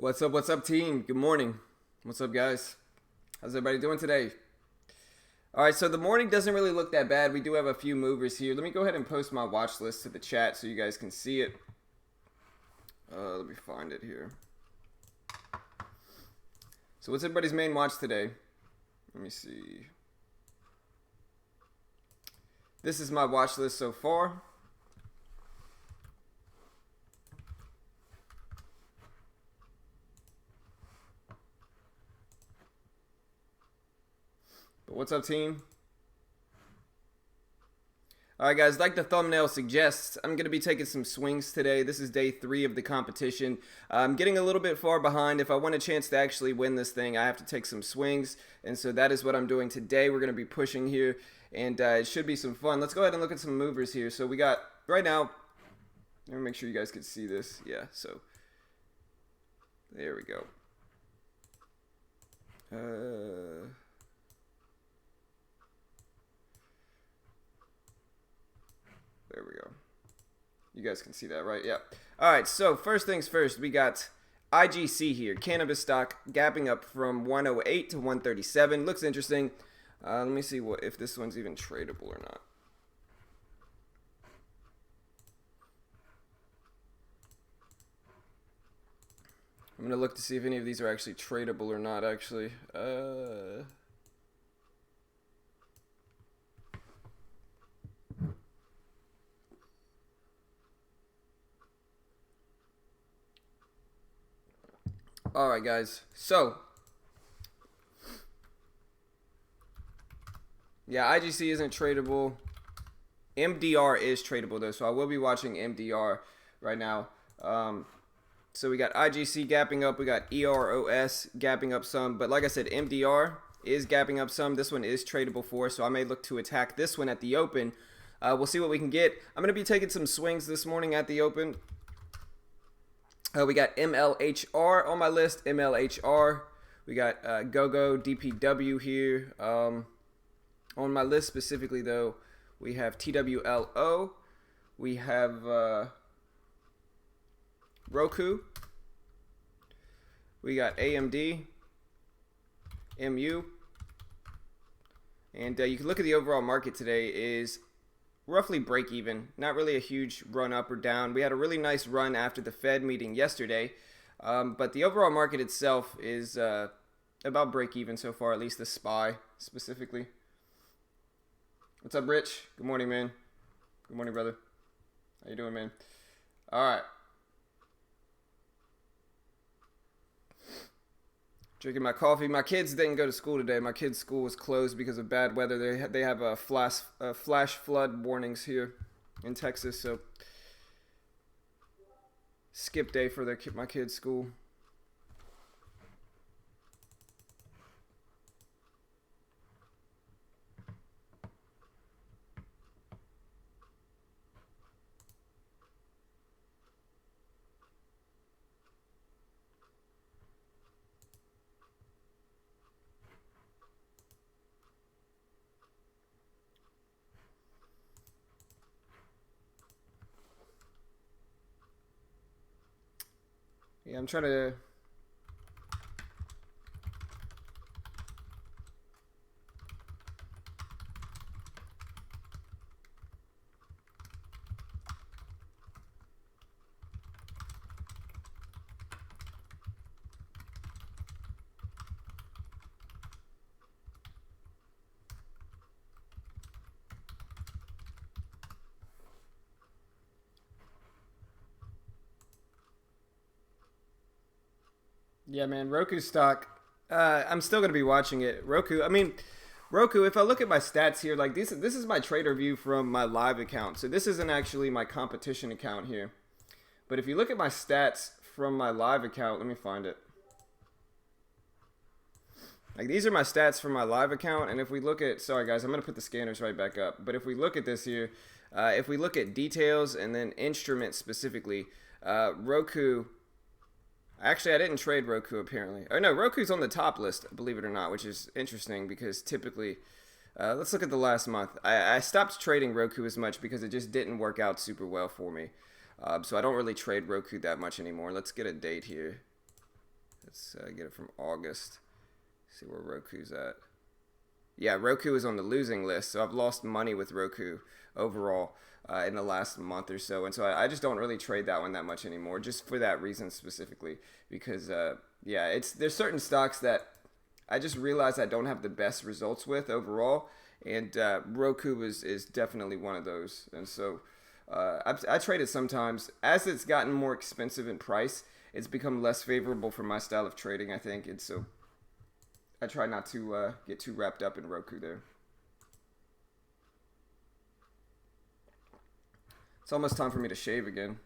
What's up, team? Good morning. What's up, guys? How's everybody doing today? All right, so the morning doesn't really look that bad. We do have a few movers here. Let me go ahead and post my watch list to the chat so you guys can see it. Let me find it here. So what's everybody's main watch today? Let me see. This is my watch list so far. But what's up, team? Alright, guys, like the thumbnail suggests, I'm going to be taking some swings today. This is day 3 of the competition. I'm getting a little bit far behind. If I want a chance to actually win this thing, I have to take some swings. And so that is what I'm doing today. We're going to be pushing here, and it should be some fun. Let's go ahead and look at some movers here. So we got, right now, let me make sure you guys can see this. Yeah, so there we go. There we go. You guys can see that, right? Yeah. All right, so first things first, we got IGC here. Cannabis stock gapping up from 108 to 137. Looks interesting. Let me see if this one's even tradable or not. I'm going to look to see if any of these are actually tradable or not, actually. Alright, guys. So, yeah, IGC isn't tradable. MDR is tradable, though, so I will be watching MDR right now. So we got IGC gapping up. We got EROS gapping up some. But like I said, MDR is gapping up some. This one is tradable for, so I may look to attack this one at the open. We'll see what we can get. I'm going to be taking some swings this morning at the open. We got MLHR on my list. MLHR. We got GoGo DPW here. On my list specifically, though, we have TWLO. We have Roku. We got AMD, MU. And you can look at the overall market today is roughly break even. Not really a huge run up or down. We had a really nice run after the Fed meeting yesterday. But the overall market itself is about break even so far, at least the SPY specifically. What's up, Rich? Good morning, man. Good morning, brother. How you doing, man? All right. Drinking my coffee. My kids didn't go to school today. My kids' school was closed because of bad weather. They have a flash flood warnings here in Texas, so skip day for my kids' school. Yeah, I'm trying to... Yeah, man, Roku stock. I'm still gonna be watching it. Roku. I mean, Roku. If I look at my stats here, like this is my trader view from my live account. So this isn't actually my competition account here. But if you look at my stats from my live account, let me find it. Like these are my stats from my live account, and if we look at, sorry guys, I'm gonna put the scanners right back up. But if we look at this here, if we look at details and then instruments specifically, Roku. Actually, I didn't trade Roku apparently. Oh no, Roku's on the top list, believe it or not, which is interesting because typically, let's look at the last month. I stopped trading Roku as much because it just didn't work out super well for me. So I don't really trade Roku that much anymore. Let's get a date here. Let's get it from August. See where Roku's at. Yeah, Roku is on the losing list, so I've lost money with Roku overall in the last month or so, and so I just don't really trade that one that much anymore, just for that reason specifically. Because yeah, there's certain stocks that I just realized I don't have the best results with overall, and Roku is definitely one of those. And so I trade it sometimes. As it's gotten more expensive in price, it's become less favorable for my style of trading, I think, and so I try not to get too wrapped up in Roku there. It's almost time for me to shave again.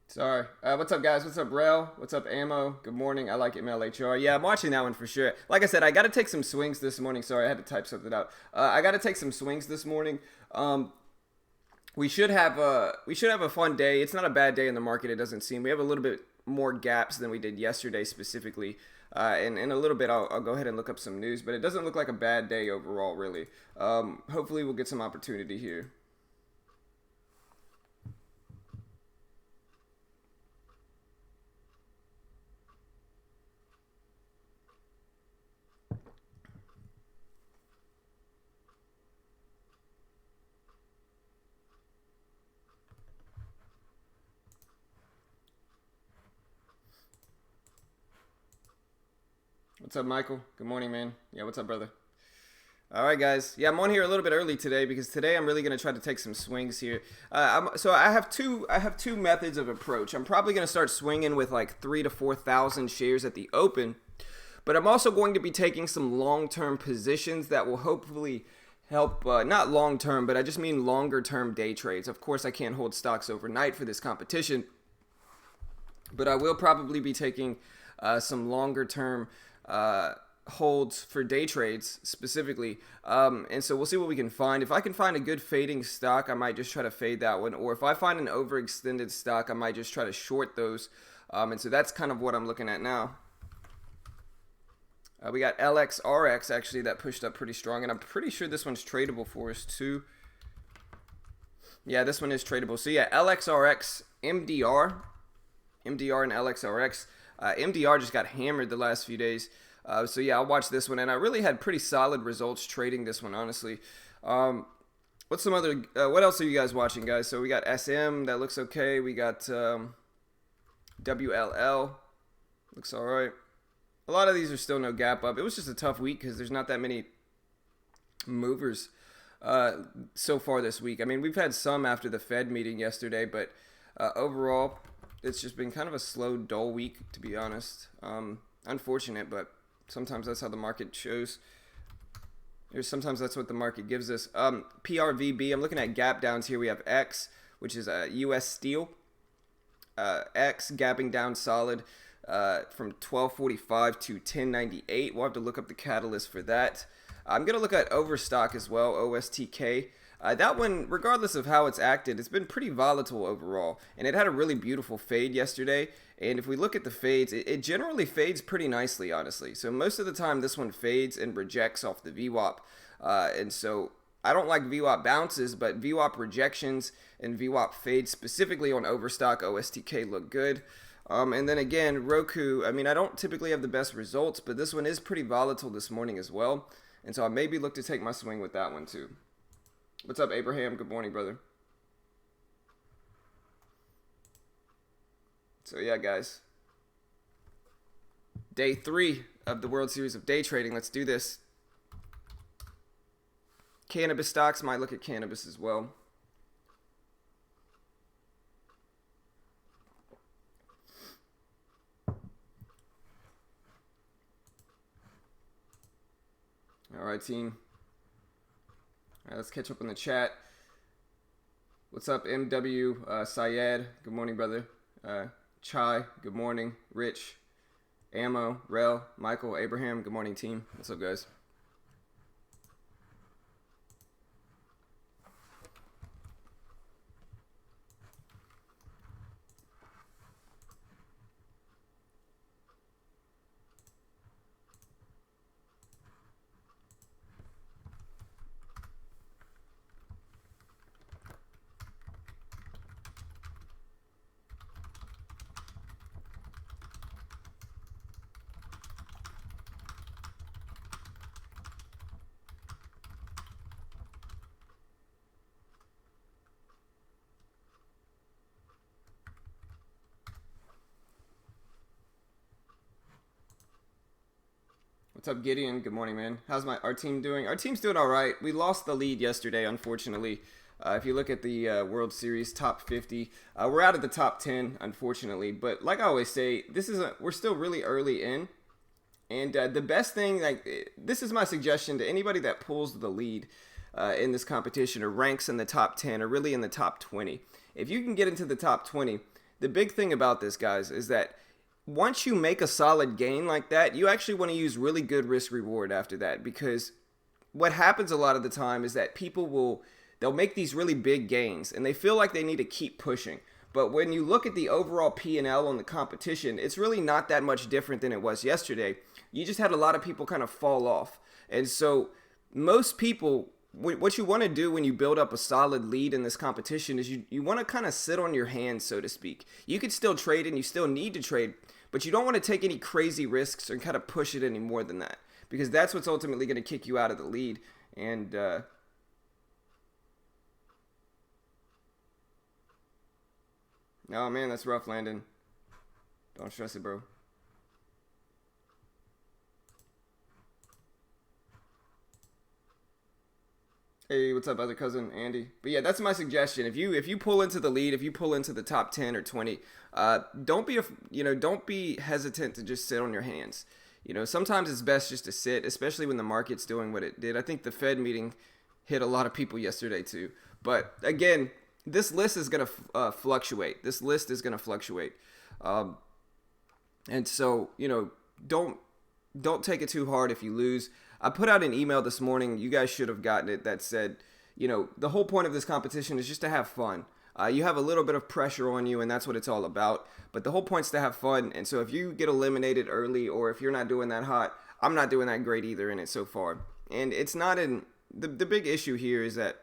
Sorry. What's up, guys? What's up, Rel? What's up, Ammo? Good morning. I like MLHR. Yeah, I'm watching that one for sure. Like I said, I got to take some swings this morning. Sorry, I had to type something out. I got to take some swings this morning. We should have a fun day. It's not a bad day in the market. It doesn't seem. We have a little bit more gaps than we did yesterday specifically. And in a little bit, I'll go ahead and look up some news. But it doesn't look like a bad day overall, really. Hopefully, we'll get some opportunity here. What's up, Michael? Good morning, man. Yeah, what's up, brother? All right, guys. Yeah, I'm on here a little bit early today because today I'm really gonna try to take some swings here. So I have two methods of approach. I'm probably gonna start swinging with like 3,000 to 4,000 shares at the open, but I'm also going to be taking some long-term positions that will hopefully help. Not long-term, but I just mean longer-term day trades. Of course, I can't hold stocks overnight for this competition, but I will probably be taking some longer-term holds for day trades specifically, and so we'll see what we can find. If I can find a good fading stock, I might just try to fade that one, or if I find an overextended stock, I might just try to short those, and so that's kind of what I'm looking at now. We got LXRX actually that pushed up pretty strong, and I'm pretty sure this one's tradable for us too. Yeah, this one is tradable. So yeah, LXRX, MDR and LXRX. MDR just got hammered the last few days. So yeah, I'll watch this one, and I really had pretty solid results trading this one, honestly. What's some other? What else are you guys watching, guys? So we got SM that looks okay. We got WLL, looks all right. A lot of these are still no gap up. It was just a tough week because there's not that many movers so far this week. I mean, we've had some after the Fed meeting yesterday, but overall, it's just been kind of a slow, dull week, to be honest. Unfortunate, but sometimes that's how the market shows. Or sometimes that's what the market gives us. PRVB, I'm looking at gap downs here. We have X, which is U.S. Steel. X gapping down solid from 1245 to 1098. We'll have to look up the catalyst for that. I'm going to look at Overstock as well, OSTK. That one, regardless of how it's acted, it's been pretty volatile overall. And it had a really beautiful fade yesterday. And if we look at the fades, it generally fades pretty nicely, honestly. So most of the time, this one fades and rejects off the VWAP. And so I don't like VWAP bounces, but VWAP rejections and VWAP fades specifically on Overstock, OSTK look good. And then again, Roku, I mean, I don't typically have the best results, but this one is pretty volatile this morning as well. And so I maybe look to take my swing with that one too. What's up, Abraham? Good morning, brother. So yeah, guys. Day 3 of the World Series of Day Trading. Let's do this. Cannabis stocks, might look at cannabis as well. All right, team. All right, let's catch up on the chat. What's up, MW Syed? Good morning, brother. Chai, good morning. Rich, Ammo, Rel, Michael, Abraham, good morning, team. What's up, guys? What's up, Gideon? Good morning, man. How's our team doing? Our team's doing all right. We lost the lead yesterday, unfortunately. If you look at the World Series top 50, we're out of the top 10, unfortunately. But like I always say, we're still really early in. And the best thing, this is my suggestion to anybody that pulls the lead in this competition or ranks in the top 10 or really in the top 20. If you can get into the top 20, the big thing about this, guys, is that once you make a solid gain like that, you actually want to use really good risk reward after that, because what happens a lot of the time is that they'll make these really big gains and they feel like they need to keep pushing. But when you look at the overall P&L on the competition, it's really not that much different than it was yesterday. You just had a lot of people kind of fall off. And so most people, what you want to do when you build up a solid lead in this competition is you want to kind of sit on your hands, so to speak. You could still trade and you still need to trade, but you don't want to take any crazy risks or kind of push it any more than that, because that's what's ultimately going to kick you out of the lead. And oh man, that's rough, Landon. Don't stress it, bro. Hey, what's up, other cousin Andy? But yeah, that's my suggestion. If you pull into the lead, if you pull into the top 10 or 20, don't be hesitant to just sit on your hands. Sometimes it's best just to sit, especially when the market's doing what it did. I think the Fed meeting hit a lot of people yesterday too. But again, this list is going to fluctuate. This list is going to fluctuate. And so, don't take it too hard if you lose. I put out an email this morning. You guys should have gotten it, that said, the whole point of this competition is just to have fun. You have a little bit of pressure on you, and that's what it's all about. But the whole point's to have fun. And so if you get eliminated early, or if you're not doing that hot, I'm not doing that great either in it so far. And it's not the big issue here is that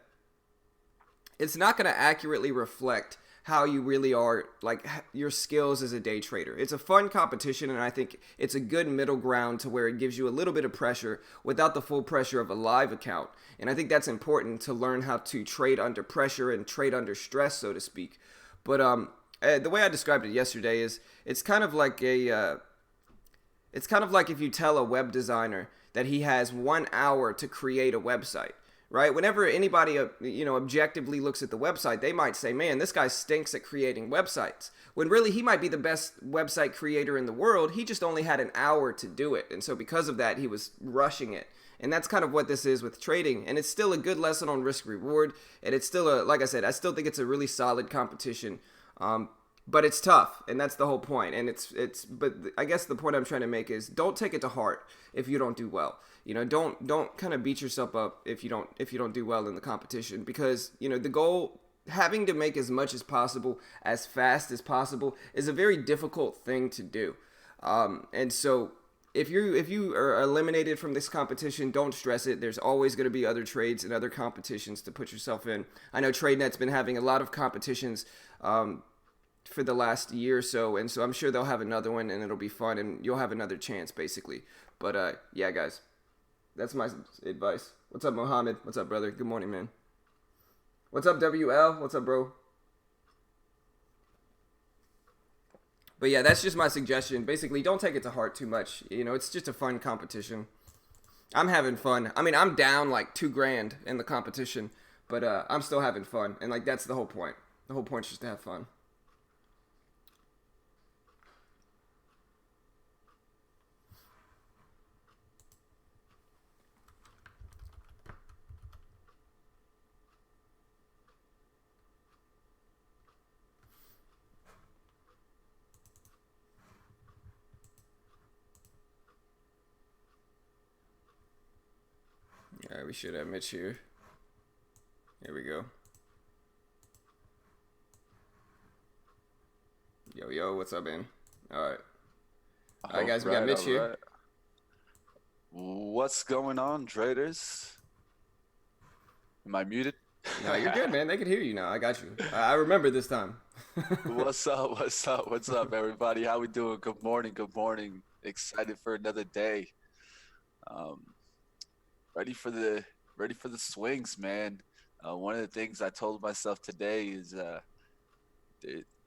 it's not going to accurately reflect how you really are, like your skills as a day trader. It's a fun competition, and I think it's a good middle ground to where it gives you a little bit of pressure without the full pressure of a live account. And I think that's important to learn how to trade under pressure and trade under stress, so to speak. But the way I described it yesterday is it's kind of like if you tell a web designer that he has 1 hour to create a website, right? Whenever anybody, objectively looks at the website, they might say, man, this guy stinks at creating websites. When really he might be the best website creator in the world. He just only had an hour to do it. And so because of that, he was rushing it. And that's kind of what this is with trading. And it's still a good lesson on risk reward. And it's still like I said, I still think it's a really solid competition. But it's tough, and that's the whole point. And but I guess the point I'm trying to make is don't take it to heart if you don't do well. Don't kind of beat yourself up if you don't do well in the competition, because the goal, having to make as much as possible as fast as possible, is a very difficult thing to do. And so if you are eliminated from this competition, don't stress it. There's always going to be other trades and other competitions to put yourself in. I know TradeNet's been having a lot of competitions for the last year or so, and so I'm sure they'll have another one, and it'll be fun, and you'll have another chance, basically. But yeah, guys, that's my advice. What's up, Mohammed? What's up, brother? Good morning, man. What's up, WL? What's up, bro? But yeah, that's just my suggestion. Basically, don't take it to heart too much. It's just a fun competition. I'm having fun. I mean, I'm down like 2 grand in the competition, but I'm still having fun, and like that's the whole point. The whole point is just to have fun. All right, we should have Mitch here. Here we go. Yo, yo, what's up, man? All right. All right, All guys, we got right, Mitch all here. right. What's going on, traders? Am I muted? No, you're good, man. They can hear you now. I got you. I remember this time. What's up? What's up? What's up, everybody? How we doing? Good morning. Good morning. Excited for another day. Um, ready for the ready for the swings, man. One of the things I told myself today is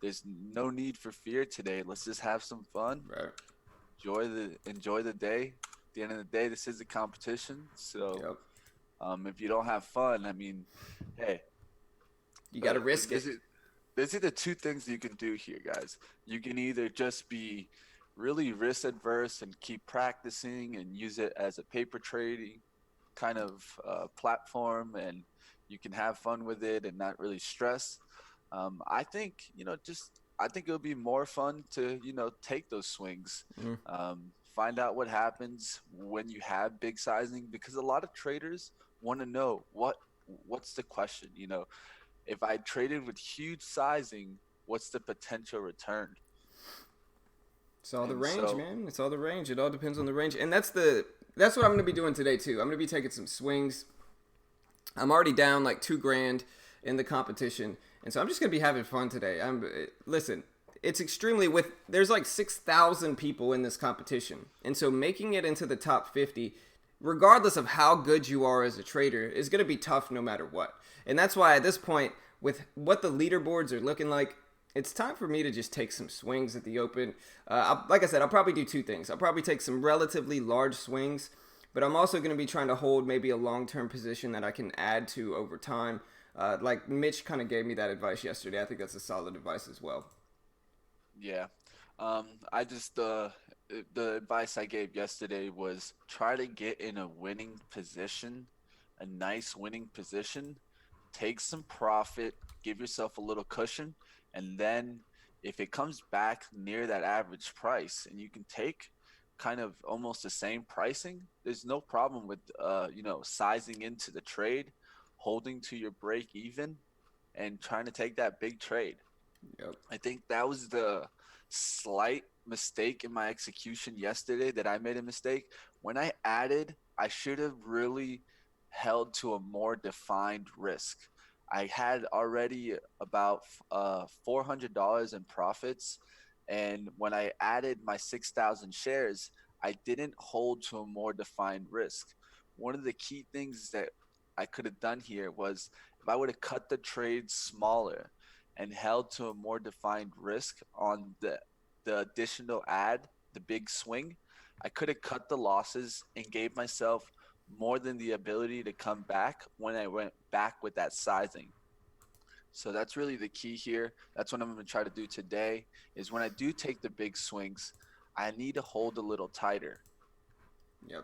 there's no need for fear today. Let's just have some fun. Right. Enjoy the day. At the end of the day, this is a competition. So Yep. if you don't have fun, I mean, hey, You got uh, to risk it. there's e- there's either two things you can do here, guys. You can either just be really risk adverse and keep practicing and use it as a paper trading kind of platform, and you can have fun with it and not really stress. I think just I think it'll be more fun to take those swings, Mm. find out what happens when you have big sizing, because a lot of traders want to know what's the question. If I traded with huge sizing, what's the potential return? It's all the And range, so, man. It's all the range. It all depends on the range, and that's what I'm gonna be doing today too. I'm gonna be taking some swings. I'm already down like 2 grand in the competition, and so I'm just gonna be having fun today. Listen. It's extremely with there's like 6,000 people in this competition, and so making it into the top 50, regardless of how good you are as a trader, is going to be tough no matter what. And that's why at this point, with what the leaderboards are looking like, it's time for me to just take some swings at the open. Like I said, I'll probably do two things. I'll probably take some relatively large swings, but I'm also going to be trying to hold maybe a long-term position that I can add to over time. Like Mitch kind of gave me that advice yesterday. I think that's a solid advice as well. yeah, I just the advice I gave yesterday was try to get in a winning position, a nice winning position, take some profit, give yourself a little cushion, and then if it comes back near that average price and you can take kind of almost the same pricing, there's no problem with sizing into the trade, holding to your break even, and trying to take that big trade. Yep. I think that was the slight mistake in my execution yesterday, that I made a mistake. When I should have really held to a more defined risk. I had already about $400 in profits. And when I added my 6,000 shares, I didn't hold to a more defined risk. One of the key things that I could have done here was, if I would have cut the trade smaller and held to a more defined risk on the additional ad, the big swing, I could have cut the losses and gave myself more than the ability to come back when I went back with that sizing. So that's really the key here. That's what I'm going to try to do today is when I do take the big swings, I need to hold a little tighter. Yep.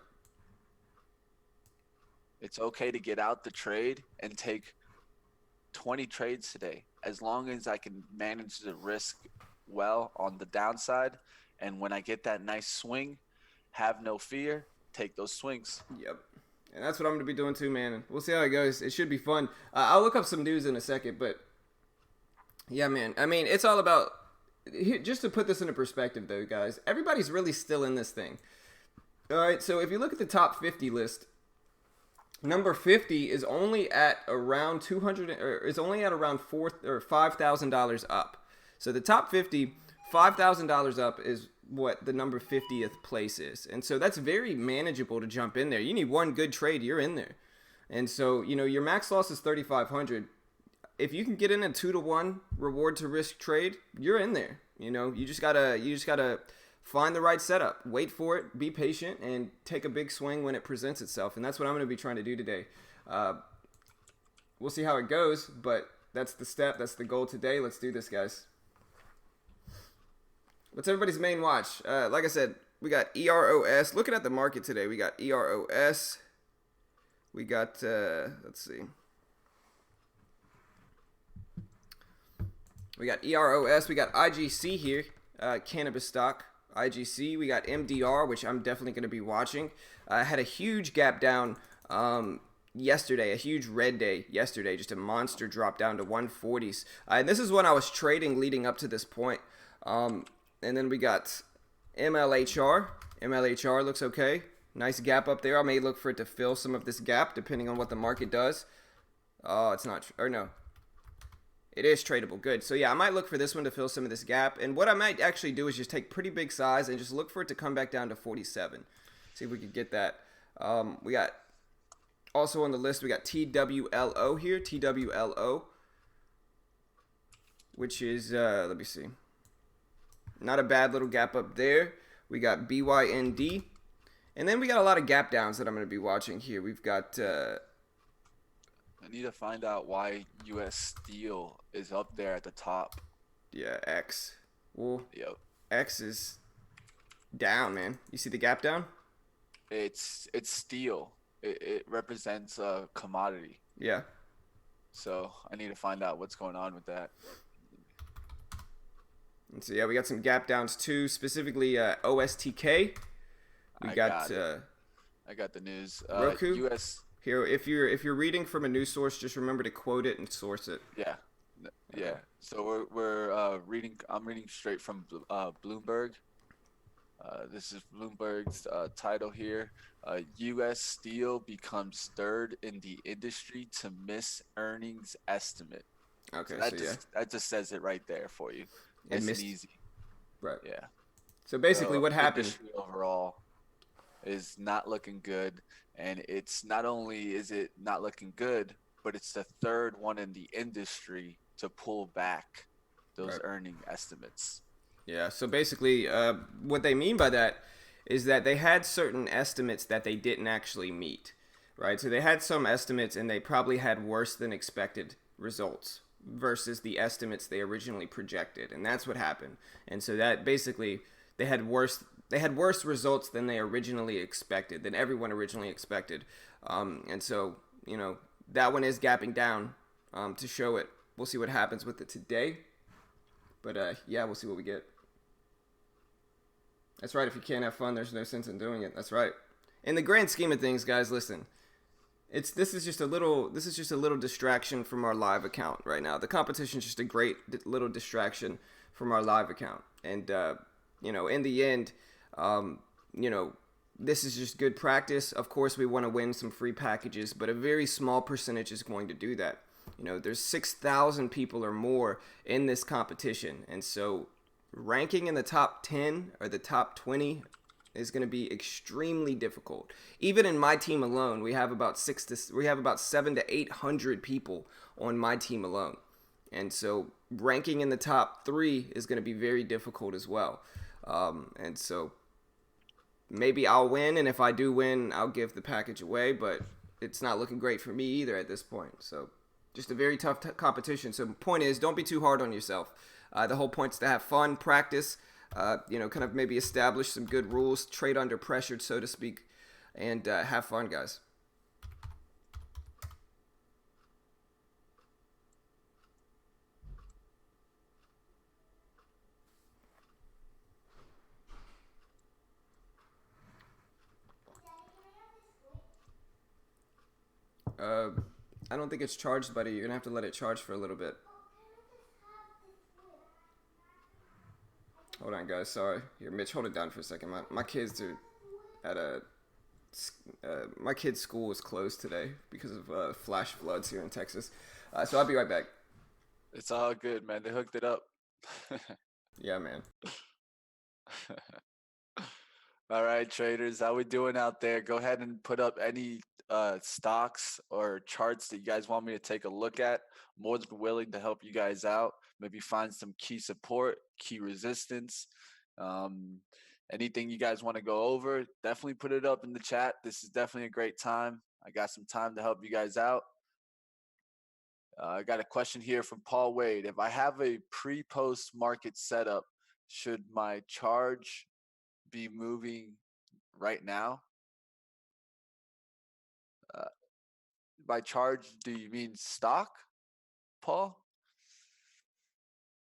It's okay to get out the trade and take 20 trades today as long as I can manage the risk well on the downside. And when I get that nice swing, have no fear, take those swings. Yep. And that's what I'm going to be doing too, man. We'll see how it goes. It should be fun. I'll look up some news in a second, but yeah, man. I mean, it's all about, just to put this into perspective, though, guys, everybody's really still in this thing. All right, so if you look at the top 50 list, number 50 is only at around 200, or is only at around $5,000 up. So the top 50, $5,000 up is what the number 50th place is. And so that's very manageable to jump in there. You need one good trade, you're in there. And so, your max loss is 3,500. If you can get in a 2-to-1 reward to risk trade, you're in there. You just gotta find the right setup, wait for it, be patient, and take a big swing when it presents itself. And that's what I'm going to be trying to do today. We'll see how it goes, but that's the step. That's the goal today. Let's do this, guys. What's everybody's main watch? Like I said, we got EROS. Looking at the market today, we got EROS. We got, let's see. We got EROS. We got IGC here, cannabis stock. IGC. We got MDR, which I'm definitely going to be watching. Had a huge gap down yesterday, a huge red day yesterday, just a monster drop down to 140s. And this is when I was trading leading up to this point. And then we got MLHR. MLHR looks okay. Nice gap up there. I may look for it to fill some of this gap depending on what the market does. Oh, it's not, or no. It is tradable. Good. So yeah, I might look for this one to fill some of this gap. And what I might actually do is just take pretty big size and just look for it to come back down to 47. See if we can get that. We got also on the list, we got TWLO here. TWLO. Which is, let me see. Not a bad little gap up there. We got BYND. And then we got a lot of gap downs that I'm going to be watching here. We've got... I need to find out why U.S. Steel is up there at the top. Yeah, X. Well, Yep. X is down, man. You see the gap down? It's steel. It represents a commodity. Yeah. So I need to find out what's going on with that. And so yeah, we got some gap downs too, specifically OSTK. I got the news. Roku. U.S. Here, if you're reading from a news source, just remember to quote it and source it. Yeah. So we're reading. I'm reading straight from Bloomberg. This is Bloomberg's title here. U.S. Steel becomes third in the industry to miss earnings estimate. Okay, So that just says it right there for you. It's easy. Right. Yeah. So basically, what happened? Industry overall is not looking good, and it's not only is it not looking good, but it's the third one in the industry to pull back those earning estimates. Yeah. So basically, what they mean by that is that they had certain estimates that they didn't actually meet, right? So they had some estimates, and they probably had worse than expected results versus the estimates they originally projected, and that's what happened. And so that basically they had worse results than they originally expected, than everyone originally expected. And so that one is gapping down to show it. We'll see what happens with it today, but yeah, we'll see what we get. That's right. If you can't have fun, there's no sense in doing it. That's right. In the grand scheme of things, guys, listen. This is just a little distraction from our live account right now. The competition is just a great little distraction from our live account, and in the end, this is just good practice. Of course, we want to win some free packages, but a very small percentage is going to do that. There's 6,000 people or more in this competition, and so ranking in the top 10 or the top 20 is going to be extremely difficult. Even in my team alone, we have about 700 to 800 people on my team alone, and so ranking in the top 3 is going to be very difficult as well. And so maybe I'll win, and if I do win, I'll give the package away. But it's not looking great for me either at this point. So just a very tough competition. So point is, don't be too hard on yourself. The whole point is to have fun, practice. Kind of maybe establish some good rules, trade under pressure, so to speak, and have fun, guys. Uh, I don't think it's charged, buddy. You're gonna have to let it charge for a little bit. Hold on, guys. Sorry. Here, Mitch, hold it down for a second. My kids are at a my kid's school is closed today because of flash floods here in Texas. So I'll be right back. It's all good, man. They hooked it up. Yeah, man. All right, traders, how we doing out there? Go ahead and put up any stocks or charts that you guys want me to take a look at. More than willing to help you guys out. Maybe find some key support, key resistance. Um, Anything you guys want to go over, definitely put it up in the chat. This is definitely a great time. I got some time to help you guys out. I got a question here from Paul Wade. If I have a pre-post market setup, should my charge be moving right now? Uh, by charge, do you mean stock, Paul?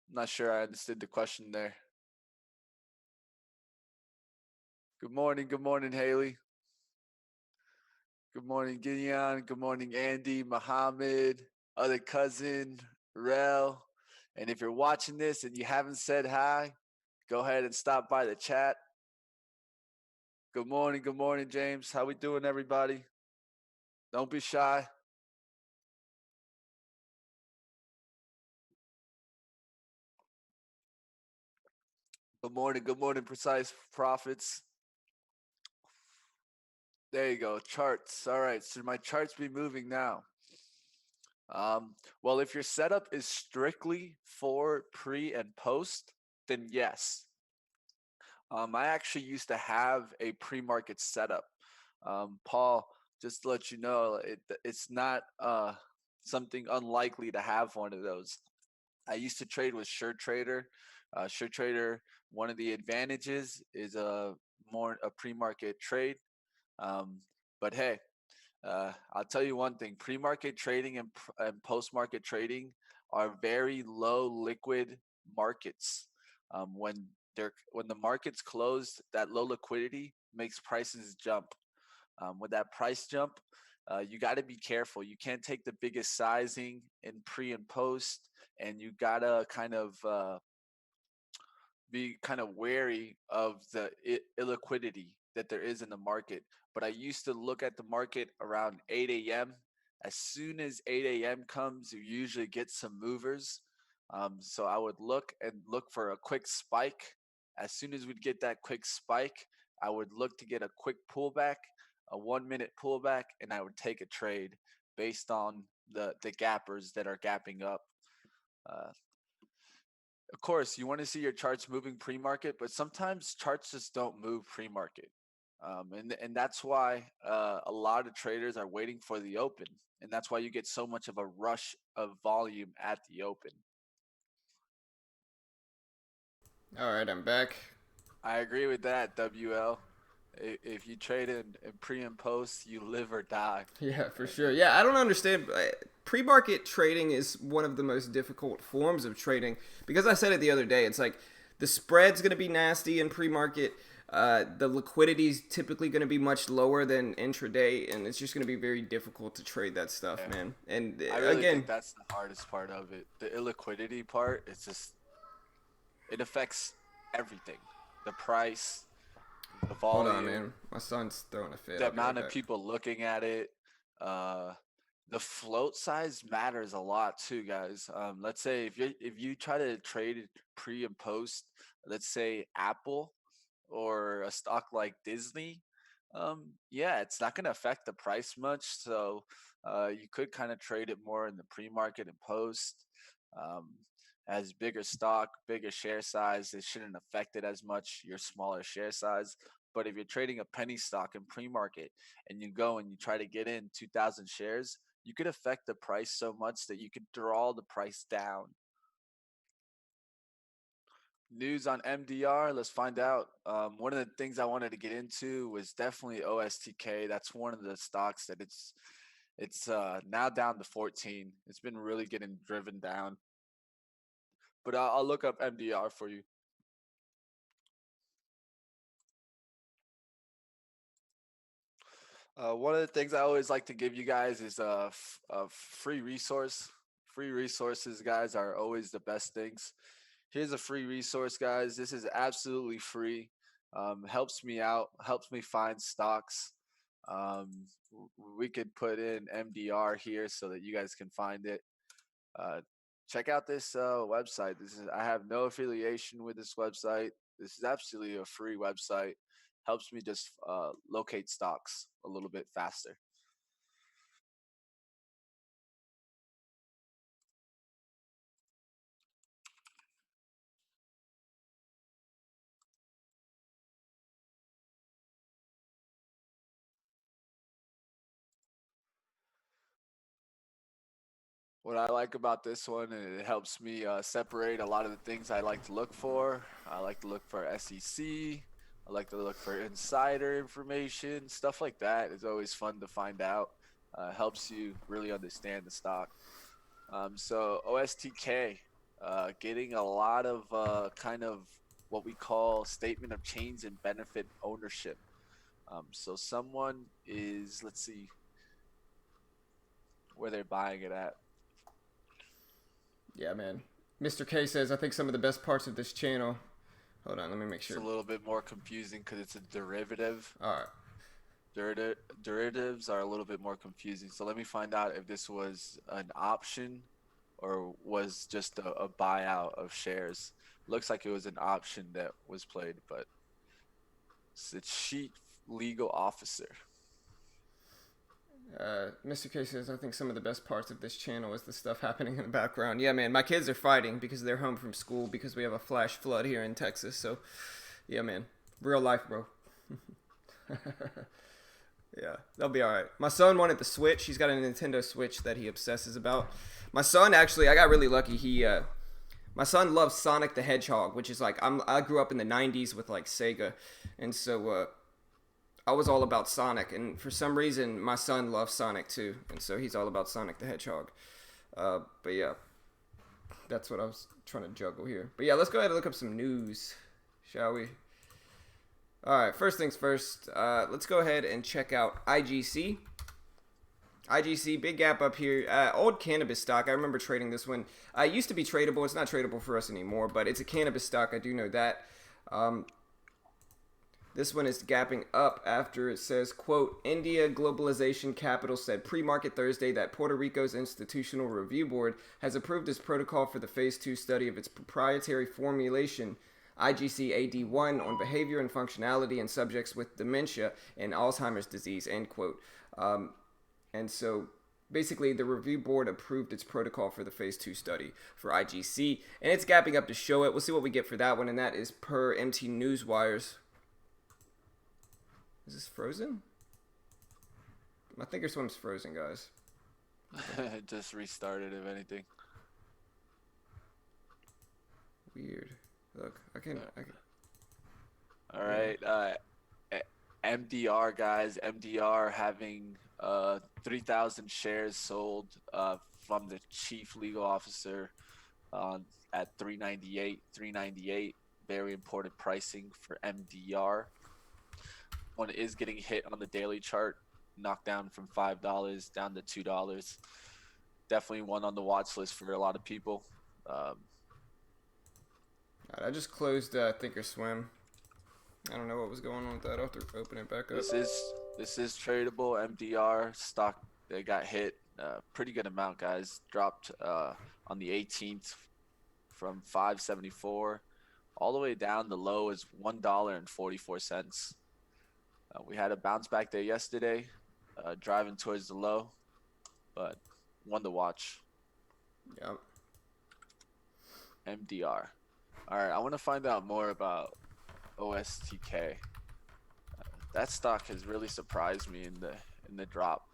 I'm not sure I understood the question there. Good morning, Haley. Good morning, Gideon. Good morning, Andy, Muhammad, other cousin, Rel. And if you're watching this and you haven't said hi, go ahead and stop by the chat. Good morning, James. How we doing, everybody? Don't be shy. Good morning, Precise Profits. There you go, charts. All right, so my charts be moving now. Well, if your setup is strictly for pre and post, then yes. I actually used to have a pre-market setup. Paul, just to let you know, it's not something unlikely to have one of those. I used to trade with Sure Trader. Sure Trader, one of the advantages is a pre-market trade. Um, but hey, I'll tell you one thing: pre-market trading and post-market trading are very low liquid markets. When when the market's closed, that low liquidity makes prices jump. With that price jump, you got to be careful. You can't take the biggest sizing in pre and post, and you gotta kind of be kind of wary of the illiquidity that there is in the market. But I used to look at the market around 8 a.m. As soon as 8 a.m. comes, you usually get some movers. So I would look for a quick spike. As soon as we'd get that quick spike, I would look to get a quick pullback, a 1 minute pullback, and I would take a trade based on the gappers that are gapping up. Uh, of course, you want to see your charts moving pre-market, but sometimes charts just don't move pre-market, and that's why a lot of traders are waiting for the open, and that's why you get so much of a rush of volume at the open. All right, I'm back. I agree with that, WL. If you trade in pre and post, you live or die. Yeah, for sure. Yeah, I don't understand. Pre-market trading is one of the most difficult forms of trading because I said it the other day. It's like the spread's going to be nasty in pre-market. The liquidity is typically going to be much lower than intraday, and it's just going to be very difficult to trade that stuff, Yeah. man. And I really again, think that's the hardest part of it. The illiquidity part, it's just it affects everything. The price, the hold on, volume, man. My son's throwing a fit. the I'll be right amount of back. people looking at it. Uh, the float size matters a lot too, guys. Let's say if you try to trade it pre and post, let's say Apple or a stock like Disney, yeah, it's not going to affect the price much. So you could kind of trade it more in the pre-market and post. Um, as bigger stock, bigger share size, it shouldn't affect it as much. Your smaller share size, But if you're trading a penny stock in pre-market and you go and you try to get in 2,000 shares, you could affect the price so much that you could draw the price down. News on MDR, let's find out. One of the things I wanted to get into was definitely OSTK. That's one of the stocks that it's now down to 14. It's been really getting driven down. But I'll look up MDR for you. One of the things I always like to give you guys is a free resource. Free resources, guys, are always the best things. Here's a free resource, guys. This is absolutely free. Helps me out, helps me find stocks. We could put in MDR here so that you guys can find it. Uh, Check out this website. I have no affiliation with this website. This is absolutely a free website. Helps me just locate stocks a little bit faster. What I like about this one, it helps me separate a lot of the things I like to look for. I like to look for SEC. I like to look for insider information, stuff like that. It's always fun to find out. Helps you really understand the stock. So OSTK, getting a lot of kind of what we call statement of change in benefit ownership. So someone is, let's see where they're buying it at. Yeah, man. Mr. K says, I think some of the best parts of this channel. Hold on, let me make It's a sure. little bit more confusing because it's a derivative. All right. Derivatives are a little bit more confusing. So let me find out if this was an option or was just a buyout of shares. Looks like it was an option that was played, but it's chief legal officer. Mr. K says, I think some of the best parts of this channel is the stuff happening in the background. Yeah, man, my kids are fighting because they're home from school because we have a flash flood here in Texas. So, yeah, man, real life, bro. Yeah, they'll be all right. My son wanted the Switch. He's got a Nintendo Switch that he obsesses about. My son actually, I got really lucky. My son loves Sonic the Hedgehog, which is like I grew up in the '90s with like Sega, and so I was all about Sonic. And for some reason, my son loves Sonic too, and so he's all about Sonic the Hedgehog. But yeah, that's what I was trying to juggle here. But yeah, let's go ahead and look up some news, shall we? All right, first things first. Let's go ahead and check out IGC. IGC, big gap up here. Old cannabis stock. I remember trading this one. It used to be tradable. It's not tradable for us anymore, but it's a cannabis stock. I do know that. This one is gapping up after it says, quote, India Globalization Capital said pre-market Thursday that Puerto Rico's Institutional Review Board has approved its protocol for the phase 2 study of its proprietary formulation IGC-AD1 on behavior and functionality in subjects with dementia and Alzheimer's disease, end quote. And so basically the review board approved its protocol for the phase 2 study for IGC, and it's gapping up to show it. We'll see what we get for that one, and that is per MT Newswires. Is this frozen? My Thinkorswim's frozen, guys. It just restarted, if anything. Weird. Look, I can. All right. MDR, guys. MDR having 3,000 shares sold from the chief legal officer at 398. Very important pricing for MDR. One is getting hit on the daily chart, knocked down from $5 down to $2. Definitely one on the watch list for a lot of people. Right, I just closed Thinkorswim. I don't know what was going on with that. I'll have to open it back up. This is tradable MDR stock that got hit. Pretty good amount, guys. Dropped on the 18th from 574 all the way down. The low is $1.44. We had a bounce back there yesterday, driving towards the low, but one to watch. Yep. MDR. All right, I want to find out more about OSTK. That stock has really surprised me in the drop.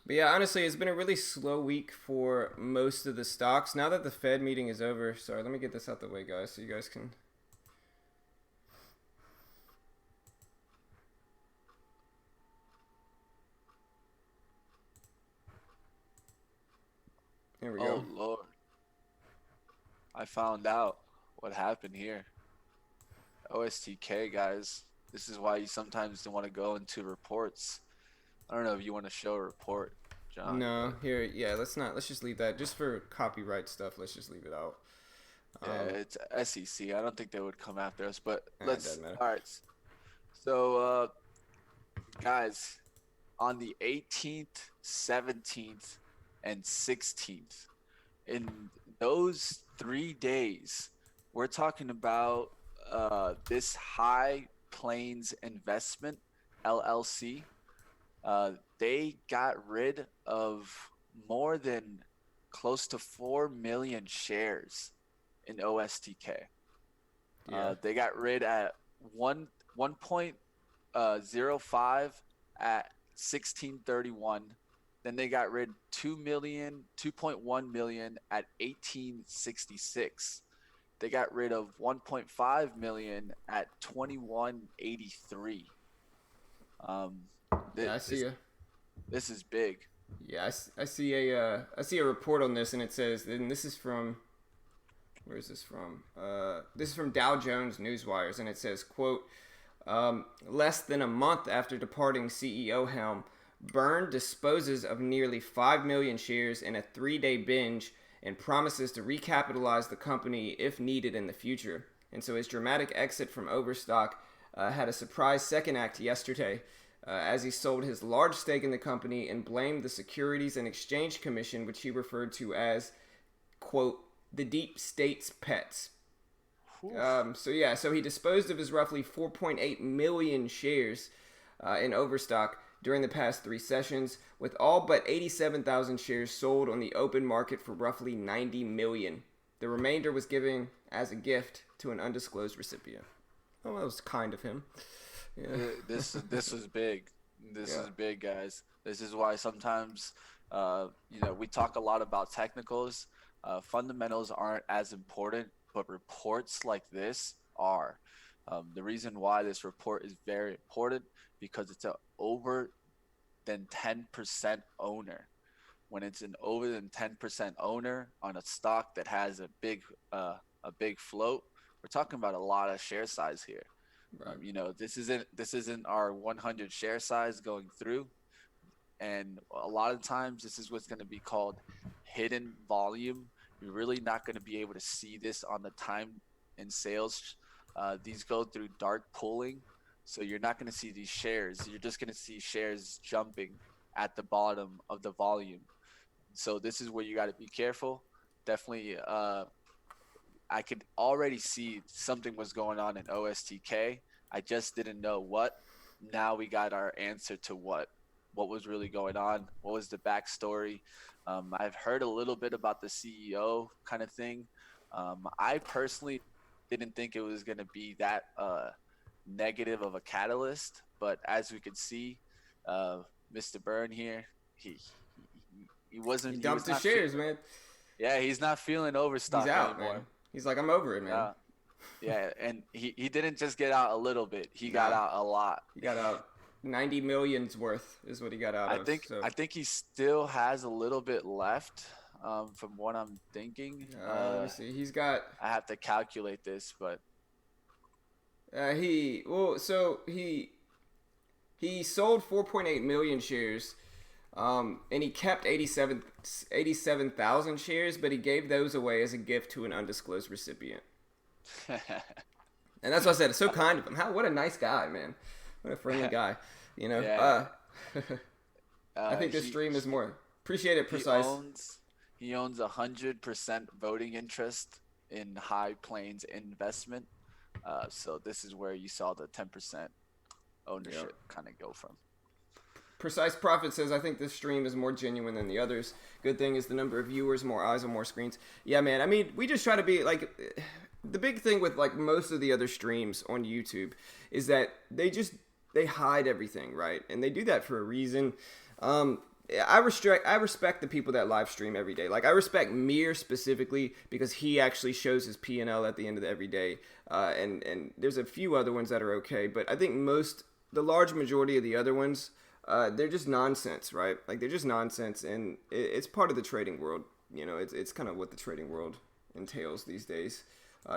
But yeah, honestly, it's been a really slow week for most of the stocks. Now that the Fed meeting is over, sorry, let me get this out the way, guys, so you guys can. Here we go. Oh Lord, I found out what happened here. OSTK guys, this is why you sometimes don't want to go into reports. I don't know if you want to show a report, John, No, but here, yeah, let's not. Let's just leave that. Just for copyright stuff, let's just leave it out. yeah, Um, it's SEC. I don't think they would come after us, but it let's. doesn't matter. All right. So, guys, on the 18th, 17th, and 16th, in those 3 days, we're talking about this High Plains Investment LLC. They got rid of more than close to 4 million shares in OSTK. Yeah, They got rid at 1.05 at 1631. Then they got rid 2.1 million at 1866. They got rid of 1.5 million at 2183. Um, yeah, I see this a. this is big. Yeah, I see a. I see a report on this, and it says, and this is from. Where is this from? This is from Dow Jones Newswires, and it says, "quote Less than a month after departing CEO helm, Byrne disposes of nearly 5 million shares in a 3-day binge and promises to recapitalize the company if needed in the future." And so his dramatic exit from Overstock had a surprise second act yesterday as he sold his large stake in the company and blamed the Securities and Exchange Commission, which he referred to as, quote, the deep state's pets. Whew. So he disposed of his roughly 4.8 million shares in Overstock during the past 3 sessions, with all but 87,000 shares sold on the open market for roughly 90 million. The remainder was given as a gift to an undisclosed recipient. Oh, that was kind of him. Yeah. This was big. This Yeah. is big, guys. This is why sometimes, we talk a lot about technicals. Fundamentals aren't as important, but reports like this are. The reason why this report is very important because it's a over than 10% owner. When it's an over than 10% owner on a stock that has a big float, we're talking about a lot of share size here. Right. This isn't our 100 share size going through, and a lot of times this is what's going to be called hidden volume. You're really not going to be able to see this on the time and sales. These go through dark pooling, so you're not going to see these shares. You're just going to see shares jumping at the bottom of the volume. So this is where you got to be careful. Definitely, I could already see something was going on in OSTK. I just didn't know what. Now we got our answer to what was really going on. What was the backstory? I've heard a little bit about the CEO kind of thing. I personally didn't think it was going to be that negative of a catalyst, but as we could see, uh, Mr. Byrne here, he He wasn't he dumped was his not shares, man. yeah, he's not feeling He's overstock out, man. anymore. He's like, I'm over it, man. Yeah, yeah, and he didn't just get out a little bit; he got Nah, out a lot. he got out 90 million's worth is what he got out I of. think So I think he still has a little bit left, from what I'm thinking. let me see. He's got I have to calculate this, but he well, so he sold 4.8 million shares, and he kept 87,000 shares, but he gave those away as a gift to an undisclosed recipient. And that's what I said. It's so kind of him. How what a nice guy, man. What a friendly guy. You know. yeah, I think this he stream is more appreciate it. he Precise. owns he owns 100% voting interest in High Plains Investment. So this is where you saw the 10% Yeah. ownership kind of go from. Precise Profit says, I think this stream is more genuine than the others. Good thing is the number of viewers, more eyes on more screens. Yeah, man. I mean, we just try to be like, the big thing with like most of the other streams on YouTube is that they hide everything, right? And they do that for a reason. I respect the people that live stream every day. Like I respect Mir specifically because he actually shows his P&L at the end of every day. And there's a few other ones that are okay, but I think the large majority of the other ones, they're just nonsense, right? Like they're just nonsense, and it's part of the trading world. You know, it's kind of what the trading world entails these days.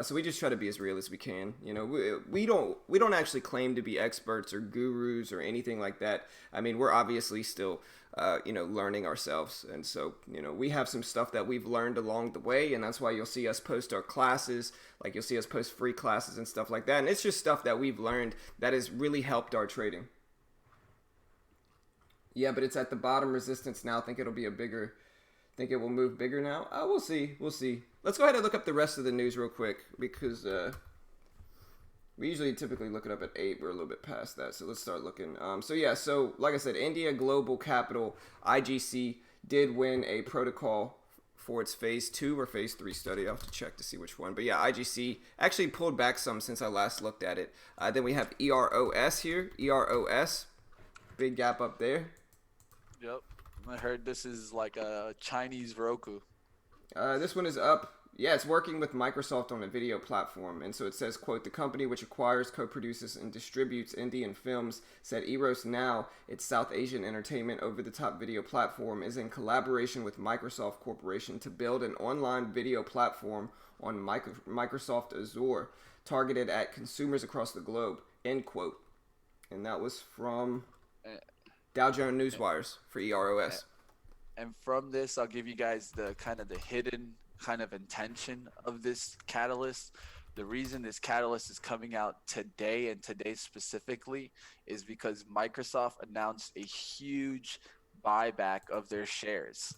So we just try to be as real as we can. You know, we don't actually claim to be experts or gurus or anything like that. I mean, we're obviously still learning ourselves, and so we have some stuff that we've learned along the way, and that's why you'll see us post our classes. Like you'll see us post free classes and stuff like that, and it's just stuff that we've learned that has really helped our trading. Yeah, but it's at the bottom resistance now. I think think it will move bigger now. We'll see. We'll see. Let's go ahead and look up the rest of the news real quick because we usually typically look it up at 8. We're a little bit past that, so let's start looking. So like I said, India Global Capital, IGC, did win a protocol for its phase 2 or phase 3 study. I'll have to check to see which one. But yeah, IGC actually pulled back some since I last looked at it. Then we have EROS here. EROS, big gap up there. Yep. I heard this is like a Chinese Roku. This one is up. Yeah, it's working with Microsoft on a video platform. And so it says, quote, the company which acquires, co-produces, and distributes Indian films said Eros Now, its South Asian entertainment over-the-top video platform, is in collaboration with Microsoft Corporation to build an online video platform on Microsoft Azure targeted at consumers across the globe, end quote. And that was from Dow Jones Newswires for EROS. And from this, I'll give you guys the hidden kind of intention of this catalyst. The reason this catalyst is coming out today and today specifically is because Microsoft announced a huge buyback of their shares.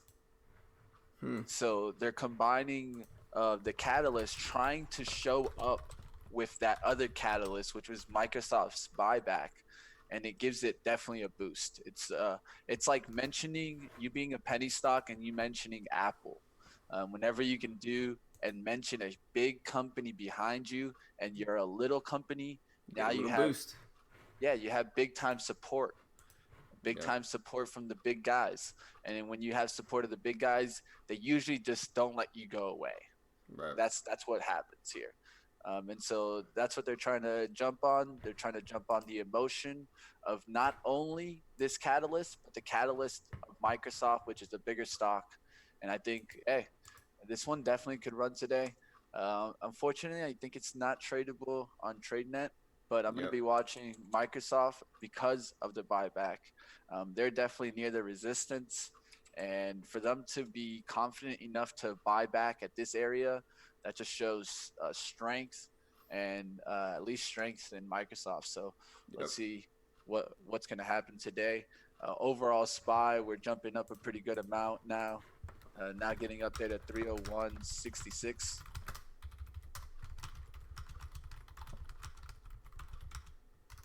So they're combining the catalyst, trying to show up with that other catalyst, which was Microsoft's buyback. And it gives it definitely a boost. It's like mentioning you being a penny stock and you mentioning Apple. Whenever you can do and mention a big company behind you and you're a little company, now you have boost. Yeah, you have big time support. Time support from the big guys. And then when you have support of the big guys, they usually just don't let you go away. Right. That's what happens here. And so that's what they're trying to jump on. They're trying to jump on the emotion of not only this catalyst, but the catalyst of Microsoft, which is the bigger stock. And I think, this one definitely could run today. Unfortunately, I think it's not tradable on TradeNet, but I'm going to be watching Microsoft because of the buyback. They're definitely near the resistance. And for them to be confident enough to buy back at this area, that just shows strength and at least strength in Microsoft. So let's see what's going to happen today. Overall SPY, we're jumping up a pretty good amount now. Now getting up there to 301.66.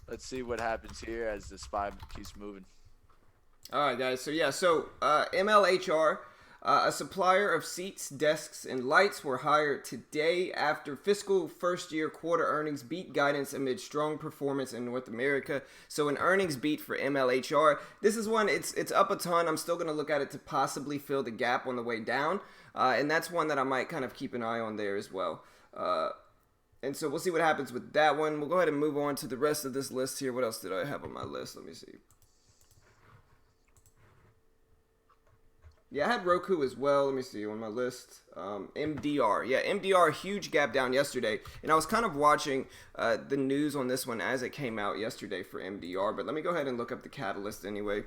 Let's see what happens here as the SPY keeps moving. All right, guys. So MLHR, a supplier of seats, desks, and lights, were hired today after fiscal first-year quarter earnings beat guidance amid strong performance in North America. So an earnings beat for MLHR. This is one, it's up a ton. I'm still going to look at it to possibly fill the gap on the way down. And that's one that I might kind of keep an eye on there as well. And so we'll see what happens with that one. We'll go ahead and move on to the rest of this list here. What else did I have on my list? Let me see. Yeah, I had Roku as well. Let me see on my list. MDR. Yeah, MDR, huge gap down yesterday. And I was kind of watching the news on this one as it came out yesterday for MDR. But let me go ahead and look up the catalyst anyway.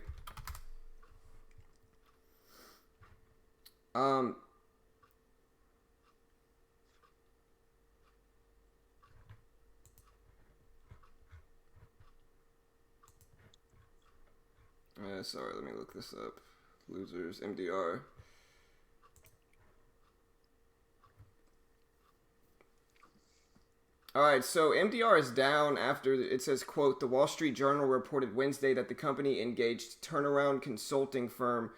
Sorry, let me look this up. Losers, MDR. All right, so MDR is down after it says, quote, the Wall Street Journal reported Wednesday that the company engaged turnaround consulting firm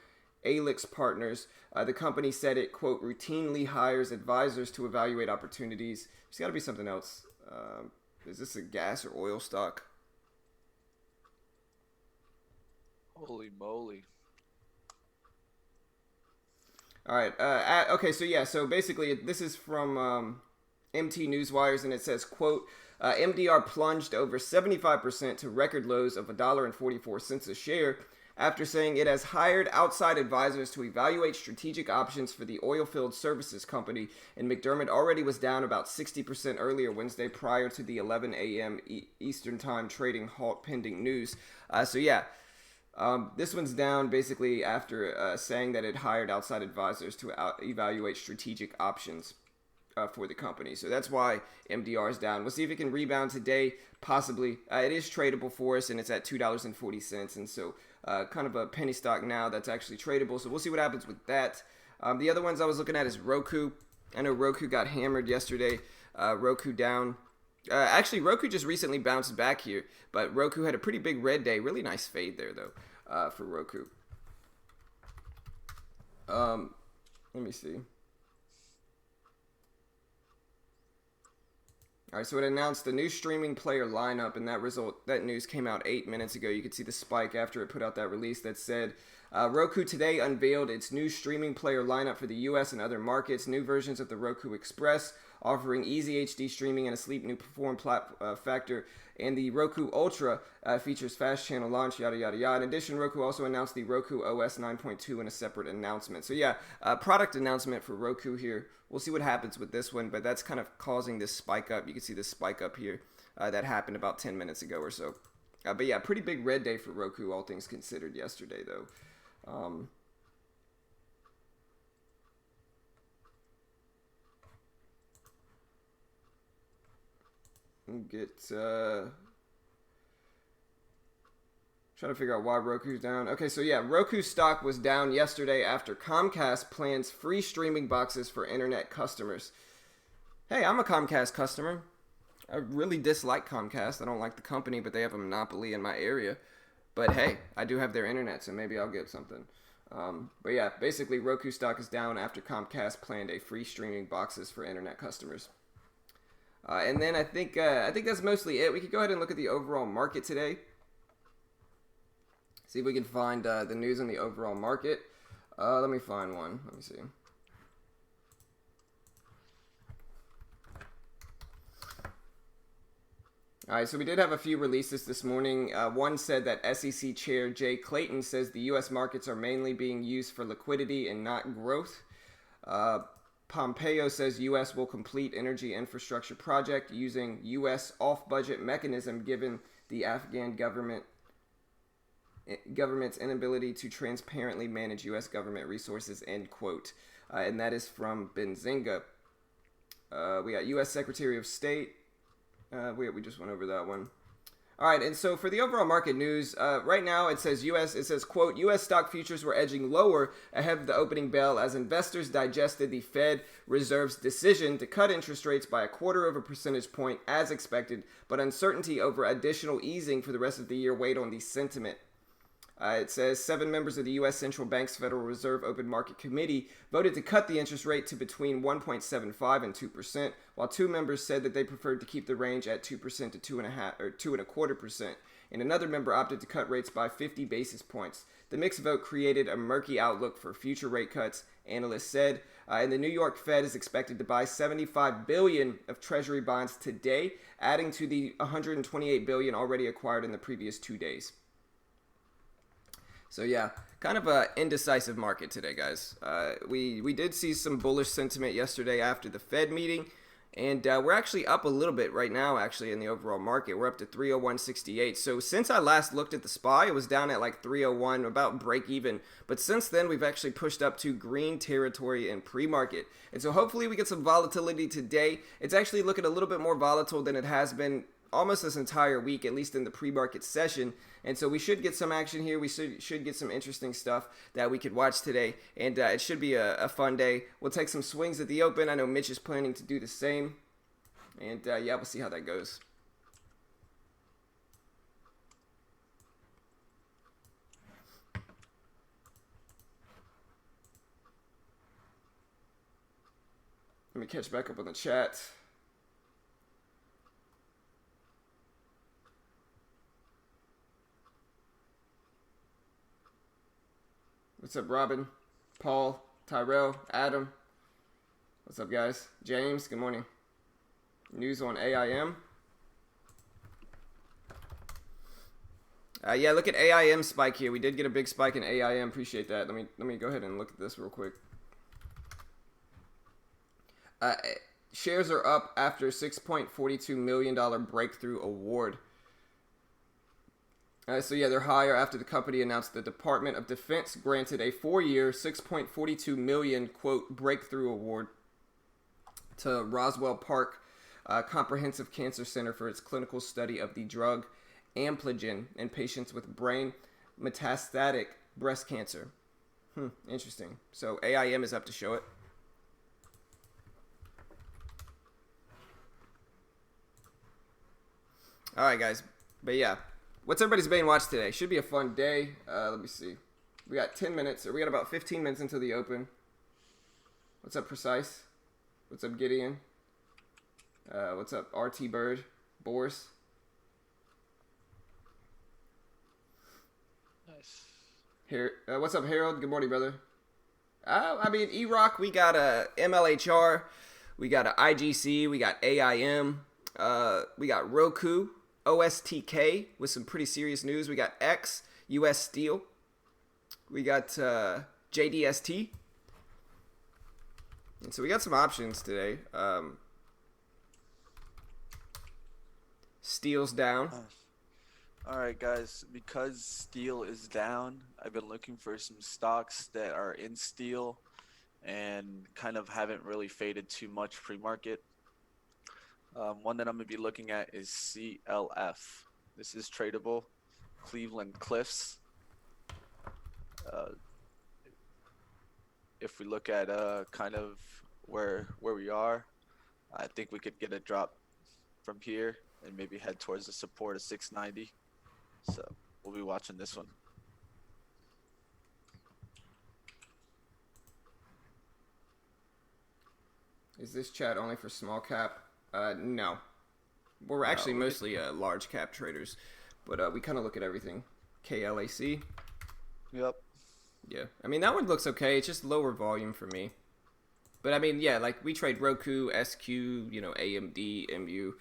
Alix Partners. The company said it, quote, routinely hires advisors to evaluate opportunities. There's got to be something else. Is this a gas or oil stock? Holy moly. All right. Okay, so basically this is from MT Newswires, and it says, quote, MDR plunged over 75% to record lows of $1.44 a share after saying it has hired outside advisors to evaluate strategic options for the oilfield services company, and McDermott already was down about 60% earlier Wednesday prior to the 11 a.m. Eastern Time trading halt pending news. This one's down basically after saying that it hired outside advisors to evaluate strategic options for the company. So that's why MDR is down. We'll see if it can rebound today, possibly. It is tradable for us, and it's at $2.40. And so kind of a penny stock now that's actually tradable. So we'll see what happens with that. The other ones I was looking at is Roku. I know Roku got hammered yesterday. Roku down. Actually, Roku just recently bounced back here, but Roku had a pretty big red day. Really nice fade there, though, for Roku. Let me see. All right, so it announced the new streaming player lineup, and that news came out 8 minutes ago. You could see the spike after it put out that release that said, Roku today unveiled its new streaming player lineup for the U.S. and other markets. New versions of the Roku Express, offering easy HD streaming and a sleek new perform factor. And the Roku Ultra features fast channel launch, yada, yada, yada. In addition, Roku also announced the Roku OS 9.2 in a separate announcement. So yeah, product announcement for Roku here. We'll see what happens with this one, but that's kind of causing this spike up. You can see this spike up here that happened about 10 minutes ago or so. But yeah, pretty big red day for Roku, all things considered, yesterday, though. Trying to figure out why Roku's down. Okay, so yeah, Roku stock was down yesterday after Comcast plans free streaming boxes for internet customers. Hey, I'm a Comcast customer. I really dislike Comcast. I don't like the company, but they have a monopoly in my area. But hey, I do have their internet, so maybe I'll get something. But yeah, basically Roku stock is down after Comcast planned a free streaming boxes for internet customers. And then I think that's mostly it. We could go ahead and look at the overall market today. See if we can find the news on the overall market. Let me find one. Let me see. All right, so we did have a few releases this morning. One said that SEC Chair Jay Clayton says the U.S. markets are mainly being used for liquidity and not growth. Pompeo says U.S. will complete energy infrastructure project using U.S. off-budget mechanism given the Afghan government's inability to transparently manage U.S. government resources, end quote. And that is from Benzinga. We got U.S. Secretary of State. We just went over that one. All right, and so for the overall market news, right now it says, quote, U.S. stock futures were edging lower ahead of the opening bell as investors digested the Fed Reserve's decision to cut interest rates by 1/4 percentage point as expected, but uncertainty over additional easing for the rest of the year weighed on the sentiment. It says 7 members of the U.S. Central Bank's Federal Reserve Open Market Committee voted to cut the interest rate to between 1.75 and 2%, while 2 members said that they preferred to keep the range at 2% to 2.5 or 2.25%, and another member opted to cut rates by 50 basis points. The mixed vote created a murky outlook for future rate cuts, analysts said, and the New York Fed is expected to buy $75 billion of Treasury bonds today, adding to the $128 billion already acquired in the previous 2 days. So yeah, kind of a indecisive market today, guys. We did see some bullish sentiment yesterday after the Fed meeting, and we're actually up a little bit right now, actually, in the overall market. We're up to 301.68. So since I last looked at the SPY, it was down at like 301, about break even. But since then, we've actually pushed up to green territory in pre-market. And so hopefully we get some volatility today. It's actually looking a little bit more volatile than it has been almost this entire week, at least in the pre-market session. And so we should get some action here. We should get some interesting stuff that we could watch today. And it should be a fun day. We'll take some swings at the open. I know Mitch is planning to do the same. And yeah, we'll see how that goes. Let me catch back up on the chat. What's up, Robin? Paul, Tyrell, Adam. What's up, guys? James, good morning. News on AIM. Yeah, look at AIM spike here. We did get a big spike in AIM. Appreciate that. Let me go ahead and look at this real quick. Shares are up after $6.42 million breakthrough award. So yeah, they're higher after the company announced the Department of Defense granted a 4-year, $6.42 million quote breakthrough award to Roswell Park Comprehensive Cancer Center for its clinical study of the drug Ampligen in patients with brain metastatic breast cancer. Interesting. So AIM is up to show it. All right, guys. But yeah, what's everybody's main watch today? Should be a fun day. Let me see. We got 10 minutes, or we got about 15 minutes until the open. What's up, Precise? What's up, Gideon? What's up, RT Bird? Boris? Nice. Here, what's up, Harold? Good morning, brother. I mean, E-Rock, we got a MLHR, we got a IGC, we got AIM, we got Roku, OSTK with some pretty serious news. We got X, US Steel, we got JDST. And so we got some options today. Steel's down. All right, guys, because steel is down, I've been looking for some stocks that are in steel and kind of haven't really faded too much pre-market. One that I'm going to be looking at is CLF. This is tradable, Cleveland Cliffs. If we look at kind of where we are, I think we could get a drop from here and maybe head towards the support of 690. So we'll be watching this one. Is this chat only for small cap? No. We're actually mostly large cap traders, but we kind of look at everything. KLAC. Yep. Yeah. I mean, that one looks okay. It's just lower volume for me. But I mean, yeah, like we trade Roku, SQ, AMD, MU.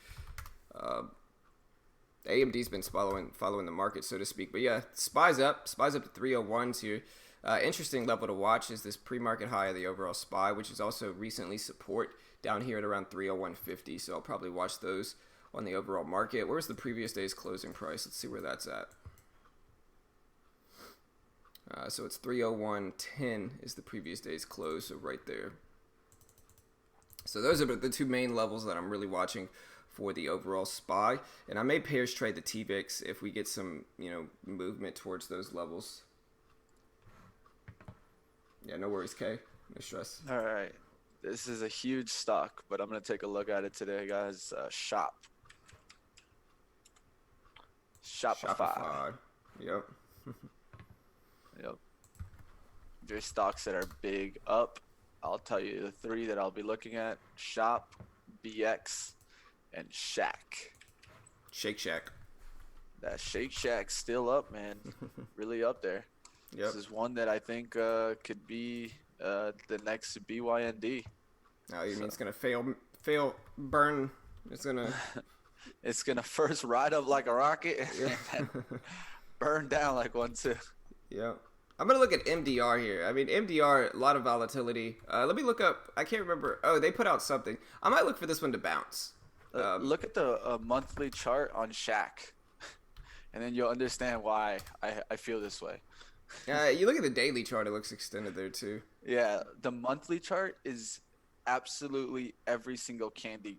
AMD's been following the market, so to speak. But yeah, SPY's up to 301s here. Interesting level to watch is this pre-market high of the overall SPY, which is also recently support down here at around 301.50. So I'll probably watch those on the overall market. Where's the previous day's closing price? Let's see where that's at. So it's 301.10 is the previous day's close, so right there. So those are the two main levels that I'm really watching for the overall SPY, and I may pairs trade the TVIX if we get some movement towards those levels. Yeah, no worries, Kay. No stress. All right. This is a huge stock, but I'm going to take a look at it today, guys. Shopify. Yep. Yep. There's stocks that are big up. I'll tell you the three that I'll be looking at: Shop, BX, and Shack. Shake Shack. That Shake Shack's still up, man. Really up there. Yep. This is one that I think could be the next BYND. Oh, you mean it's gonna fail, burn? It's gonna. It's gonna first ride up like a rocket Yeah. and then burn down like one too. Yeah. I'm gonna look at MDR here. I mean, MDR, a lot of volatility. Let me look up. I can't remember. Oh, they put out something. I might look for this one to bounce. Look at the monthly chart on Shack, and then you'll understand why I feel this way. You look at the daily chart; it looks extended there too. Yeah, the monthly chart is absolutely every single candle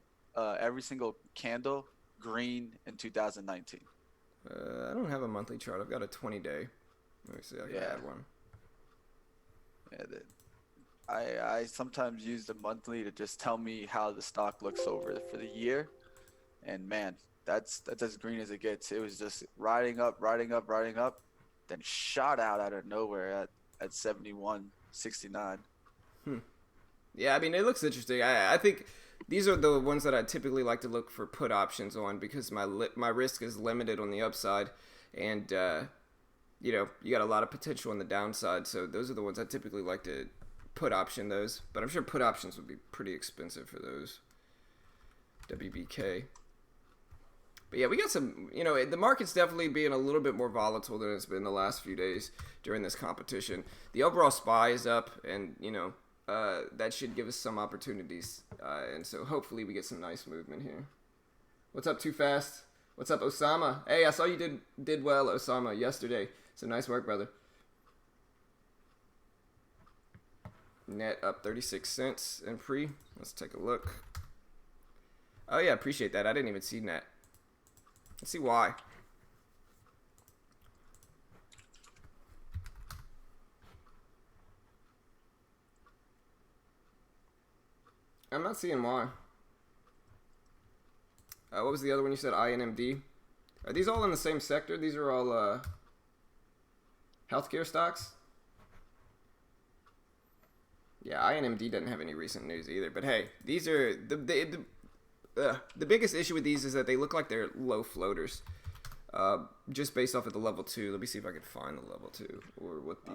green in 2019. I don't have a monthly chart. I've got a 20-day. Let me see. I can add one. Yeah, I sometimes use the monthly to just tell me how the stock looks over for the year, and man, that's as green as it gets. It was just riding up, riding up, riding up, then shot out of nowhere at 71.69. Yeah, I mean, it looks interesting. I think these are the ones that I typically like to look for put options on because my risk is limited on the upside, and you got a lot of potential on the downside. So those are the ones I typically like to put option those. But I'm sure put options would be pretty expensive for those. WBK. But yeah, we got some. The market's definitely being a little bit more volatile than it's been the last few days during this competition. The overall SPY is up, and that should give us some opportunities. And so hopefully we get some nice movement here. What's up, Too Fast? What's up, Osama? Hey, I saw you did well, Osama, yesterday. So nice work, brother. Net up 36 cents in pre. Let's take a look. Oh yeah, appreciate that. I didn't even see net. Let's see why. I'm not seeing why. What was the other one you said? INMD. Are these all in the same sector? These are all healthcare stocks. Yeah, INMD doesn't have any recent news either. But hey, these are the biggest issue with these is that they look like they're low floaters. Just based off of the level 2. Let me see if I can find the level 2 or what the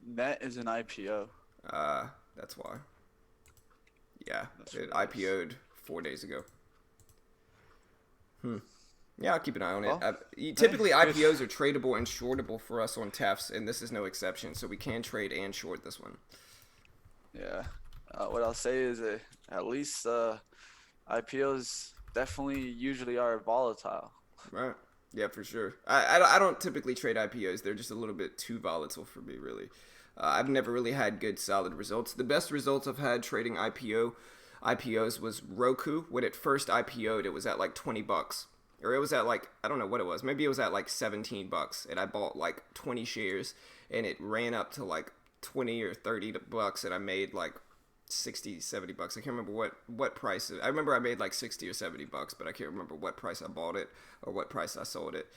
net is an IPO. That's why. Yeah, it IPO'd 4 days ago. Yeah, I'll keep an eye on it. Typically, IPOs are tradable and shortable for us on TEFs, and this is no exception. So we can trade and short this one. Yeah. What I'll say is at least IPOs definitely usually are volatile. Right. Yeah, for sure. I don't typically trade IPOs. They're just a little bit too volatile for me, really. I've never really had good, solid results. The best results I've had trading IPOs was Roku. When it first IPO'd, it was at like $20. Or it was at like, I don't know what it was. Maybe it was at like $17. And I bought like 20 shares. And it ran up to like 20 or $30. And I made like 60, $70. I can't remember what price. I remember I made like 60 or $70, but I can't remember what price I bought it or what price I sold it.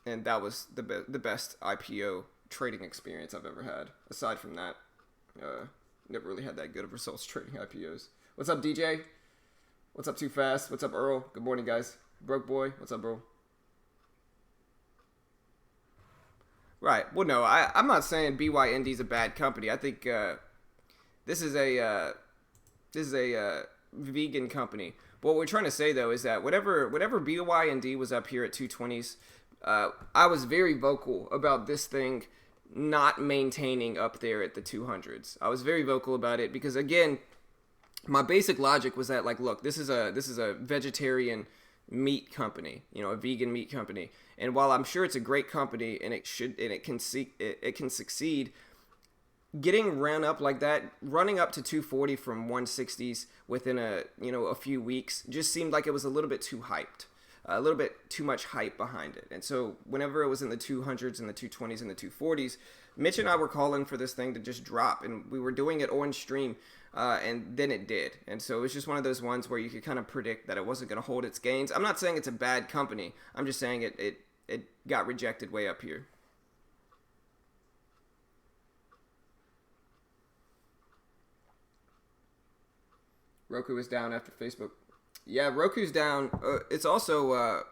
And that was the best IPO trading experience I've ever had. Aside from that, never really had that good of results trading IPOs. What's up, DJ? What's up, Too Fast? What's up, Earl? Good morning, guys. Broke Boy, what's up, bro? Right. Well, no, I'm not saying BYND is a bad company. I think this is a vegan company. What we're trying to say though is that whatever BYND was up here at 220s, I was very vocal about this thing not maintaining up there at the 200s. I was very vocal about it because again, my basic logic was that like, look, this is a vegetarian meat company, a vegan meat company, and while I'm sure it's a great company and it can succeed. Getting ran up like that, running up to 240 from 160s within a few weeks just seemed like it was a little bit too hyped, a little bit too much hype behind it. And so whenever it was in the 200s and the 220s and the 240s, Mitch and I were calling for this thing to just drop, and we were doing it on stream, and then it did. And so it was just one of those ones where you could kind of predict that it wasn't going to hold its gains. I'm not saying it's a bad company. I'm just saying it got rejected way up here. Roku is down after Facebook. Yeah, Roku's down. It's also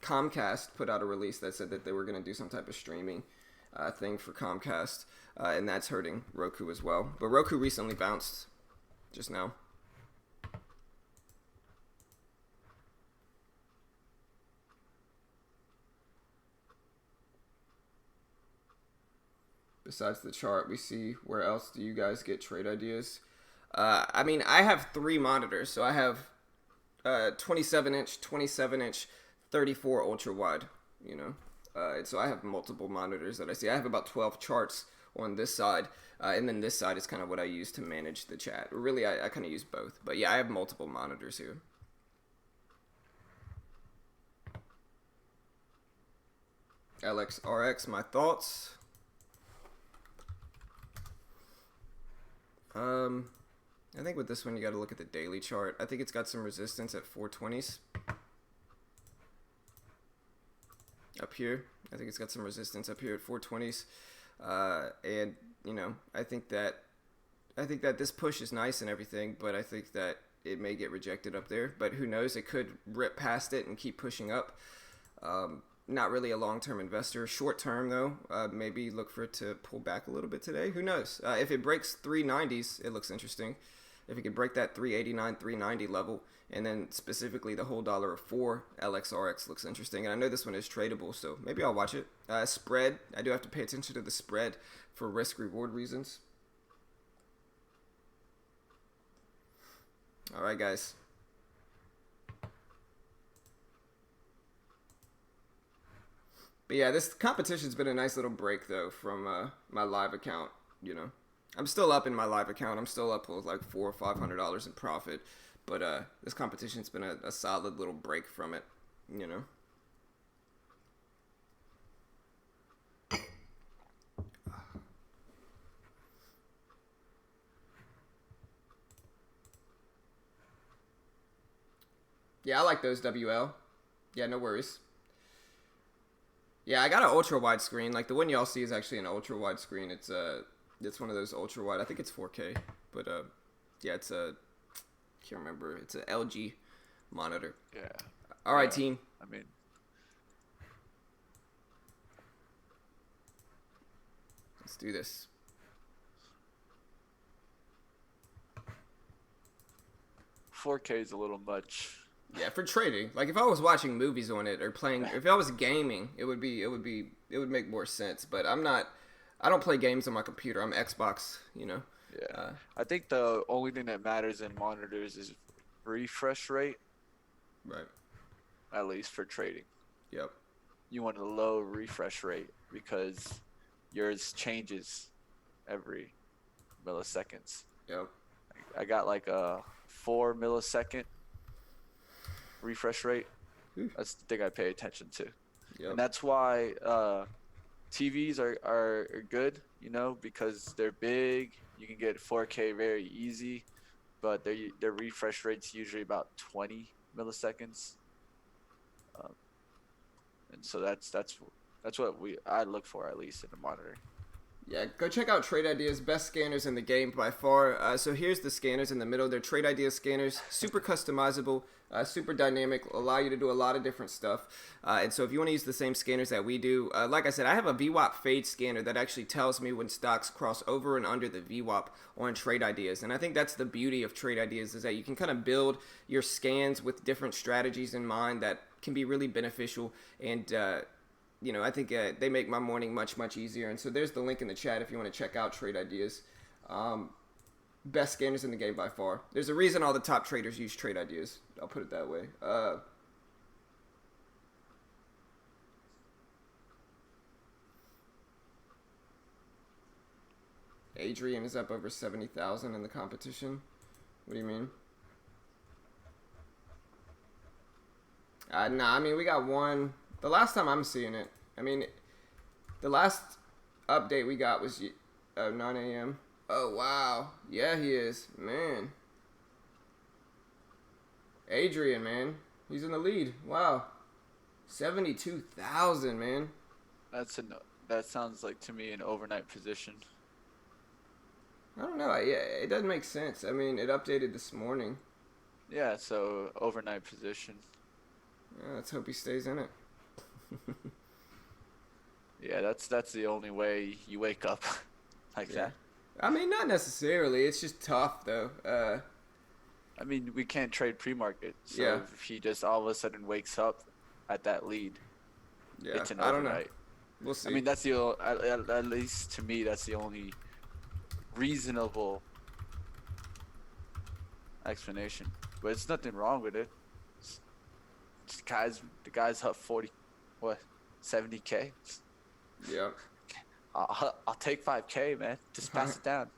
Comcast put out a release that said that they were going to do some type of streaming thing for Comcast, and that's hurting Roku as well. But Roku recently bounced just now. Besides the chart, we see where else do you guys get trade ideas? I mean, I have 3 monitors, so I have 27-inch, 27-inch, 34 ultra wide, and so I have multiple monitors that I see. I have about 12 charts on this side, and then this side is kind of what I use to manage the chat. Really, I kind of use both, but yeah, I have multiple monitors here. LXRX, my thoughts. Um, I think with this one you got to look at the daily chart. I think it's got some resistance at 420s up here. I think it's got some resistance up here at 420s, and you know I think that this push is nice and everything, but I think that it may get rejected up there. But who knows? It could rip past it and keep pushing up. Not really a long-term investor. Short-term, though, maybe look for it to pull back a little bit today. Who knows? If it breaks 390s, it looks interesting. If it can break that 389, 390 level, and then specifically the whole $1.04 LXRX looks interesting. And I know this one is tradable, so maybe I'll watch it. Spread, I do have to pay attention to the spread for risk-reward reasons. All right, guys. But yeah, this competition's been a nice little break, though, from my live account, you know. I'm still up in my live account. I'm still up with like $400 or $500 in profit. But this competition's been a solid little break from it, you know. Yeah, I like those WL. Yeah, no worries. Yeah, I got an ultra wide screen. Like the one y'all see is actually an ultra wide screen. It's one of those ultra wide. I think it's 4K, but yeah, it's a can't remember. It's an LG monitor. Yeah. All right, team. I mean, Let's do this. $4K is a little much. Yeah, for trading. Like if I was watching movies on it or playing, if I was gaming, it would make more sense. But I'm not. I don't play games on my computer. I'm Xbox. You know. Yeah. I think the only thing that matters in monitors is refresh rate. Right. At least for trading. Yep. You want a low refresh rate because yours changes every milliseconds. Yep. I got like a 4 millisecond refresh rate. That's the thing I pay attention to. Yep. And that's why TVs are good, you know, because they're big. You can get 4K very easy, but their refresh rate's usually about 20 milliseconds. And so that's what I look for, at least in a monitor. Yeah, go check out Trade Ideas, best scanners in the game by far. So here's the scanners in the middle. They're Trade Ideas scanners, super customizable, super dynamic, allow you to do a lot of different stuff. And so if you want to use the same scanners that we do, like I said, I have a VWAP fade scanner that actually tells me when stocks cross over and under the VWAP on Trade Ideas. And I think that's the beauty of Trade Ideas, is that you can kind of build your scans with different strategies in mind that can be really beneficial. And you know, I think they make my morning much, much easier. And so there's the link in the chat if you want to check out Trade Ideas. Best scanners in the game by far. There's a reason all the top traders use Trade Ideas. I'll put it that way. Adrian is up over 70,000 in the competition. What do you mean? Nah, I mean, we got one. The last time I'm seeing it, I mean, the last update we got was 9 a.m. Oh, wow. Yeah, he is. Man. Adrian, man. He's in the lead. Wow. 72,000, man. That sounds like to me an overnight position. I don't know. Yeah, it doesn't make sense. I mean, it updated this morning. Yeah, so overnight position. Yeah, let's hope he stays in it. Yeah, that's the only way you wake up like that. I mean, not necessarily. It's just tough, though. I mean, we can't trade pre-market. So Yeah. if he just all of a sudden wakes up at that lead, Yeah, it's an I don't know. overnight. We'll see. I mean, that's at least to me, that's the only reasonable explanation. But it's nothing wrong with it. The guy's up 70K. Yeah. I'll take 5K, man. Just pass it down.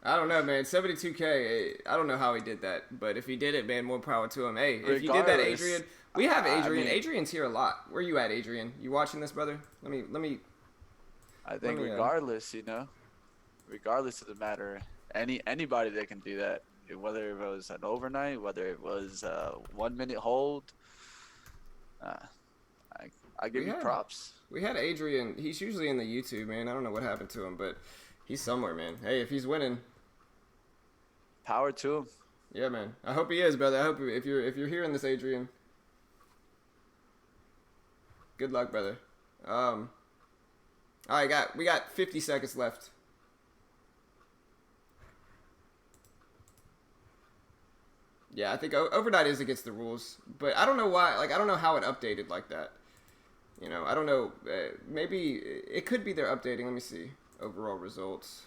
I don't know, man. 72K. I don't know how he did that, but if he did it, man, more power to him. Hey, if you did that, Regardless, Adrian, we have Adrian. I mean, Adrian's here a lot. Where you at, Adrian? You watching this, brother? Let me. I think Let me, regardless, you know, regardless of the matter, anybody that can do that, whether it was an overnight, whether it was a 1 minute hold, uh, I I give We you had props. we had Adrian. He's usually in the YouTube, man. I don't know what happened to him, but he's somewhere, man. Hey, if he's winning, Power to him. yeah, man. I hope he is, brother. I hope if you're hearing this, Adrian, good luck, brother. All right, we got 50 seconds left. Yeah, I think overnight is against the rules, but I don't know why. Like, I don't know how it updated like that. You know, I don't know. Maybe it could be they're updating. Let me see overall results.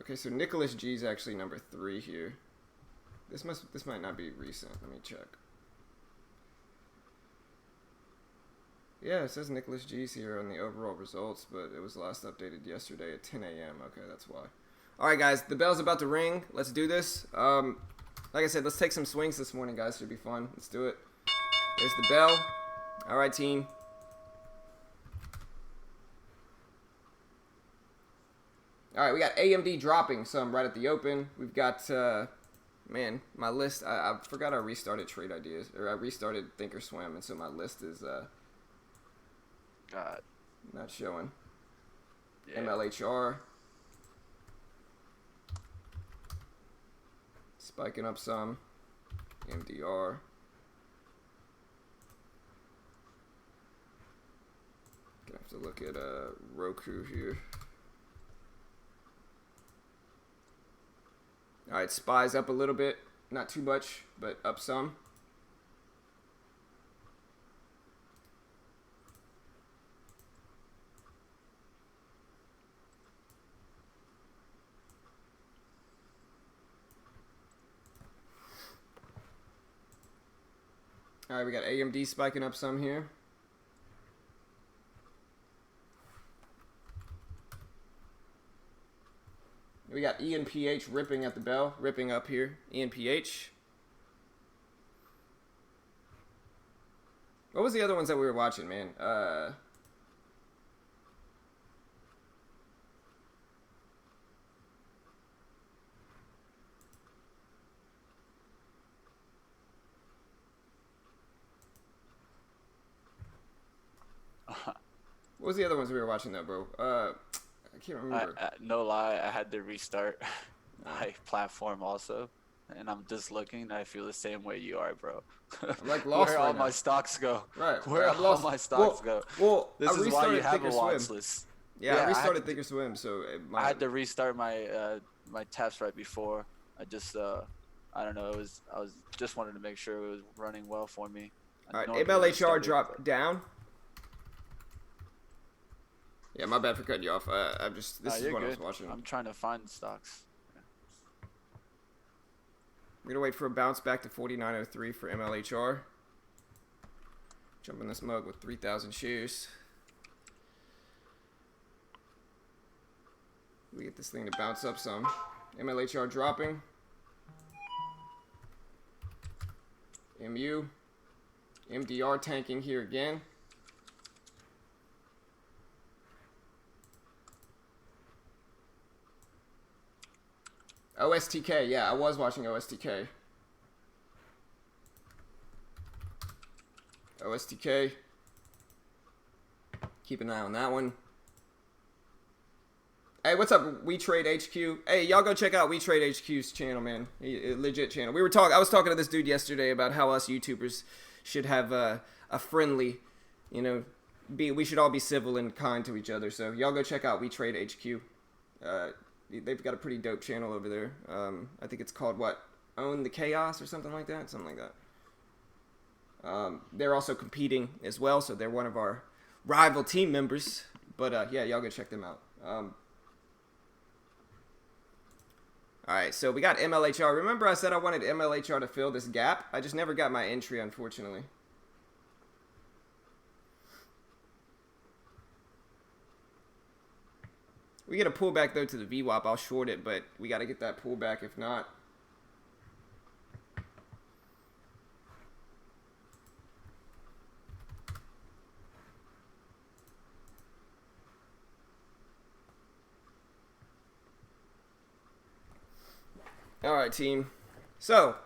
Okay, so Nicholas G is actually number 3 here. This might not be recent. Let me check. Yeah, it says Nicholas G's here on the overall results, but it was last updated yesterday at 10 a.m. Okay, that's why. All right, guys, the bell's about to ring. Let's do this. Like I said, let's take some swings this morning, guys. Should be fun. Let's do it. There's the bell. All right, team. All right, we got AMD dropping some right at the open. We've got, man, my list. I forgot I restarted Trade Ideas, or I restarted Thinkorswim, and so my list is God. not showing. Yeah. MLHR. Spiking up some. MDR. Gonna have to look at Roku here. Alright, SPY's up a little bit. Not too much, but up some. Alright, we got AMD spiking up some here. We got ENPH ripping at the bell, ripping up here. ENPH. What was the other ones that we were watching, man? What was the other ones we were watching though, bro? I can't remember. No lie, I had to restart my platform also, and I'm just looking. I feel the same way you are, bro. I'm like lost Where right all now. my stocks go? Right. Where I'm all lost. my stocks go? Well, This I is why you restarted have a watch Thinkorswim. list. Yeah, I restarted had Thinkorswim, so I had to restart my my taps right before. I just I don't know. I was just wanted to make sure it was running well for me. All right, normally MLHR restart it, dropped but- down. Yeah, my bad for cutting you off. I'm just this is you're what I was good. watching. I'm trying to find stocks. We're gonna wait for a bounce back to 49.03 for MLHR. Jump in this mug with 3,000 shares. We get this thing to bounce up some. MLHR dropping. MU. MDR tanking here again. OSTK, yeah, I was watching OSTK. OSTK. Keep an eye on that one. Hey, what's up, We Trade HQ? Hey, y'all go check out We Trade HQ's channel, man. Legit channel. I was talking to this dude yesterday about how us YouTubers should have a friendly, you know, we should all be civil and kind to each other. So y'all go check out We Trade HQ. They've got a pretty dope channel over there. I think it's called what? Own the Chaos or something like that. Something like that. They're also competing as well, so they're one of our rival team members. But yeah, y'all go check them out. All right, so we got MLHR. Remember I said I wanted MLHR to fill this gap? I just never got my entry, unfortunately. We get a pullback, though, to the VWAP. I'll short it, but we got to get that pullback if not. All right, team. So,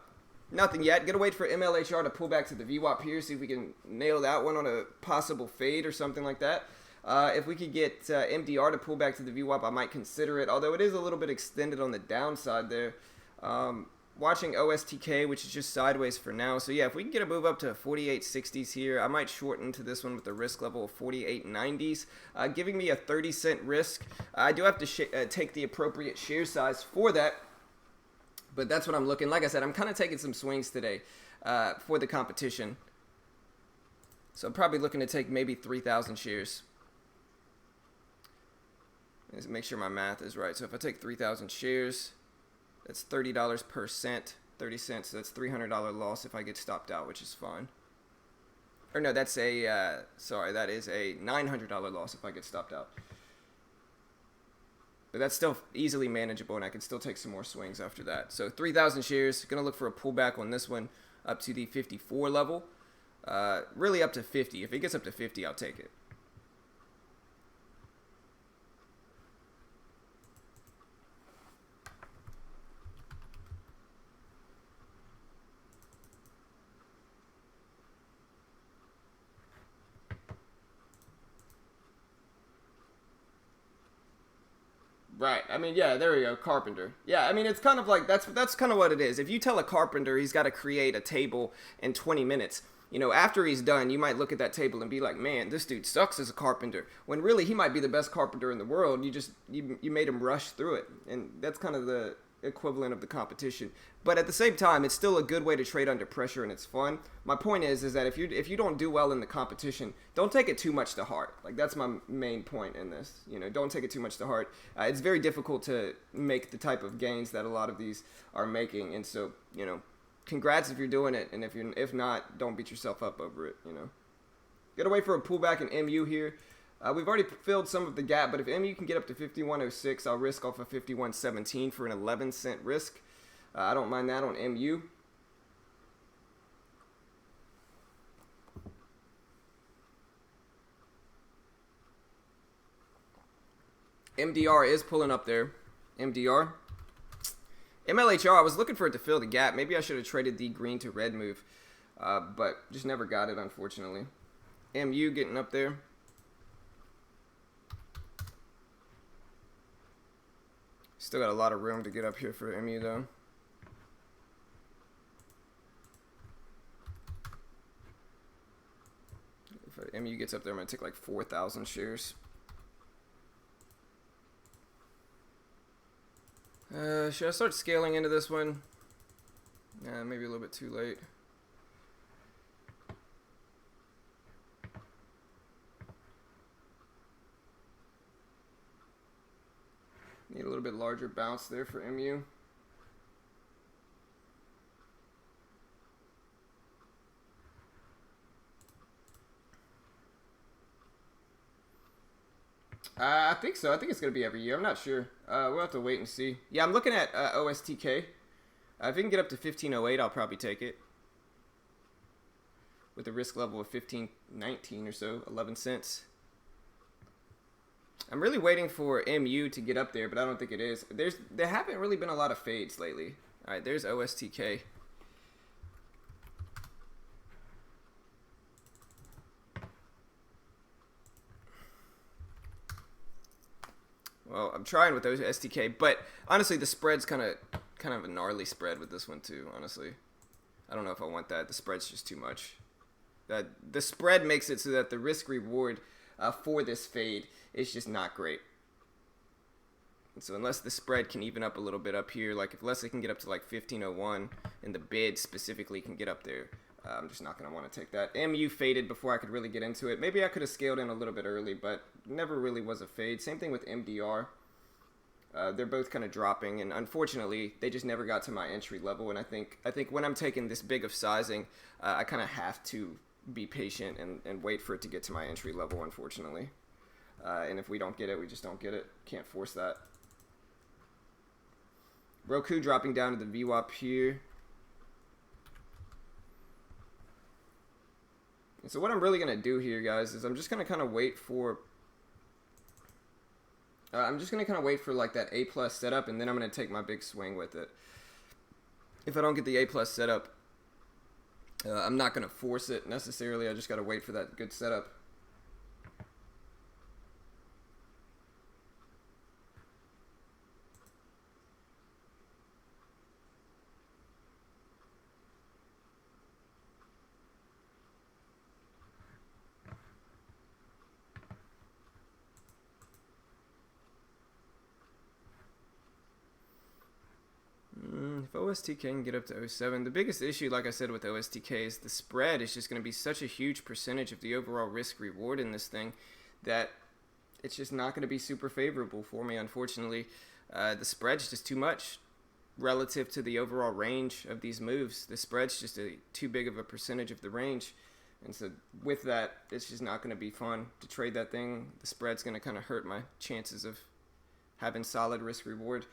nothing yet. Gonna wait for MLHR to pull back to the VWAP here, see if we can nail that one on a possible fade or something like that. If we could get MDR to pull back to the VWAP, I might consider it, although it is a little bit extended on the downside there. Watching OSTK, which is just sideways for now. So yeah, if we can get a move up to 48.60s here, I might shorten to this one with a risk level of 48.90s, giving me a 30-cent risk. I do have to take the appropriate share size for that, but that's what I'm looking. Like I said, I'm kind of taking some swings today for the competition. So I'm probably looking to take maybe 3,000 shares. Let's make sure my math is right. So if I take 3,000 shares, that's $30 per cent, 30 cents. So that's $300 loss if I get stopped out, which is fine. Or no, that's a, sorry, that is a $900 loss if I get stopped out. But that's still easily manageable, and I can still take some more swings after that. So 3,000 shares. Going to look for a pullback on this one up to the 54 level. Really up to 50. If it gets up to 50, I'll take it. Right. I mean, yeah, there we go. Carpenter. Yeah, I mean, it's kind of like that's kind of what it is. If you tell a carpenter he's got to create a table in 20 minutes, you know, after he's done, you might look at that table and be like, "Man, this dude sucks as a carpenter." When really he might be the best carpenter in the world. You made him rush through it. And that's kind of the equivalent of the competition. But at the same time, it's still a good way to trade under pressure, and it's fun. My point is that if you don't do well in the competition, don't take it too much to heart. Like, that's my main point in this. You know, don't take it too much to heart. It's very difficult to make the type of gains that a lot of these are making, and so, you know, congrats if you're doing it, and if not, don't beat yourself up over it. You know, gotta wait for a pullback in MU here. We've already filled some of the gap, but if MU can get up to 51.06, I'll risk off of 51.17 for an 11-cent risk. I don't mind that on MU. MDR is pulling up there. MDR. MLHR, I was looking for it to fill the gap. Maybe I should have traded the green to red move, but just never got it, unfortunately. MU getting up there. Still got a lot of room to get up here for MU, though. If MU gets up there, I'm going to take like 4,000 shares. Should I start scaling into this one? Nah, maybe a little bit too late. Need a little bit larger bounce there for MU. I think so. I think it's going to be every year. I'm not sure. We'll have to wait and see. Yeah, I'm looking at OSTK. If it can get up to 15.08, I'll probably take it. With a risk level of 15.19 or so, 11 cents. I'm really waiting for MU to get up there, but I don't think it is. There haven't really been a lot of fades lately. All right, there's OSTK. Well, I'm trying with those STK, but honestly, the spread's kind of a gnarly spread with this one too. Honestly, I don't know if I want that. The spread's just too much. The spread makes it so that the risk reward for this fade is just not great. And so unless the spread can even up a little bit up here, like unless it can get up to like 15.01, and the bid specifically can get up there, I'm just not going to want to take that. MU faded before I could really get into it. Maybe I could have scaled in a little bit early, but never really was a fade. Same thing with MDR. They're both kind of dropping, and unfortunately, they just never got to my entry level. And I think when I'm taking this big of sizing, I kind of have to be patient and wait for it to get to my entry level, unfortunately. And if we don't get it, we just don't get it. Can't force that. Roku dropping down to the VWAP here. And so what I'm really going to do here, guys, is I'm just going to kind of wait for... like that A+ setup, and then I'm going to take my big swing with it. if I don't get the A plus setup, I'm not going to force it necessarily. I just got to wait for that good setup. If OSTK can get up to 0.7, the biggest issue, like I said, with OSTK is the spread is just going to be such a huge percentage of the overall risk reward in this thing that it's just not going to be super favorable for me, unfortunately. The spread's just too much relative to the overall range of these moves. The spread's just too big of a percentage of the range. And so with that, it's just not going to be fun to trade that thing. The spread's going to kind of hurt my chances of having solid risk reward.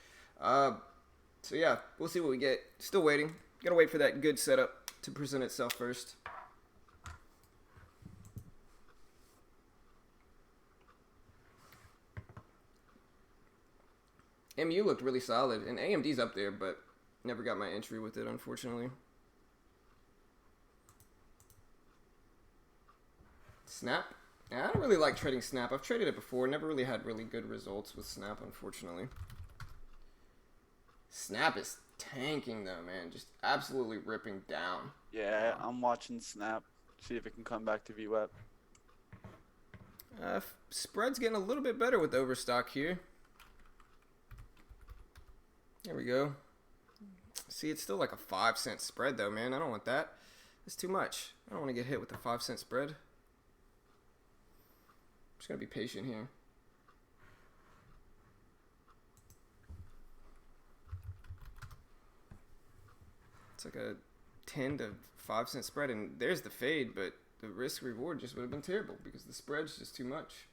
So yeah, we'll see what we get. Still waiting. Gotta wait for that good setup to present itself first. MU looked really solid, and AMD's up there, but never got my entry with it, unfortunately. Snap? Yeah, I don't really like trading Snap. I've traded it before. Never really had really good results with Snap, unfortunately. Snap is tanking though, man. Just absolutely ripping down. Yeah, I'm watching Snap. See if it can come back to VWAP. Spread's getting a little bit better with Overstock here. There we go. See, it's still like a 5-cent spread though, man. I don't want that. It's too much. I don't want to get hit with a 5-cent spread. I'm just gonna be patient here. It's like a 10 to 5-cent spread, and there's the fade, but the risk reward just would have been terrible because the spread's just too much.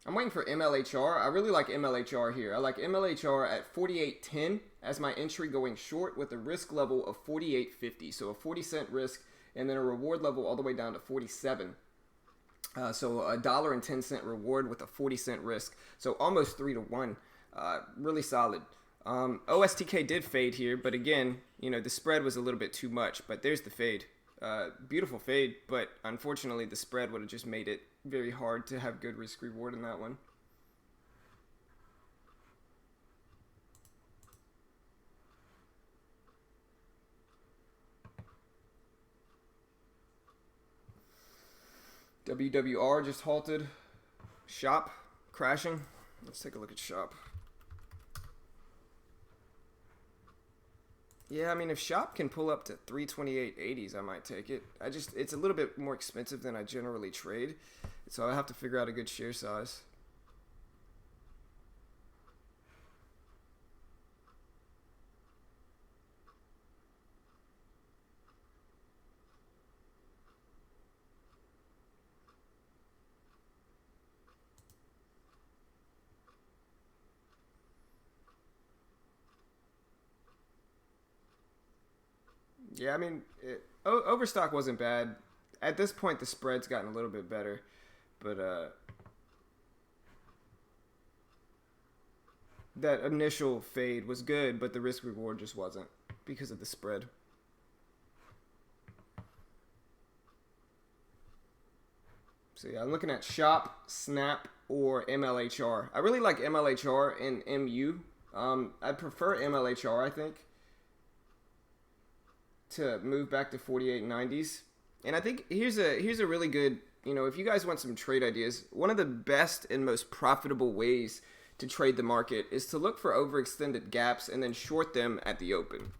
I'm waiting for MLHR. I really like MLHR here. I like MLHR at 48.10 as my entry going short with a risk level of 48.50. So a 40-cent risk and then a reward level all the way down to 47. So $1.10 reward with a 40-cent risk. So almost 3 to 1. Really solid. OSTK did fade here, but again, you know, the spread was a little bit too much, but there's the fade. Beautiful fade, but unfortunately the spread would have just made it very hard to have good risk reward in that one. WWR just halted. Shop crashing. Let's take a look at Shop. Yeah, I mean, if Shop can pull up to 328.80s, I might take it. It's a little bit more expensive than I generally trade, so I have to figure out a good share size. Yeah, I mean, Overstock wasn't bad. At this point, the spread's gotten a little bit better, but that initial fade was good, but the risk reward just wasn't because of the spread. So yeah, I'm looking at Shop, Snap, or MLHR. I really like MLHR and MU. I prefer MLHR, I think, to move back to 48.90s. And I think here's a really good, you know, if you guys want some trade ideas, one of the best and most profitable ways to trade the market is to look for overextended gaps and then short them at the open.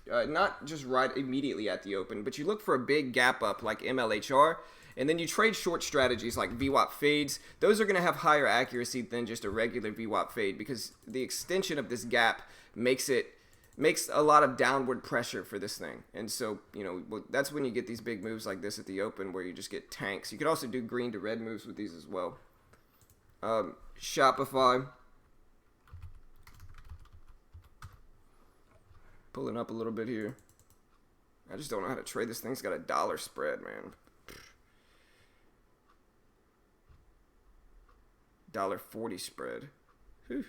Not just right immediately at the open, but you look for a big gap up like MLHR, and then you trade short strategies like VWAP fades. Those are going to have higher accuracy than just a regular VWAP fade because the extension of this gap makes a lot of downward pressure for this thing. And so, you know, that's when you get these big moves like this at the open where you just get tanks. You could also do green to red moves with these as well. Shopify. Pulling up a little bit here. I just don't know how to trade this thing. It's got a $1 spread, man. $1.40 spread. Whew.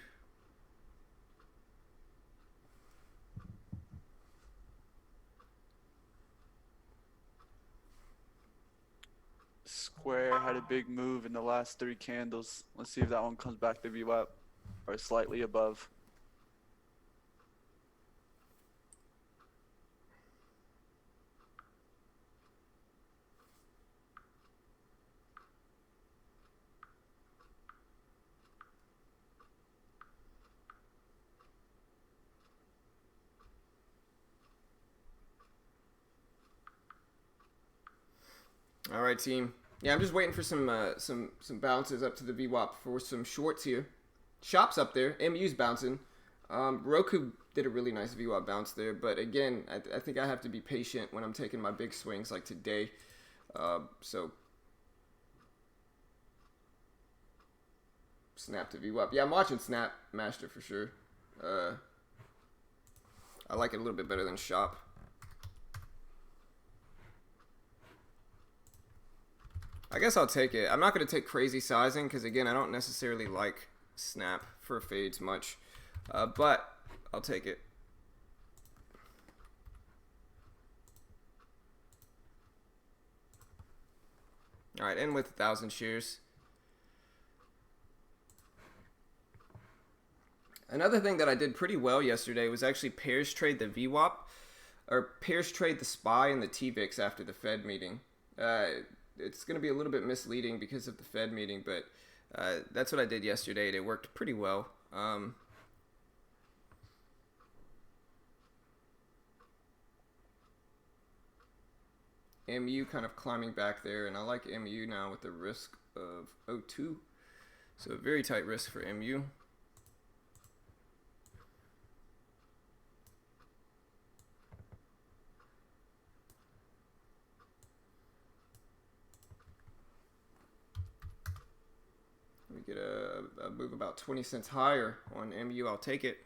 had a big move in the last 3 candles. Let's see if that one comes back to VWAP or slightly above. All right, team. Yeah, I'm just waiting for some bounces up to the VWAP for some shorts here. Shop's up there. MU's bouncing. Roku did a really nice VWAP bounce there, but again, I think I have to be patient when I'm taking my big swings like today. So Snap to VWAP. Yeah, I'm watching Snap Master for sure. I like it a little bit better than Shop. I guess I'll take it. I'm not going to take crazy sizing because, again, I don't necessarily like Snap for fades much. But I'll take it. All right, end with 1,000 shares. Another thing that I did pretty well yesterday was actually pairs trade the VWAP, or pairs trade the SPY and the TVIX after the Fed meeting. It's going to be a little bit misleading because of the Fed meeting, but that's what I did yesterday, and it worked pretty well. MU kind of climbing back there, and I like MU now with the risk of 0.2. So a very tight risk for MU. We get a move about 20 cents higher on MU. I'll take it.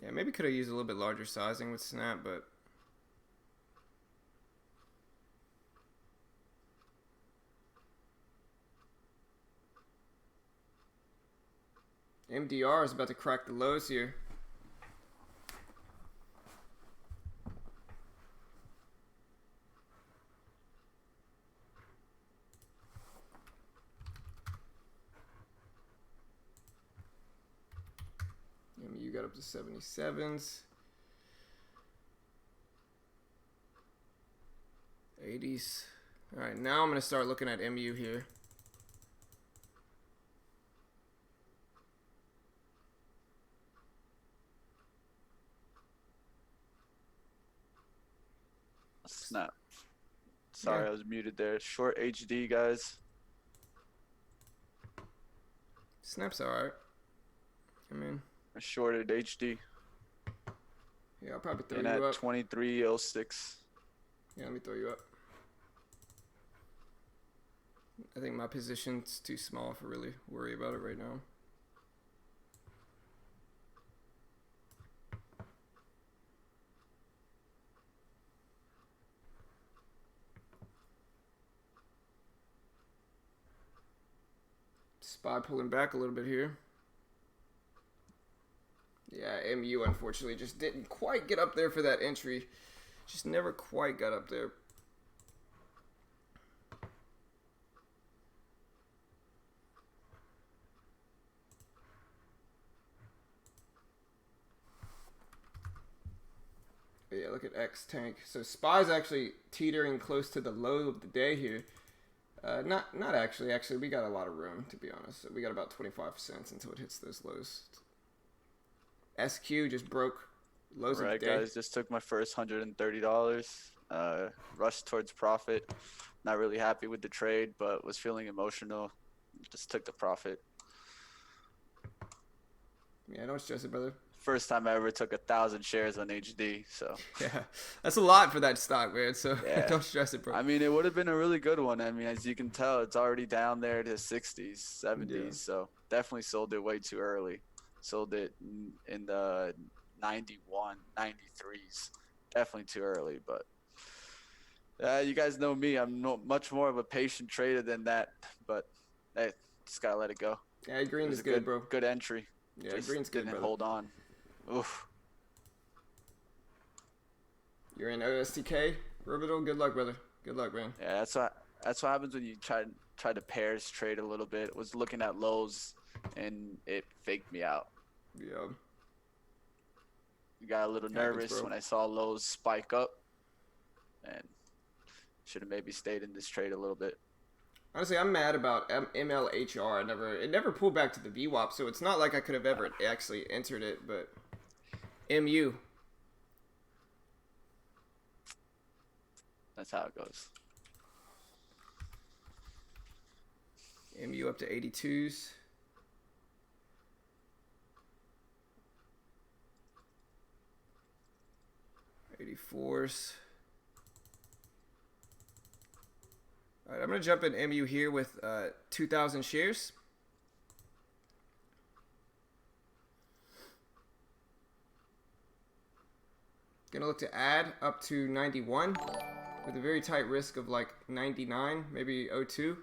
Yeah, maybe could have used a little bit larger sizing with Snap, but MDR is about to crack the lows here. MU got up to 77s. 80s. All right, now I'm going to start looking at MU here. Snap. Sorry, Yeah. I was muted there. Short HD, guys. Snap's all right. I mean, I shorted HD. yeah, I'll probably throw And you at up. 23.06. Yeah, let me throw you up. I think my position's too small to really worry about it right now. SPY pulling back a little bit here. Yeah, MU unfortunately just didn't quite get up there for that entry. Just never quite got up there. But yeah, look at X tank. So SPY's actually teetering close to the low of the day here. Not actually. Actually, we got a lot of room, to be honest. So we got about 25 cents until it hits those lows. SQ just broke lows of the Right, day. guys. Just took my first $130. Rushed towards profit. Not really happy with the trade, but was feeling emotional. Just took the profit. Yeah, don't stress it, brother. First time I ever took 1,000 shares on HD. So Yeah, that's a lot for that stock, man. So Yeah. don't stress it, bro. I mean, it would have been a really good one. I mean, as you can tell, it's already down there to 60s, 70s. Yeah. So definitely sold it way too early. Sold it in the 91, 93s. Definitely too early, but You guys know me. I'm much more of a patient trader than that. But hey, just gotta let it go. Yeah, It green was is a good, good bro. good entry. Yeah, Just green's good, didn't brother. hold on. Oof. You're in OSTK, Orbital. Good luck, brother. Good luck, man. Yeah, that's what happens when you try to pairs trade a little bit. Was looking at lows and it faked me out. Yeah, Got a little happens, nervous bro. when I saw lows spike up and should have maybe stayed in this trade a little bit. Honestly, I'm mad about MLHR. It never pulled back to the VWAP, so it's not like I could have ever actually entered it. But MU, That's how it goes. MU up to 82s. 84s. All right, I'm going to jump in MU here with 2,000 shares. Going to look to add up to 91 with a very tight risk of like 99, maybe 02.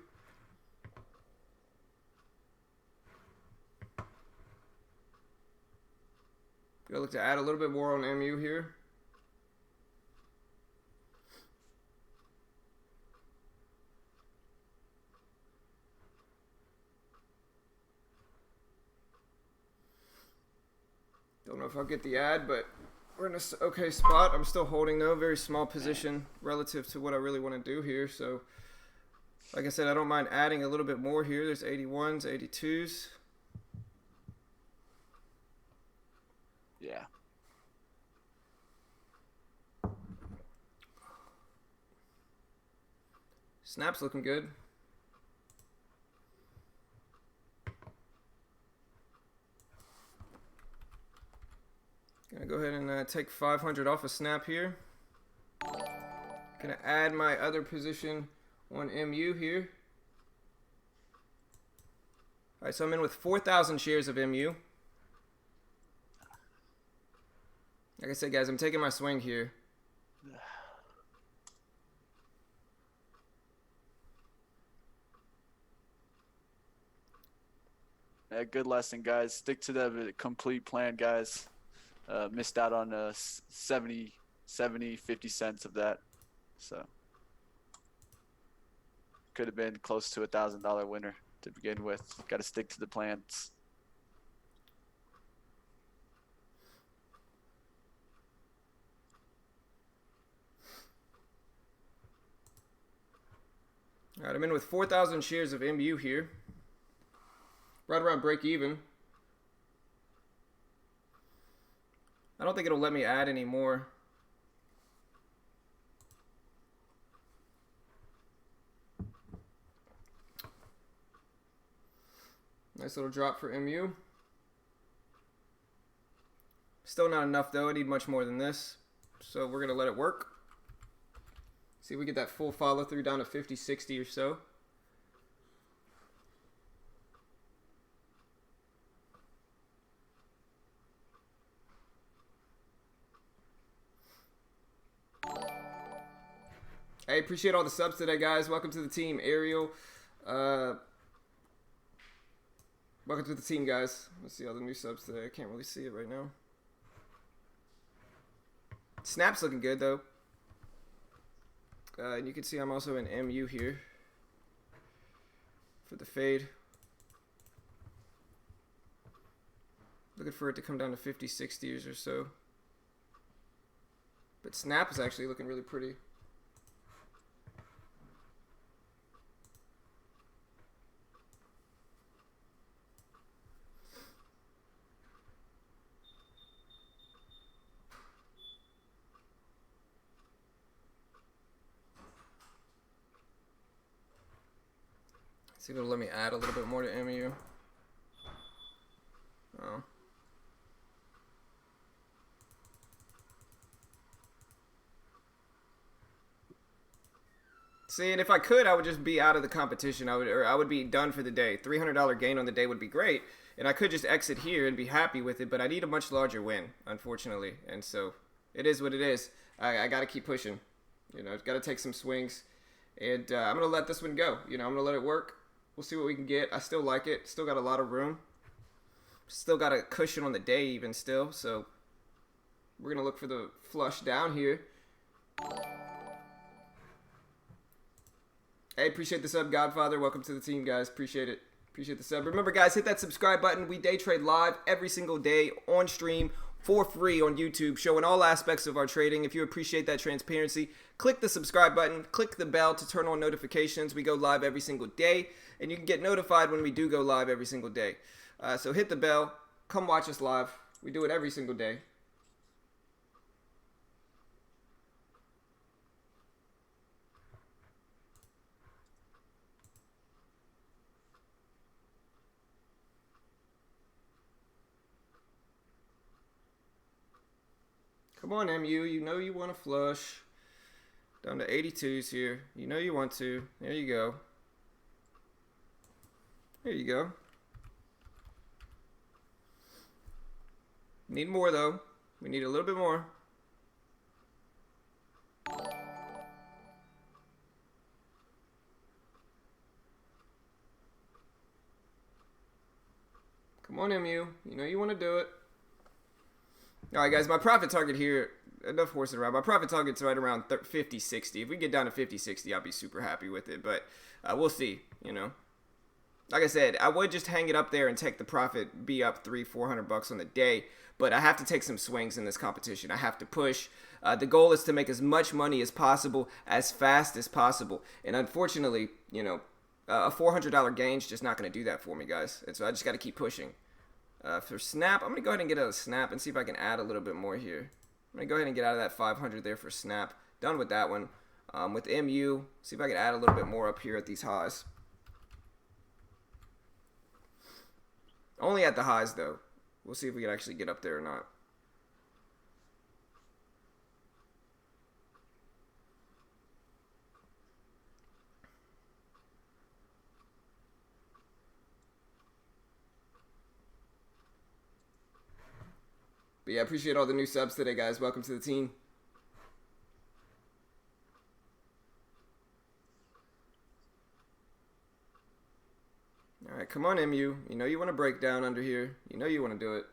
Going to look to add a little bit more on MU here. Don't know if I'll get the ad, but we're in a okay spot. I'm still holding though, very small position relative to what I really want to do here. So, like I said, I don't mind adding a little bit more here. There's 81s, 82s. Yeah. Snap's looking good. Gonna go ahead and take 500 off a snap here. Gonna add my other position on MU here. All right, so I'm in with 4,000 shares of MU. Like I said, guys, I'm taking my swing here. Yeah, good lesson, guys. Stick to the complete plan, guys. Missed out on 70, 50 cents of that. So could have been close to $1,000 winner to begin with. Got to stick to the plans. All right, I'm in with 4,000 shares of MU here. Right around break even. I don't think it'll let me add any more. Nice little drop for MU. Still not enough though. I need much more than this. So we're going to let it work. See if we get that full follow through down to 50, 60 or so. Hey, appreciate all the subs today, guys. Welcome to the team, Ariel. Welcome to the team, guys. Let's see all the new subs today. I can't really see it right now. Snap's looking good, though. And you can see I'm also in MU here for the fade. Looking for it to come down to 50, 60s or so. But Snap is actually looking really pretty. See if it'll let me add a little bit more to MU. Oh. See, and if I could, I would just be out of the competition. I would be done for the day. $300 gain on the day would be great, and I could just exit here and be happy with it. But I need a much larger win, unfortunately, and so it is what it is. I got to keep pushing. You know, got to take some swings, and I'm gonna let this one go. You know, I'm gonna let it work. We'll see what we can get. I still like it. Still got a lot of room. Still got a cushion on the day even still. So we're gonna look for the flush down here. Hey, appreciate the sub, Godfather. Welcome to the team, guys. Appreciate it. Appreciate the sub. Remember, guys, hit that subscribe button. We day trade live every single day on stream for free on YouTube, showing all aspects of our trading. If you appreciate that transparency, click the subscribe button, click the bell to turn on notifications. We go live every single day, and you can get notified when we do go live every single day. So hit the bell. Come watch us live. We do it every single day. Come on, MU. You know you want to flush. Down to 82s here. You know you want to. There you go. There you go. Need more, though. We need a little bit more. Come on, MU. You know you want to do it. All right, guys, my profit target here, enough horsing around. My profit target's right around 50, 60. If we get down to 50, 60, I'll be super happy with it. But we'll see, you know. Like I said, I would just hang it up there and take the profit, be up $300-400 on the day. But I have to take some swings in this competition. I have to push. The goal is to make as much money as possible, as fast as possible. And unfortunately, you know, a $400 gain is just not going to do that for me, guys. And so I just got to keep pushing. For Snap, I'm going to go ahead and get out of Snap and see if I can add a little bit more here. I'm going to go ahead and get out of that 500 there for Snap. Done with that one. With MU, see if I can add a little bit more up here at these highs. Only at the highs, though. We'll see if we can actually get up there or not. But yeah, appreciate all the new subs today, guys. Welcome to the team. All right, come on, MU. You know you want to break down under here. You know you want to do it.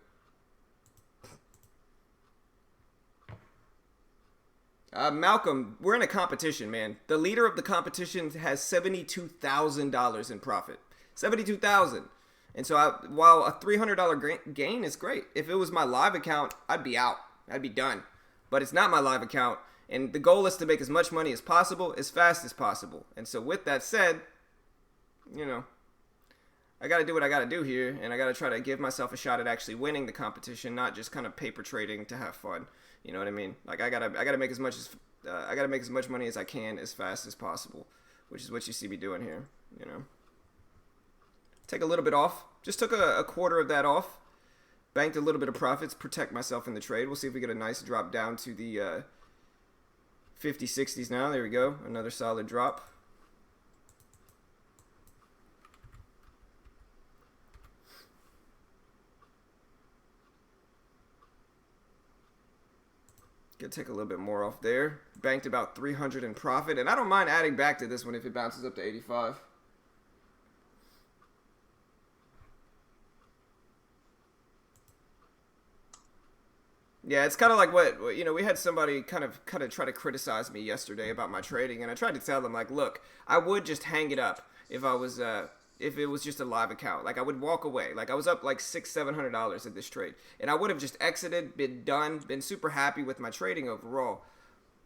Malcolm, we're in a competition, man. The leader of the competition has $72,000 in profit. $72,000. And so while a $300 gain is great, if it was my live account, I'd be out. I'd be done. But it's not my live account. And the goal is to make as much money as possible, as fast as possible. And so with that said, you know, I got to do what I got to do here. And I got to try to give myself a shot at actually winning the competition, not just kind of paper trading to have fun. You know what I mean? Like I gotta make as much money as I can as fast as possible, which is what you see me doing here. You know, take a little bit off. Just took a quarter of that off. Banked a little bit of profits. Protect myself in the trade. We'll see if we get a nice drop down to the 50, 60s now. There we go. Another solid drop. Gonna take a little bit more off there. Banked about 300 in profit, and I don't mind adding back to this one if it bounces up to 85. Yeah, it's kind of like what you know. We had somebody kind of try to criticize me yesterday about my trading, and I tried to tell them like, look, I would just hang it up if I was if it was just a live account. Like I would walk away. Like I was up like $600-700 at this trade, and I would have just exited, been done, been super happy with my trading overall.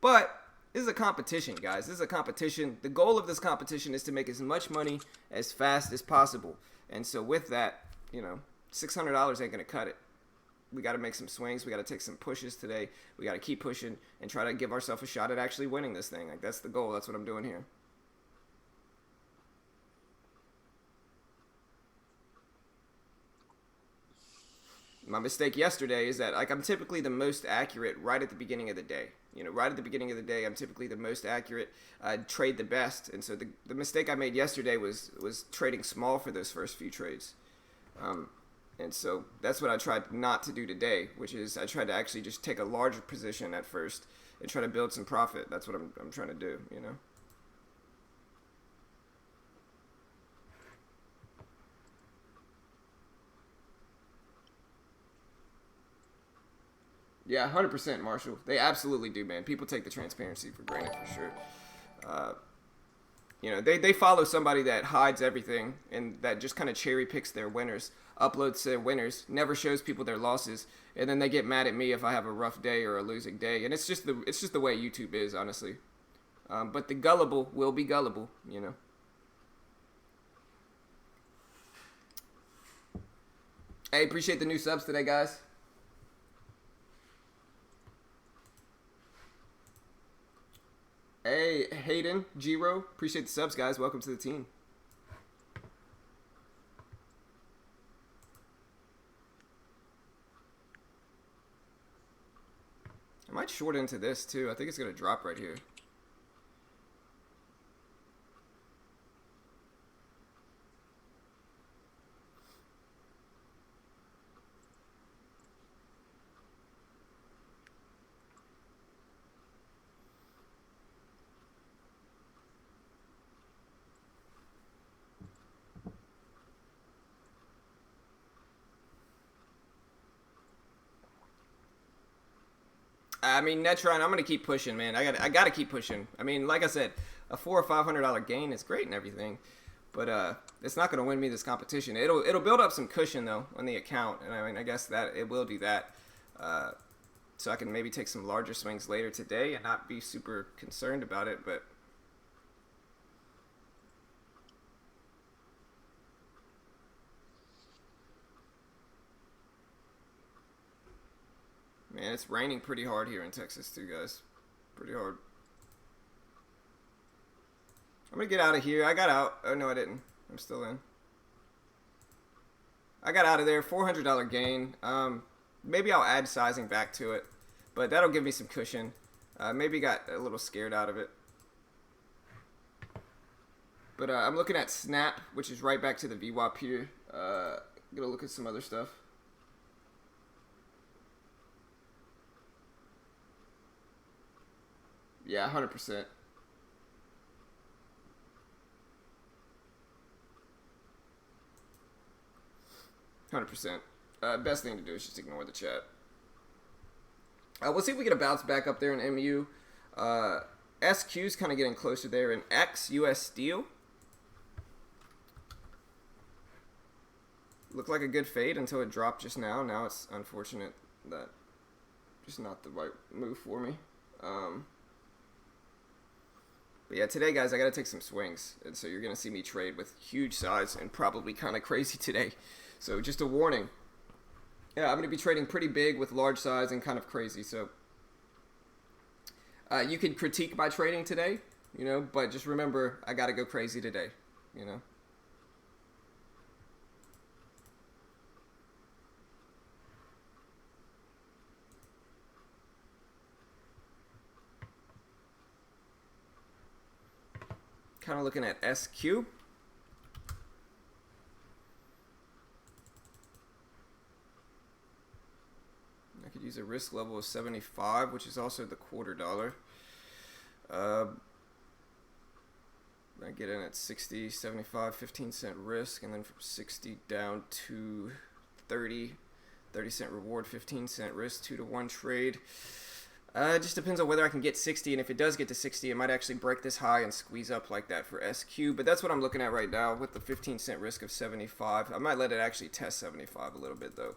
But this is a competition, guys. This is a competition. The goal of this competition is to make as much money as fast as possible. And so with that, you know, $600 ain't gonna cut it. We got to make some swings. We got to take some pushes today. We got to keep pushing and try to give ourselves a shot at actually winning this thing. Like that's the goal. That's what I'm doing here. My mistake yesterday is that like I'm typically the most accurate right at the beginning of the day. You know, right at the beginning of the day, I'm typically the most accurate. I trade the best, and so the mistake I made yesterday was trading small for those first few trades. And so that's what I tried not to do today, which is I tried to actually just take a larger position at first and try to build some profit. That's what I'm trying to do, you know. Yeah, 100%, Marshall. They absolutely do, man. People take the transparency for granted for sure. Uh, you know, they follow somebody that hides everything and that just kind of cherry picks their winners, uploads their winners, never shows people their losses, and then they get mad at me if I have a rough day or a losing day. And it's just the way YouTube is, honestly. But the gullible will be gullible, you know. Hey, appreciate the new subs today, guys. Hey, Hayden, Giro, appreciate the subs, guys. Welcome to the team. I might short into this, too. I think it's going to drop right here. I mean, Netron, I'm gonna keep pushing, man. I gotta keep pushing. I mean, like I said, a $400 or $500 gain is great and everything, but it's not gonna win me this competition. It'll build up some cushion though on the account, and I mean, I guess that it will do that, so I can maybe take some larger swings later today and not be super concerned about it. But man, it's raining pretty hard here in Texas too, guys. Pretty hard. I'm gonna get out of here. I got out. Oh no, I didn't. I'm still in. I got out of there. $400 gain. Maybe I'll add sizing back to it, but that'll give me some cushion. Maybe got a little scared out of it. But I'm looking at Snap, which is right back to the VWAP here. Gonna look at some other stuff. Yeah, 100%. 100%. Best thing to do is just ignore the chat. We'll see if we get a bounce back up there in MU. SQ's kind of getting closer there in X, US Steel. Looked like a good fade until it dropped just now. Now it's unfortunate that just not the right move for me. But yeah, today, guys, I got to take some swings. And so you're going to see me trade with huge size and probably kind of crazy today. So just a warning. Yeah, I'm going to be trading pretty big with large size and kind of crazy. So you can critique my trading today, you know, but just remember, I got to go crazy today, you know. Kind of looking at SQ. I could use a risk level of 75, which is also the $0.25. I get in at 60, 75, 15-cent risk, and then from 60 down to 30-cent reward, 15-cent risk, 2-to-1 trade. It just depends on whether I can get 60, and if it does get to 60, it might actually break this high and squeeze up like that for SQ, but that's what I'm looking at right now with the 15-cent risk of 75. I might let it actually test 75 a little bit, though.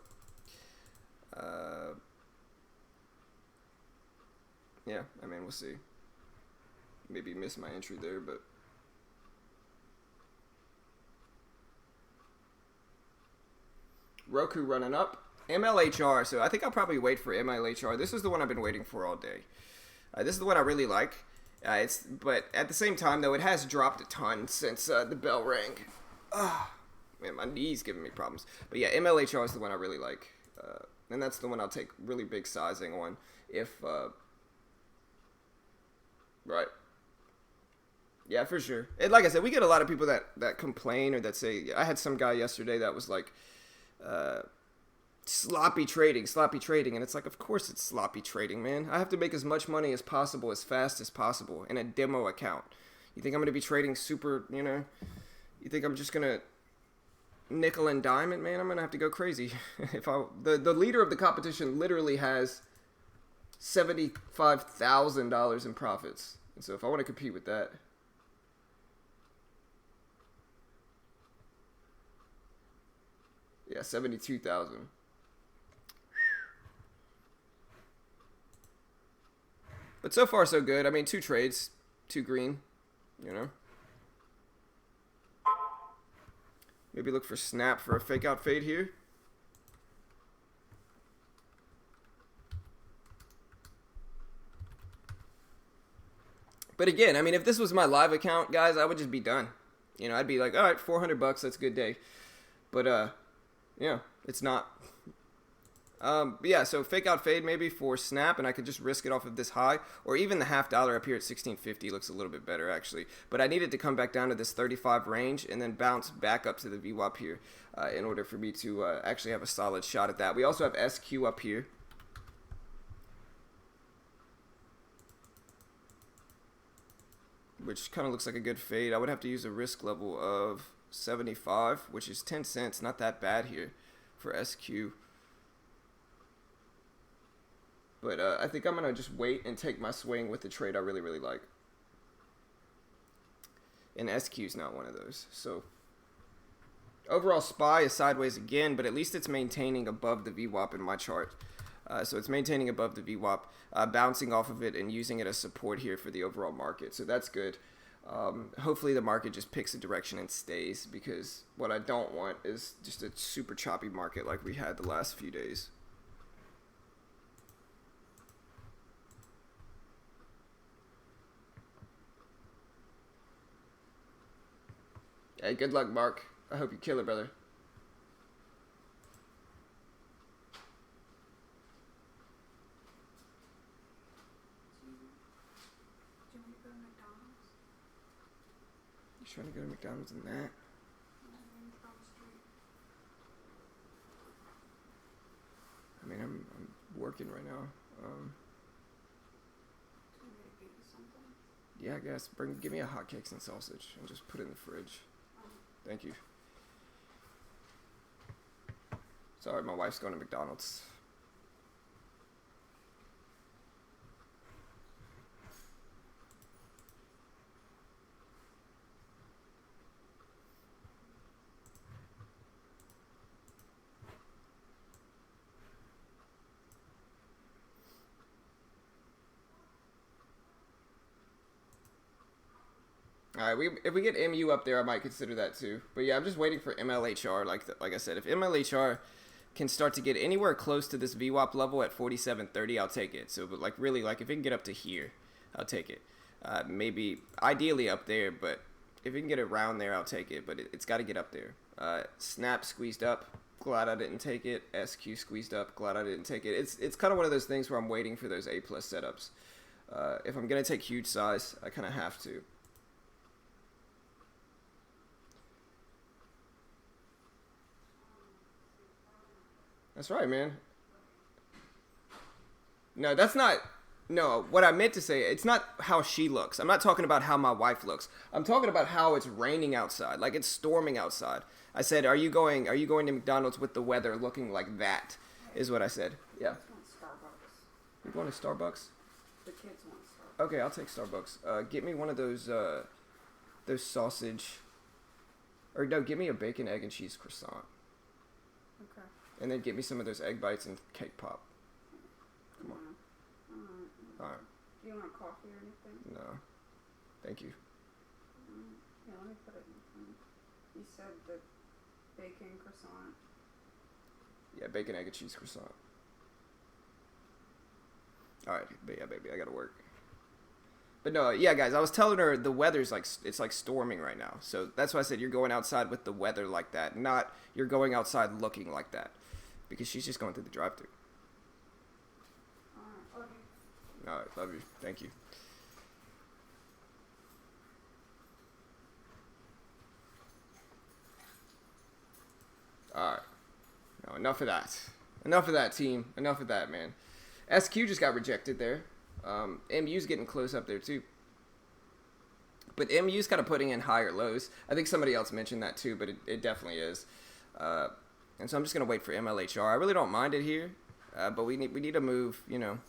Yeah, I mean, we'll see. Maybe miss my entry there, but... Roku running up. MLHR, so I think I'll probably wait for MLHR. This is the one I've been waiting for all day. This is the one I really like. But at the same time, though, it has dropped a ton since the bell rang. Man, my knee's giving me problems. But yeah, MLHR is the one I really like. And that's the one I'll take really big sizing on if... Right. Yeah, for sure. And like I said, we get a lot of people that complain or that say... I had some guy yesterday that was like... sloppy trading. And it's like, of course it's sloppy trading, man. I have to make as much money as possible, as fast as possible in a demo account. You think I'm going to be trading super, you think I'm just going to nickel and dime it, man? I'm going to have to go crazy. The leader of the competition literally has $75,000 in profits. And so if I want to compete with that, yeah, 72,000. But so far so good. I mean, 2 trades, 2 green, Maybe look for snap for a fake out fade here. But again, I mean, if this was my live account, guys, I would just be done. I'd be like, all right, $400, that's a good day. But, it's not. Yeah, so fake out fade maybe for snap, and I could just risk it off of this high, or even the $half up here at 1650 looks a little bit better actually. But I needed to come back down to this 35 range and then bounce back up to the VWAP here in order for me to actually have a solid shot at that. We also have SQ up here. Which kind of looks like a good fade. I would have to use a risk level of 75, which is 10 cents. Not that bad here for SQ. But I think I'm going to just wait and take my swing with the trade I really, really like. And SQ is not one of those. So overall SPY is sideways again, but at least it's maintaining above the VWAP in my chart. So it's maintaining above the VWAP, bouncing off of it and using it as support here for the overall market. So that's good. Hopefully the market just picks a direction and stays, because what I don't want is just a super choppy market like we had the last few days. Hey, good luck, Mark. I hope you kill it, brother. You trying to go to McDonald's and that? I mean, I'm working right now. Yeah, I guess. Give me a hotcakes and sausage and just put it in the fridge. Thank you. Sorry, my wife's going to McDonald's. All right, if we get MU up there, I might consider that too. But yeah, I'm just waiting for MLHR. Like I said, if MLHR can start to get anywhere close to this VWAP level at 47.30, I'll take it. So, but really, if it can get up to here, I'll take it. Maybe ideally up there, but if it can get around there, I'll take it. But it's got to get up there. Snap squeezed up. Glad I didn't take it. SQ squeezed up. Glad I didn't take it. It's kind of one of those things where I'm waiting for those A+ setups. If I'm gonna take huge size, I kind of have to. That's right, man. No, that's not. No, what I meant to say, it's not how she looks. I'm not talking about how my wife looks. I'm talking about how it's raining outside, like it's storming outside. I said, "Are you going to McDonald's with the weather looking like that?" Is what I said. Yeah. Starbucks. You going to Starbucks? The kids want Starbucks. Okay, I'll take Starbucks. Get me one of those sausage. Or no, get me a bacon, egg, and cheese croissant. Okay. And then get me some of those egg bites and cake pop. Come on. Alright. Do you want coffee or anything? No. Thank you. Yeah, let me put it in front. You said the bacon croissant. Yeah, bacon, egg, and cheese croissant. Alright, but yeah, baby, I gotta work. But no, yeah, guys, I was telling her the weather's it's like storming right now. So that's why I said you're going outside with the weather like that, not you're going outside looking like that. Because she's just going through the drive-thru. Love you. Alright, love you. Thank you. Alright. Now enough of that. Enough of that, team. Enough of that, man. SQ just got rejected there. MU's getting close up there, too. But MU's kind of putting in higher lows. I think somebody else mentioned that, too, but it definitely is. And so I'm just going to wait for MLHR. I really don't mind it here, but we need to move, you know,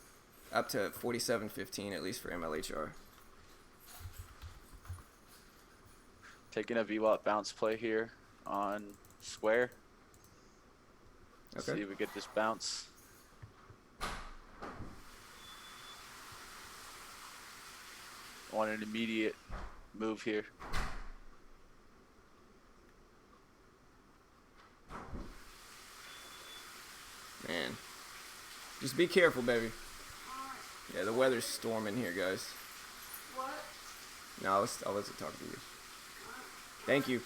up to 47.15 at least for MLHR. Taking a VWAP bounce play here on square. Okay. See if we get this bounce. Want an immediate move here. Man. Just be careful, baby. Yeah, the weather's storming here, guys. What? No, I wasn't talking to you. Thank you.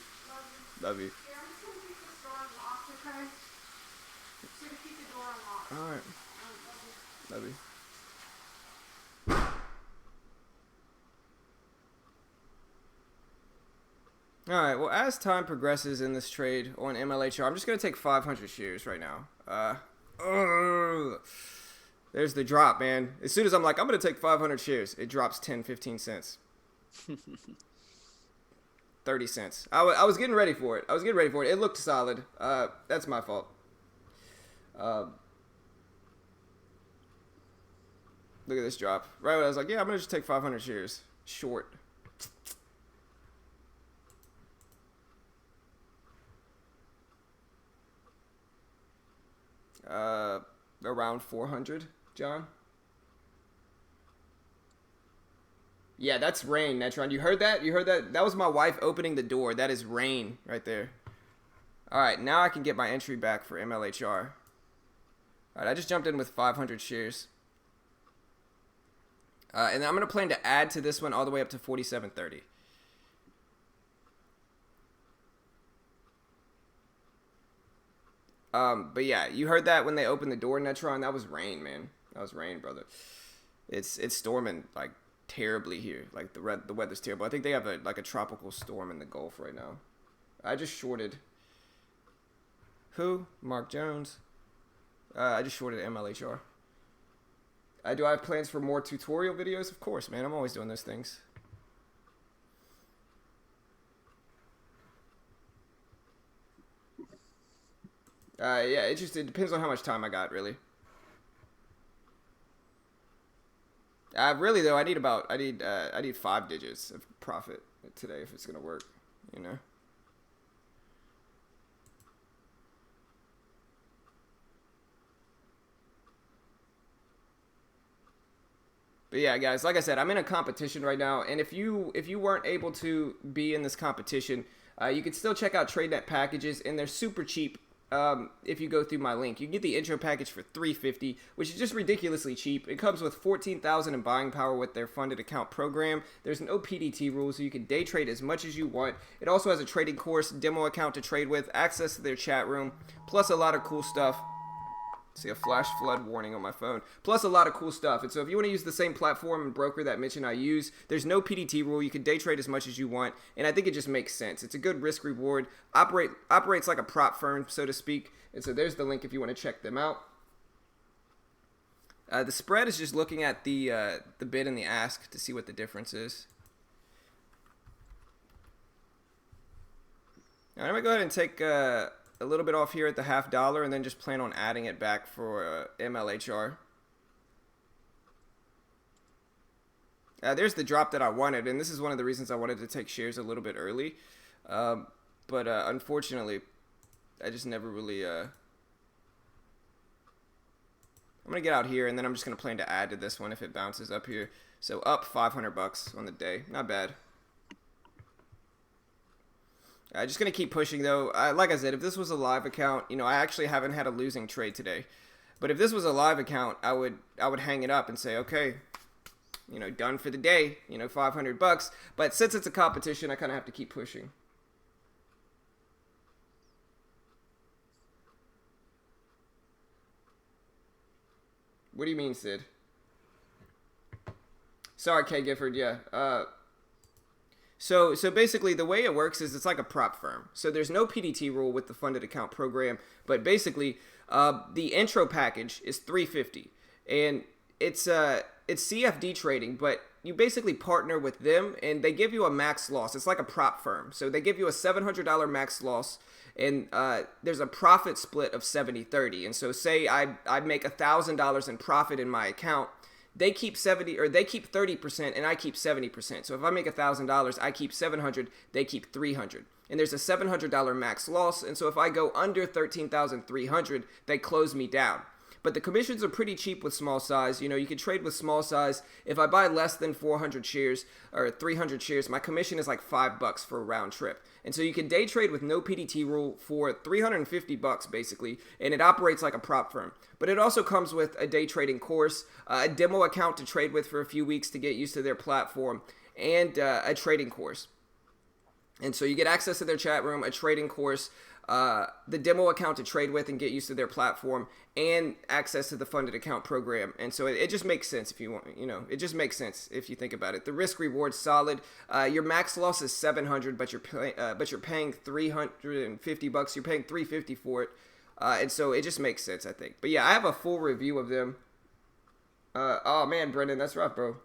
Love you. Yeah, I'm just gonna keep this door unlocked, okay? Just gonna keep the door unlocked. Alright. Love you. Love you. Alright, well, as time progresses in this trade on MLHR, I'm just going to take 500 shares right now. There's the drop, man. As soon as I'm like, I'm going to take 500 shares, it drops 10, 15 cents. 30 cents. I was getting ready for it. It looked solid. That's my fault. Look at this drop. Right when I was like, yeah, I'm going to just take 500 shares. Short. Around 400, John. Yeah, that's rain, Netron. You heard that? You heard that? That was my wife opening the door. That is rain right there. All right, now I can get my entry back for MLHR. All right, I just jumped in with 500 shares. And then I'm going to plan to add to this one all the way up to 47.30. But yeah, you heard that when they opened the door, Netron. That was rain, man. That was rain, brother. It's storming like terribly here. Like the weather's terrible. I think they have a tropical storm in the Gulf right now. I just shorted. Who? Mark Jones. I just shorted MLHR. Do I have plans for more tutorial videos? Of course, man. I'm always doing those things. Yeah, it depends on how much time I got, really. Really though, I need 5 digits of profit today if it's gonna work, you know. But yeah, guys, like I said, I'm in a competition right now, and if you weren't able to be in this competition, you can still check out TradeNet packages, and they're super cheap. If you go through my link, you can get the intro package for $350, which is just ridiculously cheap. It comes with 14,000 in buying power with their funded account program. There's no PDT rules, so you can day trade as much as you want. It also has a trading course, demo account to trade with, access to their chat room, plus a lot of cool stuff. See a flash flood warning on my phone. Plus a lot of cool stuff. And so if you want to use the same platform and broker that Mitch and I use, there's no PDT rule. You can day trade as much as you want. And I think it just makes sense. It's a good risk reward. Operates like a prop firm, so to speak. And so there's the link if you want to check them out. The spread is just looking at the bid and the ask to see what the difference is. Now I'm going to go ahead and take a little bit off here at the $50 and then just plan on adding it back for MLHR. There's the drop that I wanted, and this is one of the reasons I wanted to take shares a little bit early. But unfortunately, I just never really... I'm going to get out here, and then I'm just going to plan to add to this one if it bounces up here. So up $500 on the day. Not bad. Just going to keep pushing, though. Like I said, if this was a live account, you know, I actually haven't had a losing trade today. But if this was a live account, I would hang it up and say, okay, you know, done for the day, you know, $500. But since it's a competition, I kind of have to keep pushing. What do you mean, Sid? Sorry, K. Gifford, yeah. So basically, the way it works is it's like a prop firm. So there's no PDT rule with the funded account program, but basically, the intro package is 350, and it's CFD trading, but you basically partner with them, and they give you a max loss. It's like a prop firm, so they give you a $700 max loss, and there's a profit split of 70-30. And so say I make $1,000 in profit in my account. They keep 70, or they keep 30%, and I keep 70%. So if I make $1,000, I keep 700, they keep 300. And there's a $700 max loss, and so if I go under 13,300, they close me down. But the commissions are pretty cheap with small size. You know, you can trade with small size. If I buy less than 400 shares or 300 shares, my commission is like $5 for a round trip. And so you can day trade with no PDT rule for $350 basically, and it operates like a prop firm. But it also comes with a day trading course, a demo account to trade with for a few weeks to get used to their platform, and a trading course. And so you get access to their chat room, a trading course, the demo account to trade with and get used to their platform, and access to the funded account program. And so it just makes sense if you want, it just makes sense if you think about it. The risk reward's solid. Your max loss is 700, but you're paying $350. You're paying $350 for it. And so it just makes sense, I think. But yeah, I have a full review of them. Oh man, Brendan, that's rough, bro.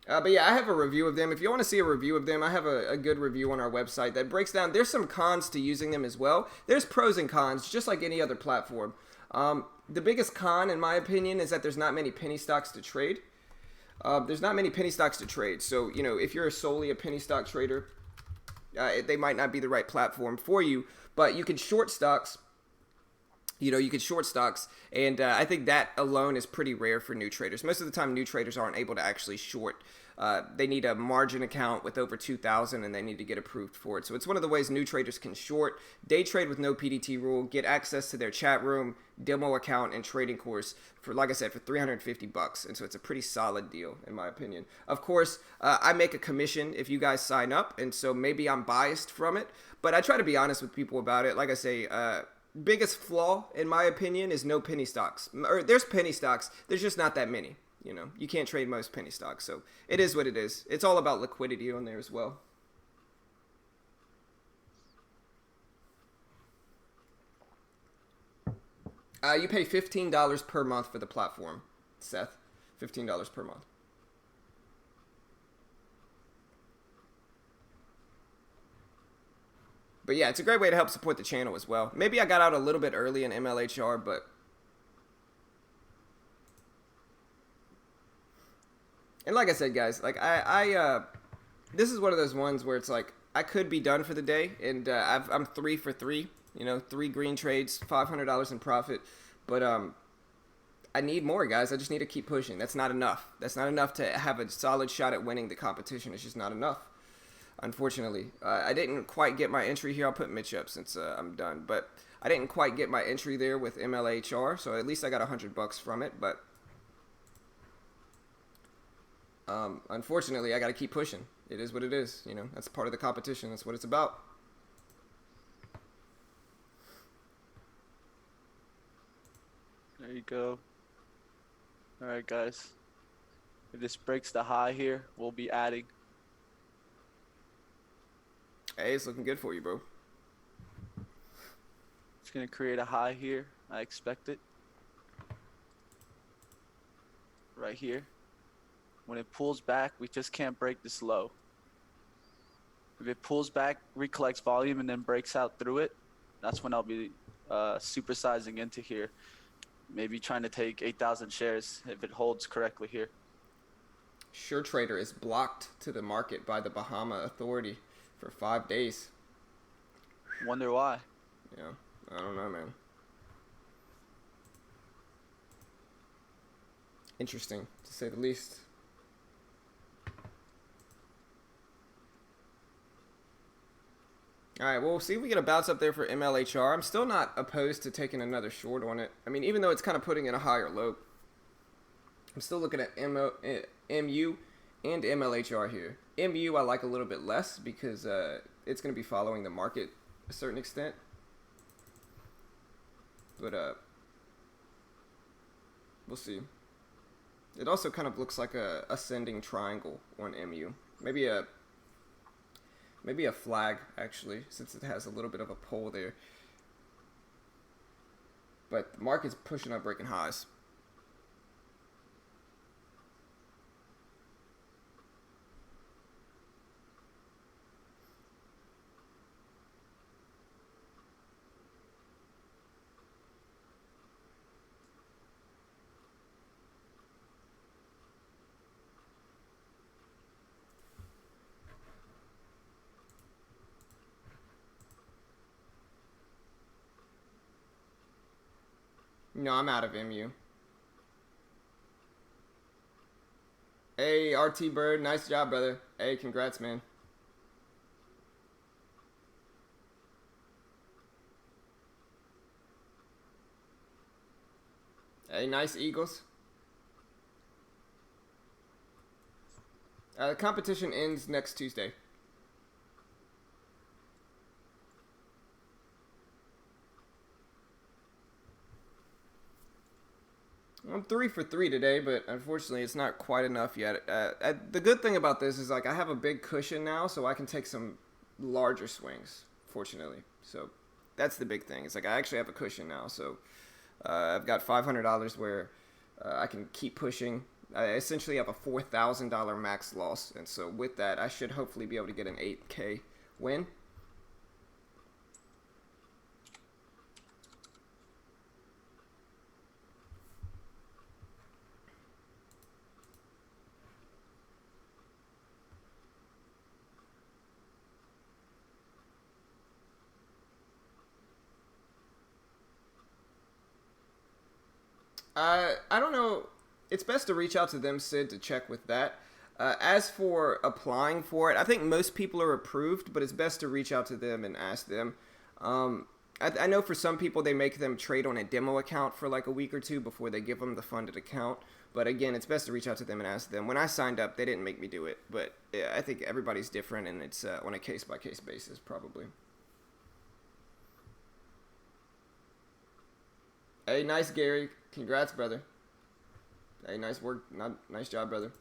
But yeah, I have a review of them. If you want to see a review of them, I have a good review on our website that breaks down. There's some cons to using them as well. There's pros and cons, just like any other platform. The biggest con, in my opinion, is that there's not many penny stocks to trade. There's not many penny stocks to trade. So, if you're solely a penny stock trader, they might not be the right platform for you. But you can short stocks. You could short stocks, and I think that alone is pretty rare for new traders. Most of the time, new traders aren't able to actually short. They need a margin account with over 2,000, and they need to get approved for it. So it's one of the ways new traders can short, day trade with no PDT rule, get access to their chat room, demo account, and trading course for, like I said, for $350. And so it's a pretty solid deal, in my opinion. Of course, I make a commission if you guys sign up, and so maybe I'm biased from it, but I try to be honest with people about it. Like I say, biggest flaw, in my opinion, is no penny stocks. Or there's penny stocks. There's just not that many. You can't trade most penny stocks. So it is what it is. It's all about liquidity on there as well. You pay $15 per month for the platform, Seth. $15 per month. But yeah, it's a great way to help support the channel as well. Maybe I got out a little bit early in MLHR, but... And like I said, guys, like this is one of those ones where it's like, I could be done for the day, and I'm 3 for 3, 3 green trades, $500 in profit, but I need more, guys. I just need to keep pushing. That's not enough. That's not enough to have a solid shot at winning the competition. It's just not enough. Unfortunately, I didn't quite get my entry here. I'll put Mitch up since I'm done, but I didn't quite get my entry there with MLHR, so at least I got $100 from it. But unfortunately, I got to keep pushing. It is what it is. That's part of the competition. That's what it's about. There you go. All right, guys. If this breaks the high here, we'll be adding. Hey, it's looking good for you, bro. It's going to create a high here. I expect it. Right here. When it pulls back, we just can't break this low. If it pulls back, recollects volume, and then breaks out through it, that's when I'll be supersizing into here. Maybe trying to take 8,000 shares if it holds correctly here. SureTrader is blocked to the market by the Bahama Authority for 5 days. Wonder why. Yeah, I don't know, man. Interesting, to say the least. All right, well, we'll see if we get a bounce up there for MLHR. I'm still not opposed to taking another short on it. I mean, even though it's kind of putting in a higher low, I'm still looking at MU and MLHR here. MU I like a little bit less because it's going to be following the market to a certain extent. But We'll see. It also kind of looks like a ascending triangle on MU. Maybe a flag actually, since it has a little bit of a pole there. But the market's pushing up, breaking highs. No, I'm out of MU. Hey, RT Bird, nice job, brother. Hey, congrats, man. Hey, nice Eagles. The competition ends next Tuesday. I'm 3 for 3 today, but unfortunately it's not quite enough yet. The good thing about this is like I have a big cushion now, so I can take some larger swings, fortunately. So that's the big thing. It's like I actually have a cushion now, so I've got $500 where I can keep pushing. I essentially have a $4,000 max loss, and so with that, I should hopefully be able to get an 8K win. I don't know. It's best to reach out to them, Sid, to check with that. As for applying for it, I think most people are approved, but it's best to reach out to them and ask them. I know for some people they make them trade on a demo account for like a week or two before they give them the funded account. But again, it's best to reach out to them and ask them. When I signed up, they didn't make me do it, but yeah, I think everybody's different, and it's on a case-by-case basis, probably. Hey, nice, Gary. Congrats, brother. Hey, nice work. Nice job, brother.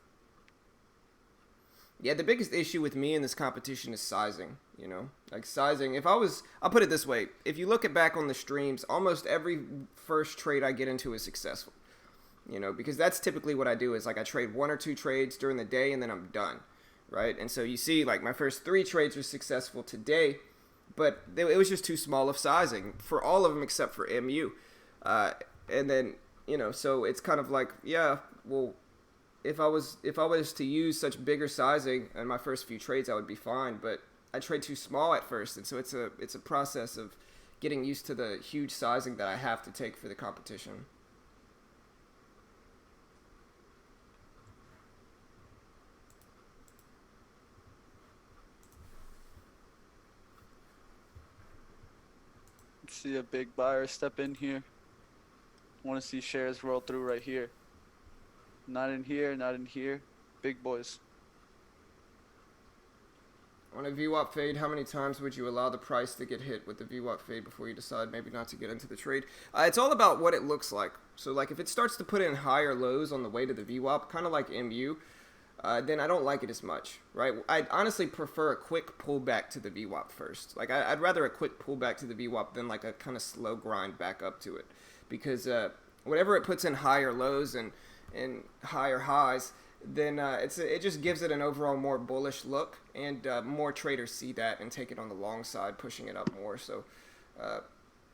Yeah, the biggest issue with me in this competition is sizing. You know, like sizing. I'll put it this way. If you look at back on the streams, almost every first trade I get into is successful. You know, because that's typically what I do is like I trade 1 or 2 trades during the day and then I'm done, right? And so you see, like my first 3 trades were successful today, but it was just too small of sizing for all of them except for MU. And then, you know, so it's kind of like, yeah, well, if I was to use such bigger sizing in my first few trades, I would be fine. But I trade too small at first, and so it's a process of getting used to the huge sizing that I have to take for the competition. See a big buyer step in here. Want to see shares roll through right here. Not in here, not in here. Big boys. On a VWAP fade, how many times would you allow the price to get hit with the VWAP fade before you decide maybe not to get into the trade? It's all about what it looks like. So like if it starts to put in higher lows on the way to the VWAP, kind of like MU, then I don't like it as much, right? I'd honestly prefer a quick pullback to the VWAP first. Like I'd rather a quick pullback to the VWAP than like a kind of slow grind back up to it. Because whatever it puts in higher lows and higher highs, then it just gives it an overall more bullish look, and more traders see that and take it on the long side, pushing it up more. So,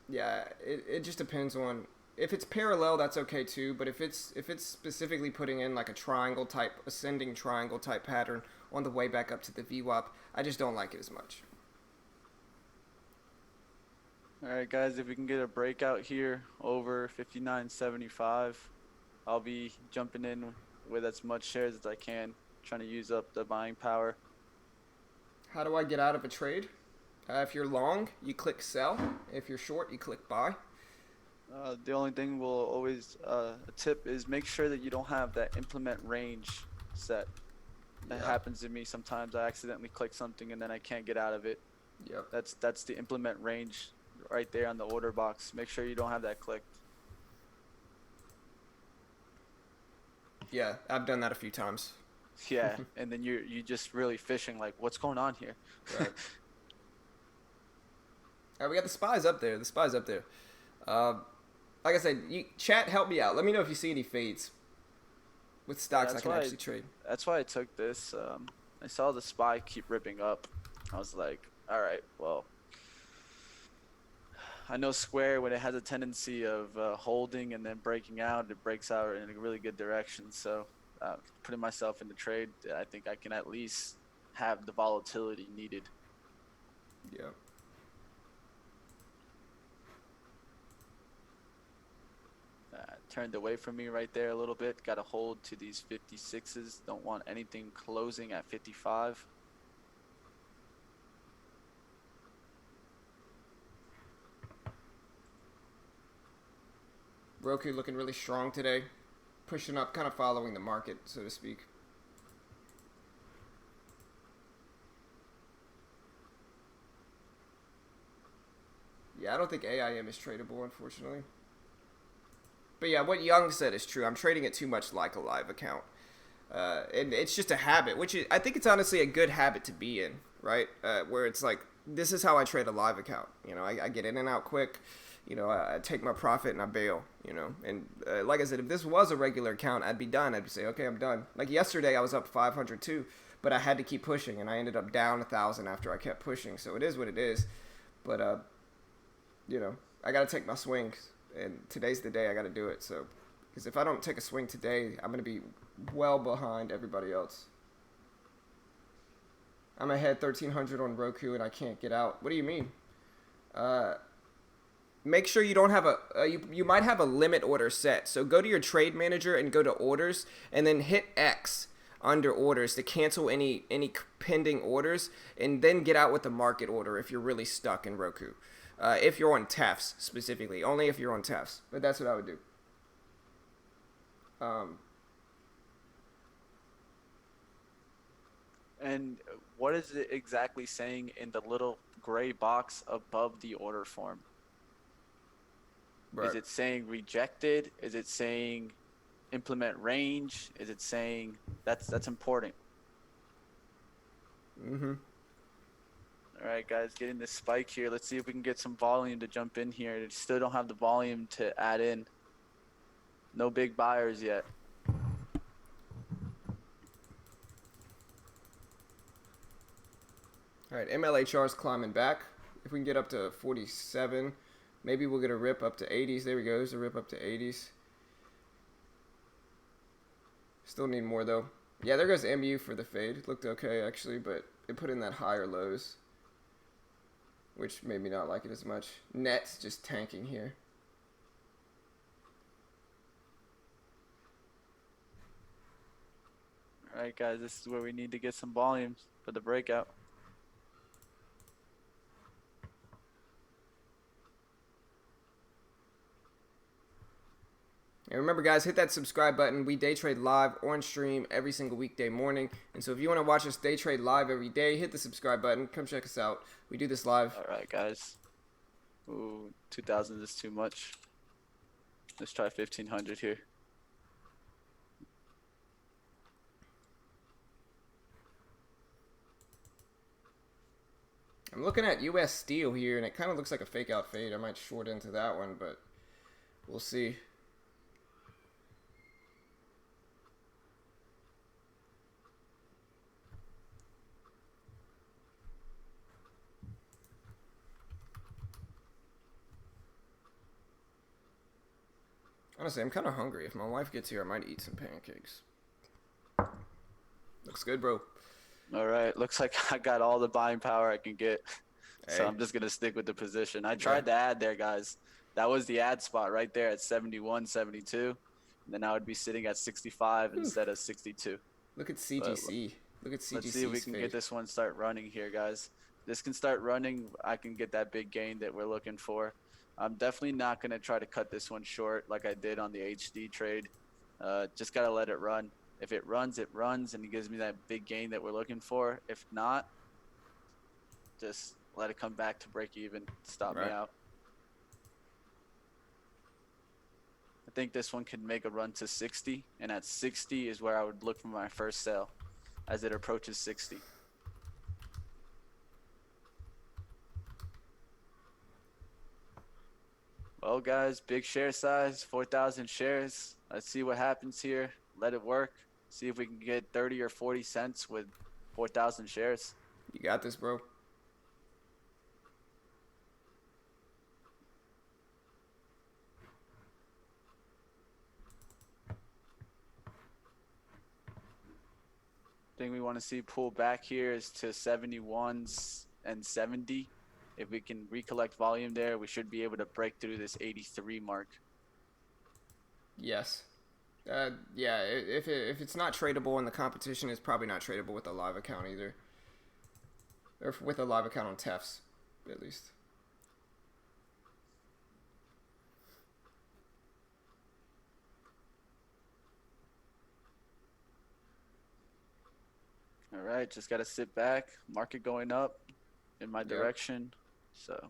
yeah, it just depends on if it's parallel, that's okay too. But if it's specifically putting in like a triangle type, ascending triangle type pattern on the way back up to the VWAP, I just don't like it as much. All right, guys, if we can get a breakout here over 59.75, I'll be jumping in with as much shares as I can, trying to use up the buying power. How do I get out of a trade? If you're long, you click sell. If you're short, you click buy. The only thing we'll always a tip is make sure that you don't have that implement range set. That happens to me sometimes. I accidentally click something and then I can't get out of it. Yep. That's the implement range right there on the order box. Make sure you don't have that clicked. Yeah, I've done that a few times. Yeah, and then you just really fishing like, what's going on here? Right. All right, we got the spies up there. The spies up there. Uh, like I said, chat, help me out. Let me know if you see any fades with Yeah, stocks I can actually trade. that's why I took this. I saw the SPY keep ripping up. I was like, all right, well, I know Square when it has a tendency of holding and then breaking out, it breaks out in a really good direction. So putting myself in the trade, I think I can at least have the volatility needed. Yeah. Turned away from me right there a little bit. Got to hold to these 56s. Don't want anything closing at 55. Roku looking really strong today. Pushing up, kind of following the market, so to speak. Yeah, I don't think AIM is tradable, unfortunately. But yeah, what Young said is true. I'm trading it too much like a live account. And it's just a habit, which I think it's honestly a good habit to be in, right? Where it's like, this is how I trade a live account. You know, I get in and out quick. You know, I take my profit and I bail, you know. And like I said, if this was a regular account, I'd be done. I'd say, okay, I'm done. Like yesterday, I was up 500 too, but I had to keep pushing, and I ended up down 1,000 after I kept pushing. So it is what it is. But, you know, I got to take my swings, and today's the day I got to do it. So, because if I don't take a swing today, I'm going to be well behind everybody else. I'm ahead 1,300 on Roku, and I can't get out. What do you mean? Make sure you don't have you might have a limit order set. So go to your trade manager and go to orders, and then hit X under orders to cancel any pending orders, and then get out with the market order if you're really stuck in Roku. If you're on TEFs specifically, only if you're on TEFs. But that's what I would do. And what is it exactly saying in the little gray box above the order form? Right. Is it saying rejected? Is it saying implement range? Is it saying that's important? Mm-hmm. All right, guys, getting this spike here. Let's see if we can get some volume to jump in here. Still don't have the volume to add in. No big buyers yet. All right, MLHR is climbing back. If we can get up to 47, maybe we'll get a rip up to 80s. There we go. There's a rip up to 80s. Still need more, though. Yeah, there goes MU for the fade. It looked okay, actually, but it put in that higher lows, which made me not like it as much. Net's just tanking here. All right, guys, this is where we need to get some volumes for the breakout. And remember, guys, hit that subscribe button. We day trade live on stream every single weekday morning. And so if you want to watch us day trade live every day, hit the subscribe button. Come check us out. We do this live. All right, guys. Ooh, 2,000 is too much. Let's try 1,500 here. I'm looking at US Steel here, and it kind of looks like a fake out fade. I might short into that one, but we'll see. Honestly, I'm kind of hungry. If my wife gets here, I might eat some pancakes. Looks good, bro. All right, looks like I got all the buying power I can get. Hey. So I'm just going to stick with the position. I tried to add there, guys. That was the ad spot right there at 71, 72. And then I would be sitting at 65 instead of 62. Look at CGC. Look at CGC. Let's see if we can get this one start running here, guys. This can start running. I can get that big gain that we're looking for. I'm definitely not going to try to cut this one short like I did on the HD trade. Just got to let it run. If it runs, it runs, and it gives me that big gain that we're looking for. If not, just let it come back to break even. Stop me out. I think this one could make a run to 60, and at 60 is where I would look for my first sale as it approaches 60. Well, guys, big share size, 4,000 shares. Let's see what happens here. Let it work. See if we can get 30 or 40 cents with 4,000 shares. You got this, bro. Thing we want to see pull back here is to 71s and 70. If we can recollect volume there, we should be able to break through this 83 mark. Yes. Yeah, if it's not tradable in the competition, it's probably not tradable with a live account either. Or with a live account on TEFs, at least. All right, just got to sit back. Market going up in my direction. So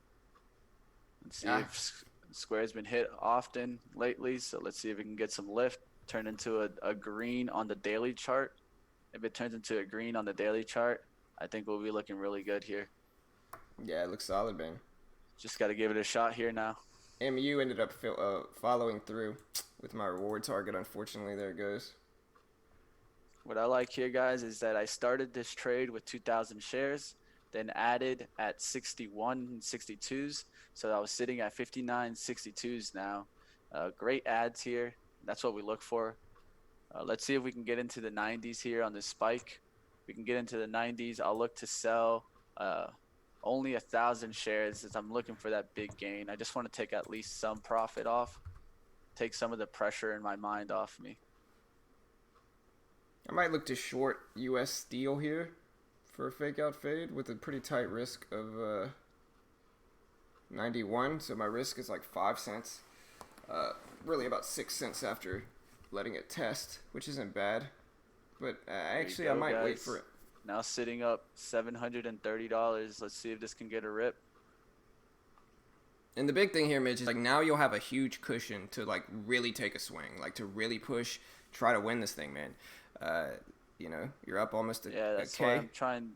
let's see if Square's been hit often lately. So let's see if we can get some lift, turn into a green on the daily chart. If it turns into a green on the daily chart, I think we'll be looking really good here. Yeah, it looks solid, man. Just got to give it a shot here now. MU ended up following through with my reward target. Unfortunately, there it goes. What I like here, guys, is that I started this trade with 2,000 shares, then added at 61 and 62s. So I was sitting at 59 62s now. Great ads here. That's what we look for. Let's see if we can get into the 90s here on this spike. If we can get into the 90s, I'll look to sell only 1,000 shares as I'm looking for that big gain. I just want to take at least some profit off, take some of the pressure in my mind off me. I might look to short US Steel here for a fake out fade with a pretty tight risk of 91. So my risk is like 5 cents. Really about 6 cents after letting it test, which isn't bad. But actually, I might wait for it. Now sitting up $730. Let's see if this can get a rip. And the big thing here, Mitch, is like now you'll have a huge cushion to like really take a swing, like to really push, try to win this thing, man. You know, you're up almost a Yeah, that's K. why I'm trying.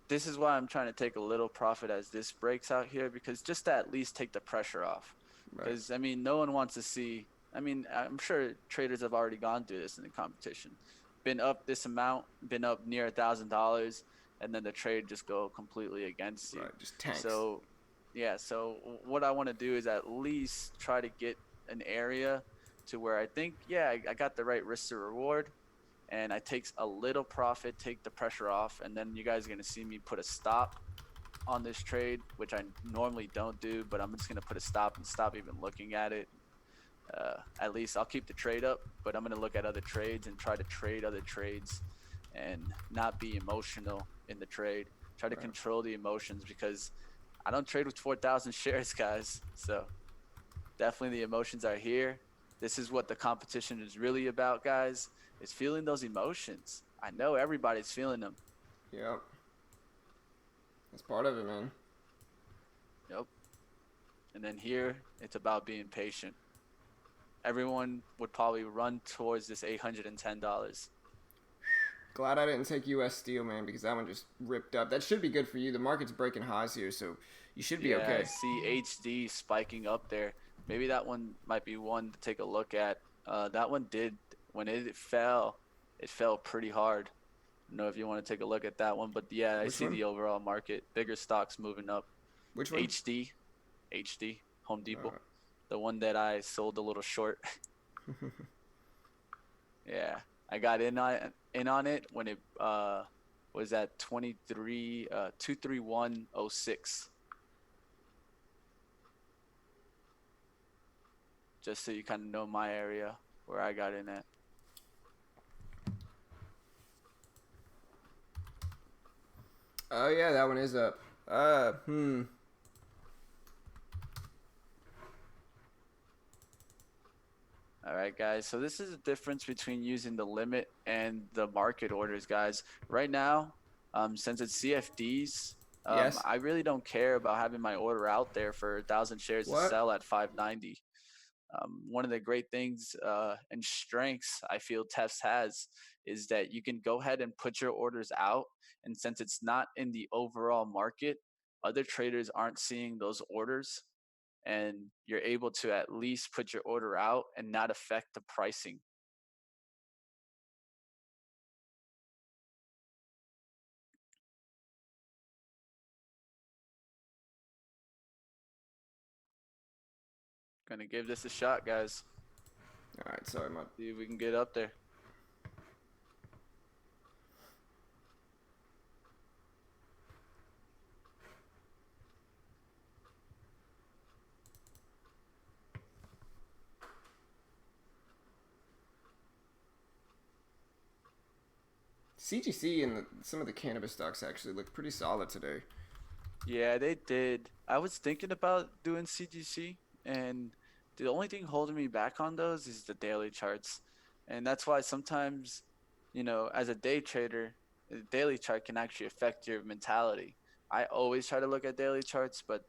This is why I'm trying to take a little profit as this breaks out here, because just to at least take the pressure off. Because, I mean, no one wants to see. I mean, I'm sure traders have already gone through this in the competition. Been up this amount, been up near $1,000, and then the trade just go completely against you. Right, just tanks. So, yeah, so what I want to do is at least try to get an area to where I think, yeah, I got the right risk to reward, and I take a little profit, take the pressure off, and then you guys are going to see me put a stop on this trade, which I normally don't do, but I'm just going to put a stop and stop even looking at it. At least I'll keep the trade up, but I'm going to look at other trades and try to trade other trades and not be emotional in the trade. Try to control the emotions, because I don't trade with 4,000 shares, guys. So definitely the emotions are here. This is what the competition is really about, guys. Is feeling those emotions. I know everybody's feeling them. Yep. That's part of it, man. Yep. And then here, it's about being patient. Everyone would probably run towards this $810. Glad I didn't take US Steel, man, because that one just ripped up. That should be good for you. The market's breaking highs here, so you should be okay. I see HD spiking up there. Maybe that one might be one to take a look at. That one did, when it fell pretty hard. I don't know if you want to take a look at that one, but yeah, I see the overall market. Bigger stocks moving up. Which one? HD, Home Depot. The one that I sold a little short. Yeah, I got in on it when it was at 231.06. Just so you kind of know my area where I got in at. Oh yeah, that one is up. All right, guys. So this is the difference between using the limit and the market orders, guys. Right now, since it's CFDs, yes. I really don't care about having my order out there for 1,000 shares to sell at 590. One of the great things and strengths I feel Tefs has is that you can go ahead and put your orders out. And since it's not in the overall market, other traders aren't seeing those orders. And you're able to at least put your order out and not affect the pricing. Gonna give this a shot, guys. All right, sorry, my See if we can get up there. CGC and some of the cannabis stocks actually look pretty solid today. Yeah, they did. I was thinking about doing CGC, and the only thing holding me back on those is the daily charts. And that's why sometimes, as a day trader, the daily chart can actually affect your mentality. I always try to look at daily charts, but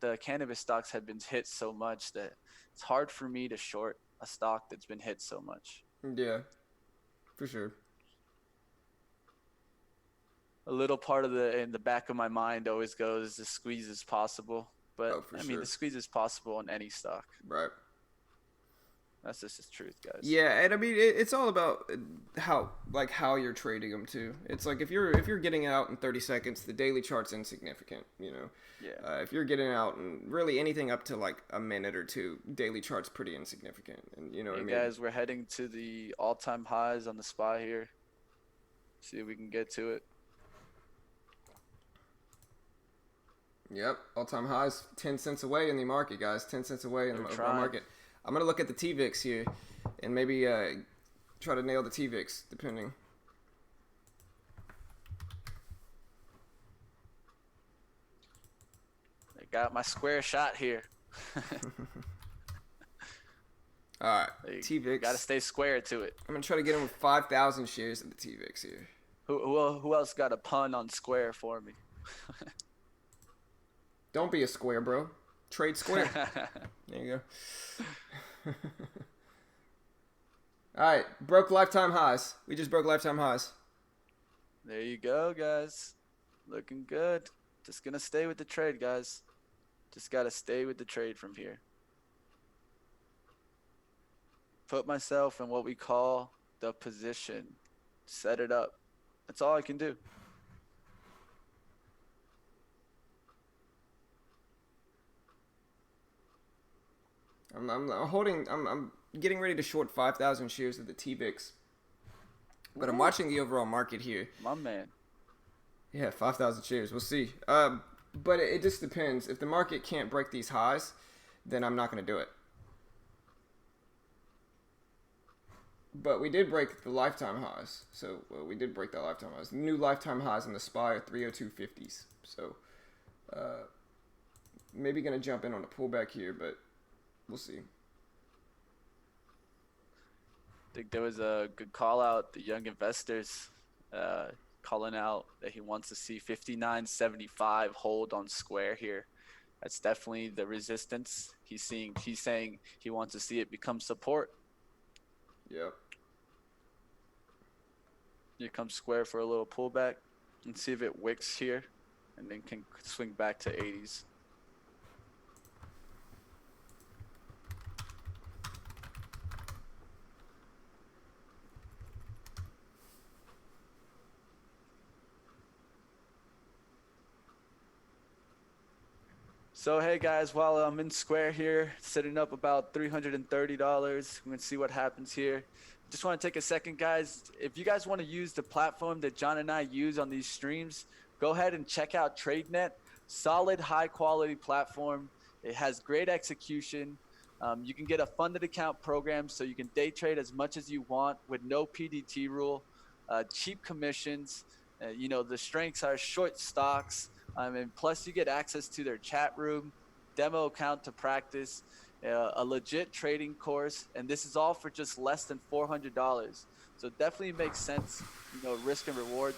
the cannabis stocks have been hit so much that it's hard for me to short a stock that's been hit so much. Yeah, for sure. A little part of the in the back of my mind always goes the squeeze is possible, but Oh, for I mean sure. the squeeze is possible on any stock. Right. That's just the truth, guys. Yeah, and I mean it's all about how you're trading them too. It's like if you're getting out in 30 seconds, the daily chart's insignificant. Yeah. If you're getting out in really anything up to like a minute or two, daily chart's pretty insignificant. And you know what Hey I mean? guys, we're heading to the all-time highs on the SPY here. See if we can get to it. Yep, all-time highs, 10 cents away in the market, guys. 10 cents away in the We're overall trying. market. I'm gonna look at the TVIX here, and maybe try to nail the TVIX, depending. I got my square shot here. All right, You TVIX. gotta stay square to it. I'm gonna try to get in with 5,000 shares of the TVIX here. Who else got a pun on square for me? Don't be a square, bro. Trade square. There you go. All right, broke lifetime highs. We just broke lifetime highs. There you go, guys. Looking good. Just gonna stay with the trade, guys. Just gotta stay with the trade from here. Put myself in what we call the position. Set it up. That's all I can do. I'm getting ready to short 5,000 shares of the TVIX. But I'm watching the overall market here. My man. Yeah, 5,000 shares. We'll see. But it just depends. If the market can't break these highs, then I'm not going to do it. But we did break the lifetime highs. So we did break the lifetime highs. New lifetime highs in the SPY are 302.50s. So maybe going to jump in on a pullback here, but we'll see. I think there was a good call out. The young investors calling out that he wants to see 59.75 hold on square here. That's definitely the resistance. He's saying he wants to see it become support. Yep. Here comes square for a little pullback and see if it wicks here and then can swing back to 80s. So hey guys, while I'm in square here, setting up about $330, we're gonna see what happens here. Just want to take a second, guys. If you guys want to use the platform that John and I use on these streams, go ahead and check out TradeNet. Solid, high quality platform. It has great execution. You can get a funded account program so you can day trade as much as you want with no PDT rule, cheap commissions. The strengths are short stocks. And plus, you get access to their chat room, demo account to practice, a legit trading course, and this is all for just less than $400. So it definitely makes sense, risk and reward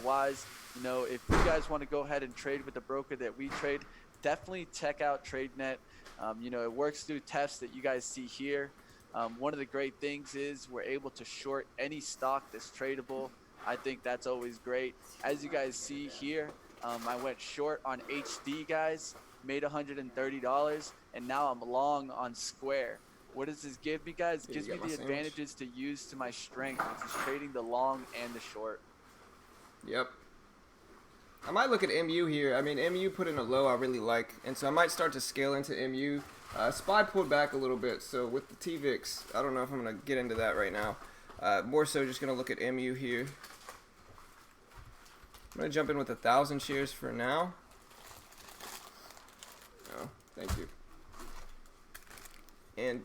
wise. If you guys want to go ahead and trade with the broker that we trade, definitely check out TradeNet. It works through tests that you guys see here. One of the great things is we're able to short any stock that's tradable. I think that's always great. As you guys see here, I went short on HD, guys, made $130, and now I'm long on Square. What does this give me, guys? It Here, you gives me got my the sandwich. advantages to use to my strength, which is trading the long and the short. Yep. I might look at MU here. I mean, MU put in a low I really like, and so I might start to scale into MU. SPY pulled back a little bit, so with the TVIX, I don't know if I'm going to get into that right now. More so just going to look at MU here. I'm going to jump in with 1,000 shares for now. Oh, thank you. And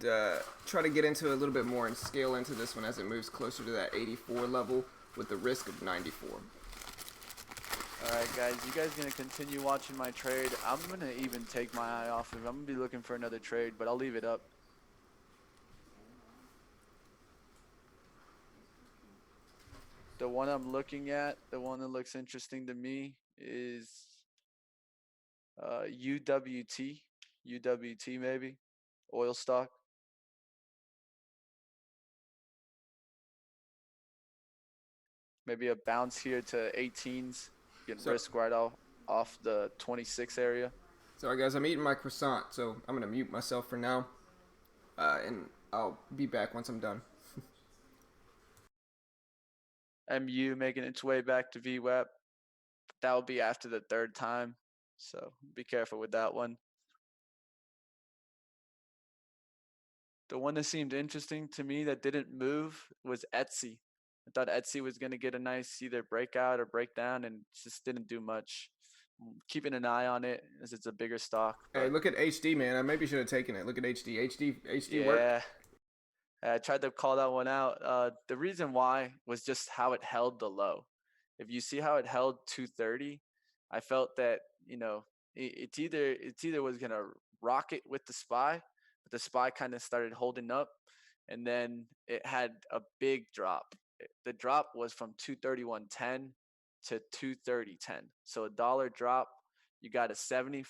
try to get into a little bit more and scale into this one as it moves closer to that 84 level with the risk of 94. All right, guys, you guys gonna continue watching my trade? I'm gonna even take my eye off of it. I'm gonna be looking for another trade, but I'll leave it up. The one I'm looking at, the one that looks interesting to me is UWT. UWT maybe, oil stock. Maybe a bounce here to 18s. You can So- risk right off the 26 area. Sorry guys, I'm eating my croissant, so I'm going to mute myself for now. And I'll be back once I'm done. MU making its way back to VWAP. That will be after the third time, so be careful with that one. The one that seemed interesting to me that didn't move was Etsy. I thought Etsy was going to get a nice either breakout or breakdown, and just didn't do much. Keeping an eye on it as it's a bigger stock. Hey, But look at HD, man. I maybe should have taken it. Look at HD. HD worked. yeah, I tried to call that one out. The reason why was just how it held the low. If you see how it held 230, I felt that it's either was gonna rocket with the SPY, but the SPY kind of started holding up, and then it had a big drop. The drop was from 231.10 to 230.10, so a dollar drop. You got a 75%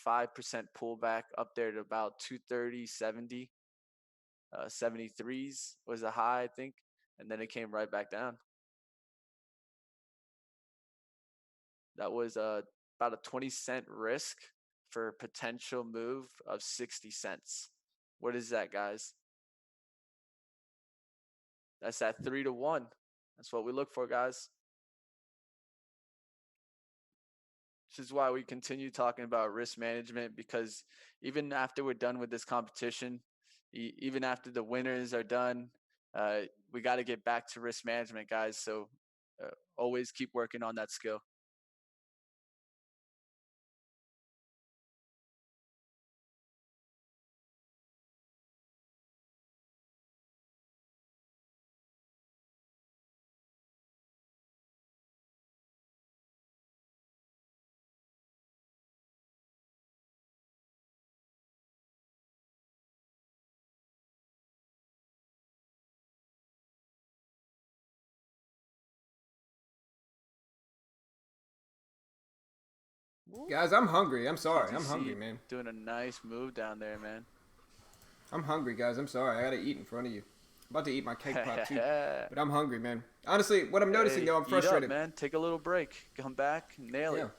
pullback up there to about 230.70. 73s was a high, I think, and then it came right back down. That was about a 20-cent risk for a potential move of 60 cents. What is that, guys? That's at 3-1. That's what we look for, guys. This is why we continue talking about risk management, because even after we're done with this competition, even after the winners are done, we got to get back to risk management, guys. So always keep working on that skill. Guys, I'm hungry. I'm sorry. I'm BTC hungry, man. doing a nice move down there, man. I'm hungry, guys. I'm sorry. I gotta eat in front of you. I'm about to eat my cake pop too, but I'm hungry, man. Honestly, what I'm noticing though, I'm Eat frustrated. up, man. Take a little break. Come back, nail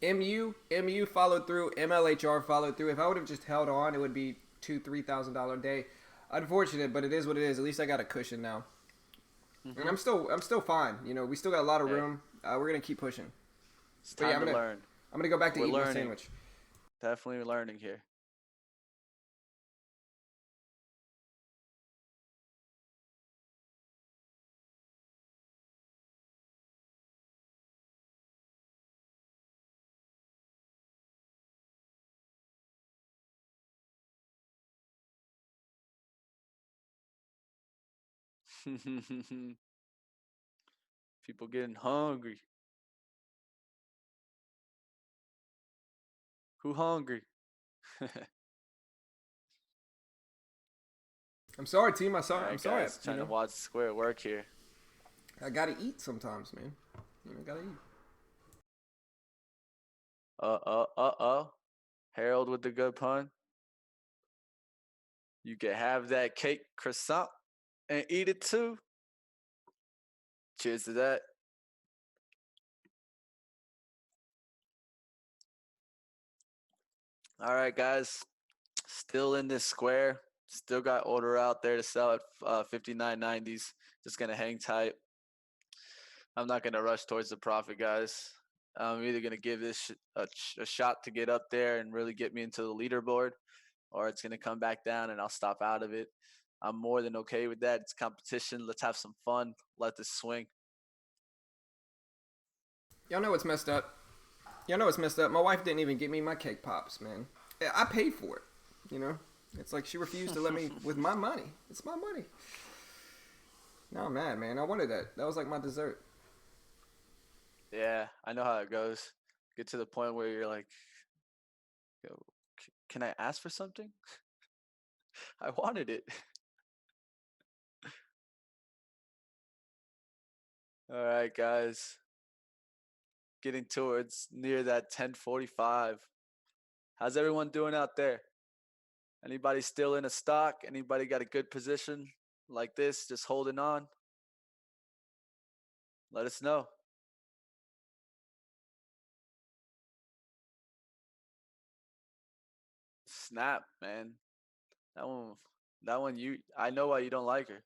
it. MU followed through. MLHR followed through. If I would have just held on, it would be $2,000-$3,000 a day. Unfortunate, but it is what it is. At least I got a cushion now, and I'm still fine. We still got a lot of room. We're gonna keep pushing. It's time to learn. I'm gonna go back to eating my sandwich. Definitely learning here. People getting hungry. Who hungry? I'm sorry, team. I'm All right, sorry. guys, trying to watch Square work here. I gotta eat sometimes, man. Gotta eat. Uh-oh. Harold with the good pun. You can have that cake croissant and eat it too. Cheers to that. All right, guys. Still in this square. Still got order out there to sell at 59.90s. Just gonna hang tight. I'm not gonna rush towards the profit, guys. I'm either gonna give this a shot to get up there and really get me into the leaderboard, or it's gonna come back down and I'll stop out of it. I'm more than okay with that. It's competition. Let's have some fun. Let this swing. Y'all know what's messed up? Y'all know what's messed up? My wife didn't even get me my cake pops, man. I paid for it, you know? It's like she refused to let me with my money. It's my money. No, I'm mad, man. I wanted that. That was like my dessert. Yeah, I know how it goes. Get to the point where you're like, yo, can I ask for something? I wanted it. All right, guys. Getting towards near that 10:45. How's everyone doing out there? Anybody still in a stock? Anybody got a good position like this, just holding on? Let us know. Snap, man. That one, that one. I know why you don't like her.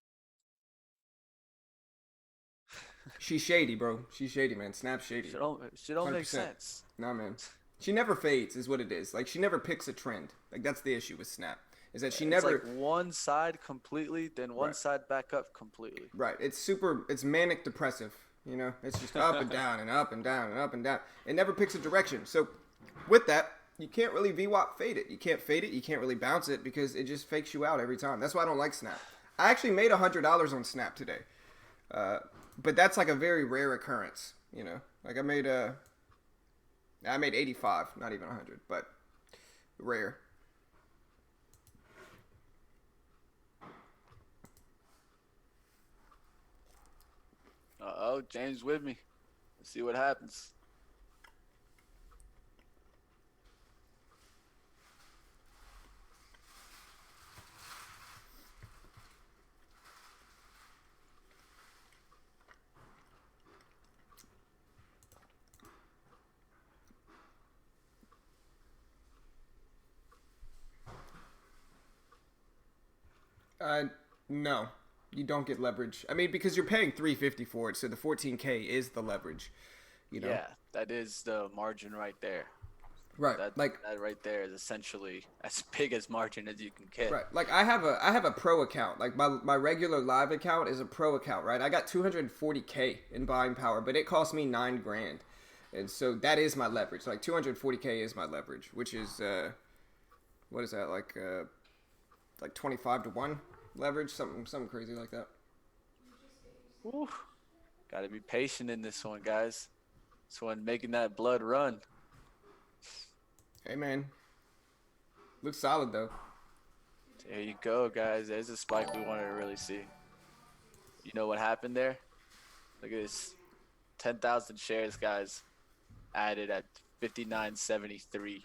She's shady, bro. She's shady, man. Snap shady. She don't make 100%. sense. Nah, man. She never fades, is what it is. Like, she never picks a trend. Like, that's the issue with Snap. Is that she It's never. like one side completely, then one Right. side back up completely. Right. It's manic depressive. You know, it's just up and down and up and down and up and down. It never picks a direction. So, with that, you can't really VWAP fade it. You can't fade it. You can't really bounce it because it just fakes you out every time. That's why I don't like Snap. I actually made $100 on Snap today. But that's like a very rare occurrence, you know. Like I made 85, not even 100, but rare. Oh, James with me. Let's see what happens. No, you don't get leverage. I mean, because you're paying 350 for it, so the 14K is the leverage. You know. Yeah, that is the margin right there. Right. That right there is essentially as big as margin as you can get. Right. Like I have a pro account. Like my regular live account is a pro account, right? I got 240K in buying power, but it cost me $9,000. And so that is my leverage. Like 240K is my leverage, which is what is that? Like 25 to 1 leverage, something crazy like that. Woo. Got to be patient in this one, guys. This one making that blood run. Hey man. Looks solid though. There you go, guys. There's a spike we wanted to really see. You know what happened there? Look at this. 10,000 shares, guys. Added at 59.73.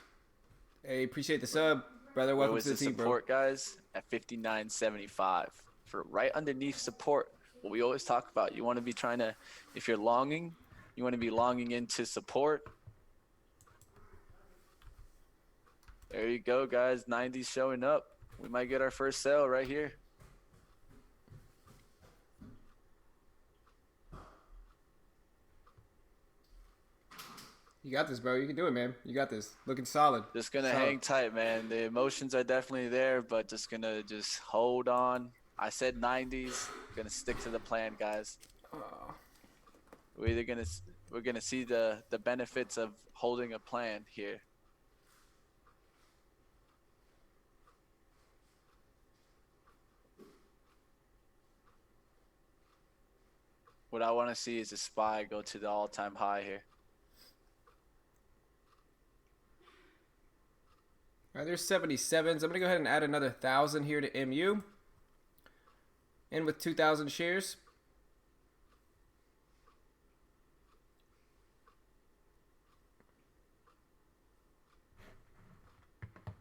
Hey, appreciate the sub, brother. Where Welcome was to the the team, bro. support, guys? At 59.75. For right underneath support. What we always talk about. You want to be trying to, if you're longing, you want to be longing into support. There you go, guys. 90s showing up. We might get our first sale right here. You got this, bro. You can do it, man. You got this. Looking solid. Just gonna Solid. hang tight, man. The emotions are definitely there, but just gonna hold on. I said 90s. Gonna stick to the plan, guys. We're gonna see the benefits of holding a plan here. What I want to see is a SPY go to the all-time high here. All right, there's 77s. I'm going to go ahead and add another 1,000 here to MU. And with 2,000 shares.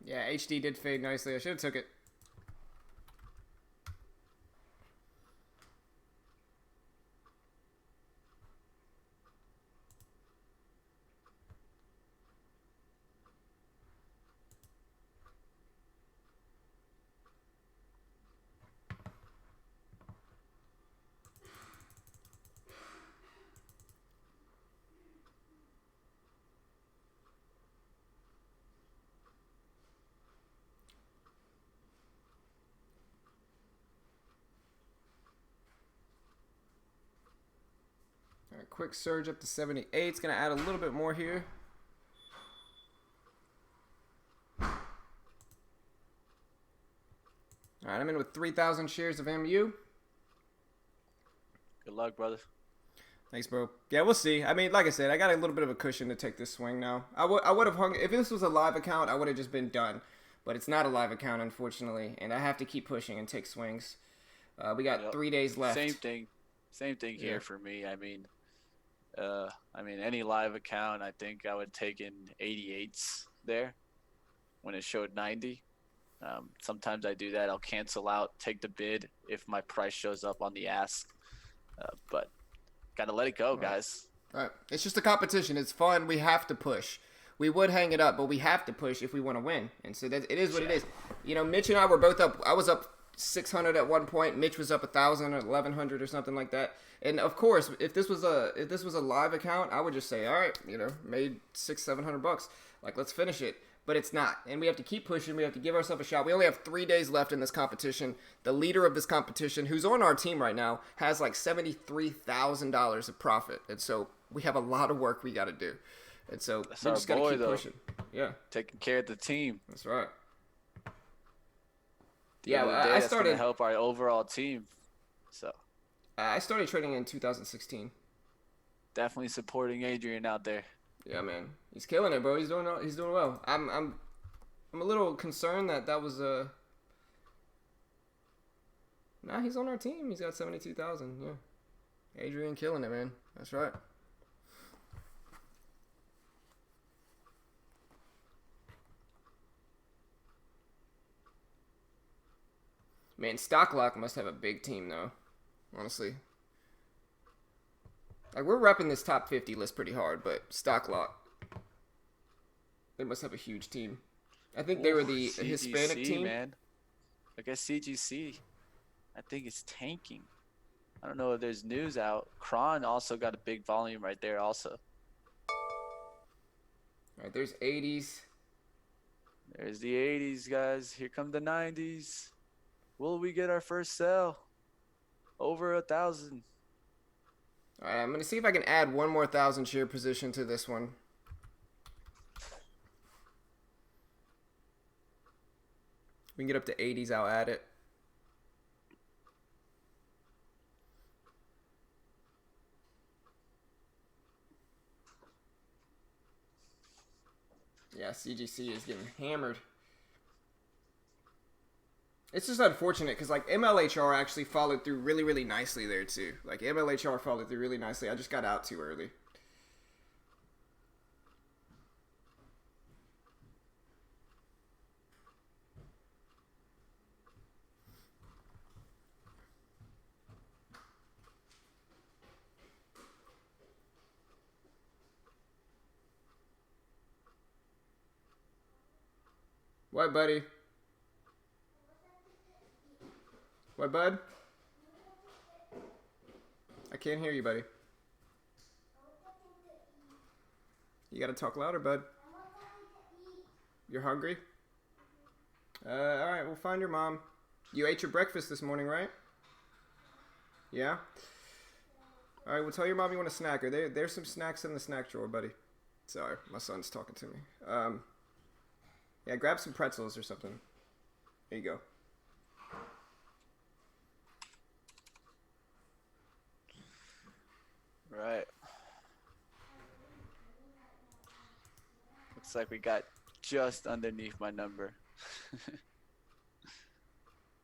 Yeah, HD did fade nicely. I should have took it. All right, quick surge up to 78. It's going to add a little bit more here. All right, I'm in with 3,000 shares of MU. Good luck, brother. Thanks, bro. Yeah, we'll see. I mean, like I said, I got a little bit of a cushion to take this swing now. I would have hung... If this was a live account, I would have just been done. But it's not a live account, unfortunately. And I have to keep pushing and take swings. We got 3 days left. Same thing here for me. I mean, any live account, I think I would take in 88s there when it showed 90. Sometimes I do that. I'll cancel out, take the bid if my price shows up on the ask. But gotta let it go, guys. All right. It's just a competition. It's fun. We have to push. We would hang it up, but we have to push if we want to win. And so it is what it is. You know, Mitch and I were both up. I was up 600 at one point. Mitch was up 1,000 or 1,100 or something like that. And of course, if this was a live account, I would just say, all right, you know, made $600-700. Like, let's finish it. But it's not. And we have to keep pushing. We have to give ourselves a shot. We only have 3 days left in this competition. The leader of this competition, who's on our team right now, has like $73,000 of profit. And so we have a lot of work we got to do. And so we just got to keep pushing. Yeah. Taking care of the team. That's right. Yeah, I started to help our overall team. So I started trading in 2016. Definitely supporting Adrian out there. Yeah, man, he's killing it, bro. He's doing well. I'm a little concerned that was a. Nah, he's on our team. He's got 72,000. Yeah, Adrian killing it, man. That's right. Man, Stocklock must have a big team though. Honestly. Like, we're repping this top 50 list pretty hard, but Stocklock, they must have a huge team. I think they were the CGC, Hispanic team. Man. I guess CGC, I think it's tanking. I don't know if there's news out. Kron also got a big volume right there also. All right, there's 80s. There's the 80s, guys. Here come the 90s. Will we get our first sell? Over 1,000. All right, I'm going to see if I can add one more 1,000 share position to this one. We can get up to 80s, I'll add it. Yeah, CGC is getting hammered. It's just unfortunate because, like, MLHR actually followed through really, really nicely there, too. Like, MLHR followed through really nicely. I just got out too early. What, buddy? What, bud? I can't hear you, buddy. You gotta talk louder, bud. You're hungry? Alright, we'll find your mom. You ate your breakfast this morning, right? Yeah? Alright, we'll tell your mom you want a snack. There's some snacks in the snack drawer, buddy. Sorry, my son's talking to me. Yeah, grab some pretzels or something. There you go. Right. Looks like we got just underneath my number.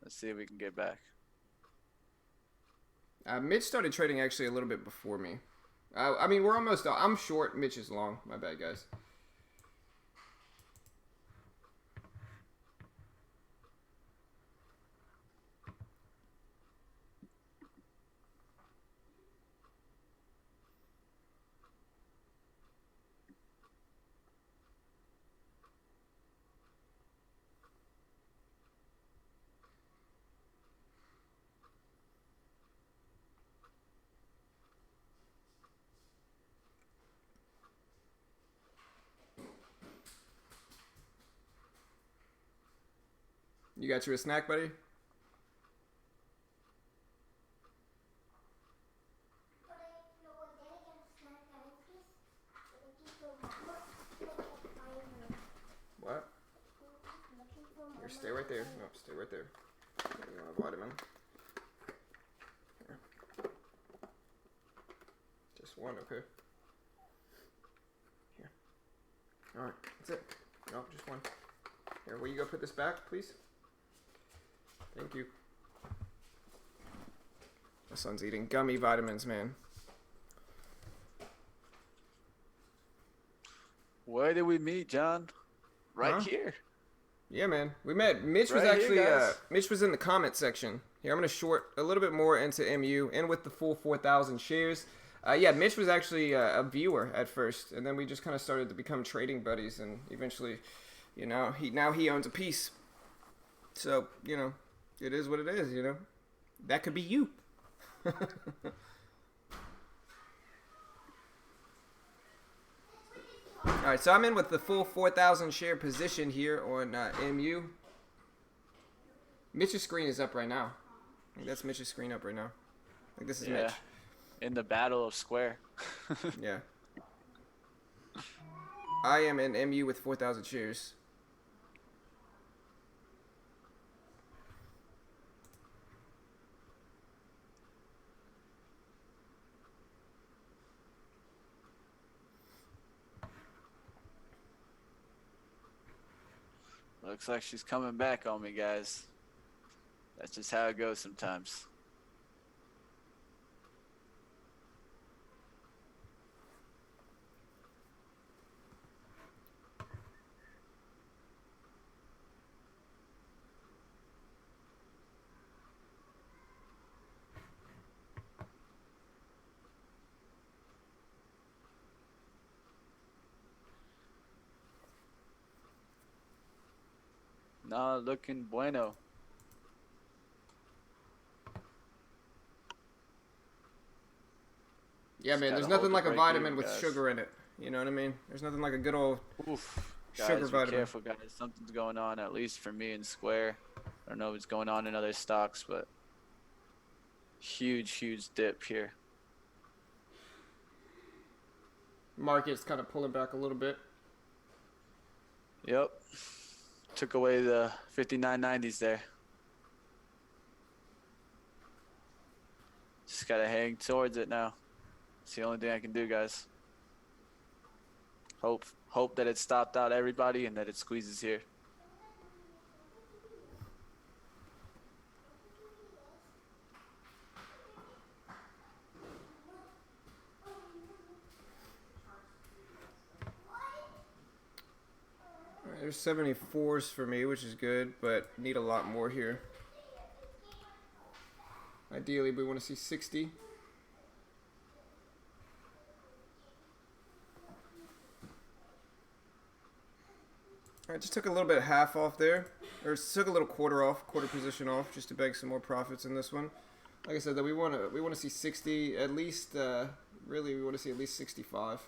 Let's see if we can get back. Mitch started trading actually a little bit before me. I mean, we're almost. I'm short. Mitch is long. My bad, guys. You got you a snack, buddy? What? Here, stay right there. No, stay right there. You want a vitamin? Here. Just one, okay. Here. Alright, that's it. No, just one. Here, will you go put this back, please? Thank you. My son's eating gummy vitamins, man. Where did we meet, John? Right Huh? Here. Yeah, man. We met. Mitch was Right here, actually, guys. Mitch was in the comment section. Here, I'm going to short a little bit more into MU and with the full 4,000 shares. Yeah, Mitch was actually a viewer at first, and then we just kind of started to become trading buddies, and eventually, you know, he owns a piece. So, you know, it is what it is, you know. That could be you. All right, so I'm in with the full 4,000 share position here on MU. Mitch's screen is up right now. I think that's Mitch's screen up right now. I think this is Mitch. In the battle of Square. Yeah. I am in MU with 4,000 shares. Looks like she's coming back on me, guys. That's just how it goes sometimes. Not looking bueno. Yeah, Just man, there's gotta nothing hold the like a break vitamin even, with guys. sugar in it. You know what I mean? There's nothing like a good old Oof. sugar Guys, be vitamin. careful, guys. Something's going on, at least for me in Square. I don't know what's going on in other stocks, but huge dip here. Market's kind of pulling back a little bit. Yep. Took away the 59.90s there. Just gotta hang towards it now. It's the only thing I can do, guys. Hope that it stopped out everybody and that it squeezes here. All right, there's 74s for me, which is good, but need a lot more here. Ideally, we want to see 60. All right, just took a little bit of half off there, or took a little quarter position off, just to beg some more profits in this one. Like I said, that we want to see 60 at least. Really, we want to see at least 65.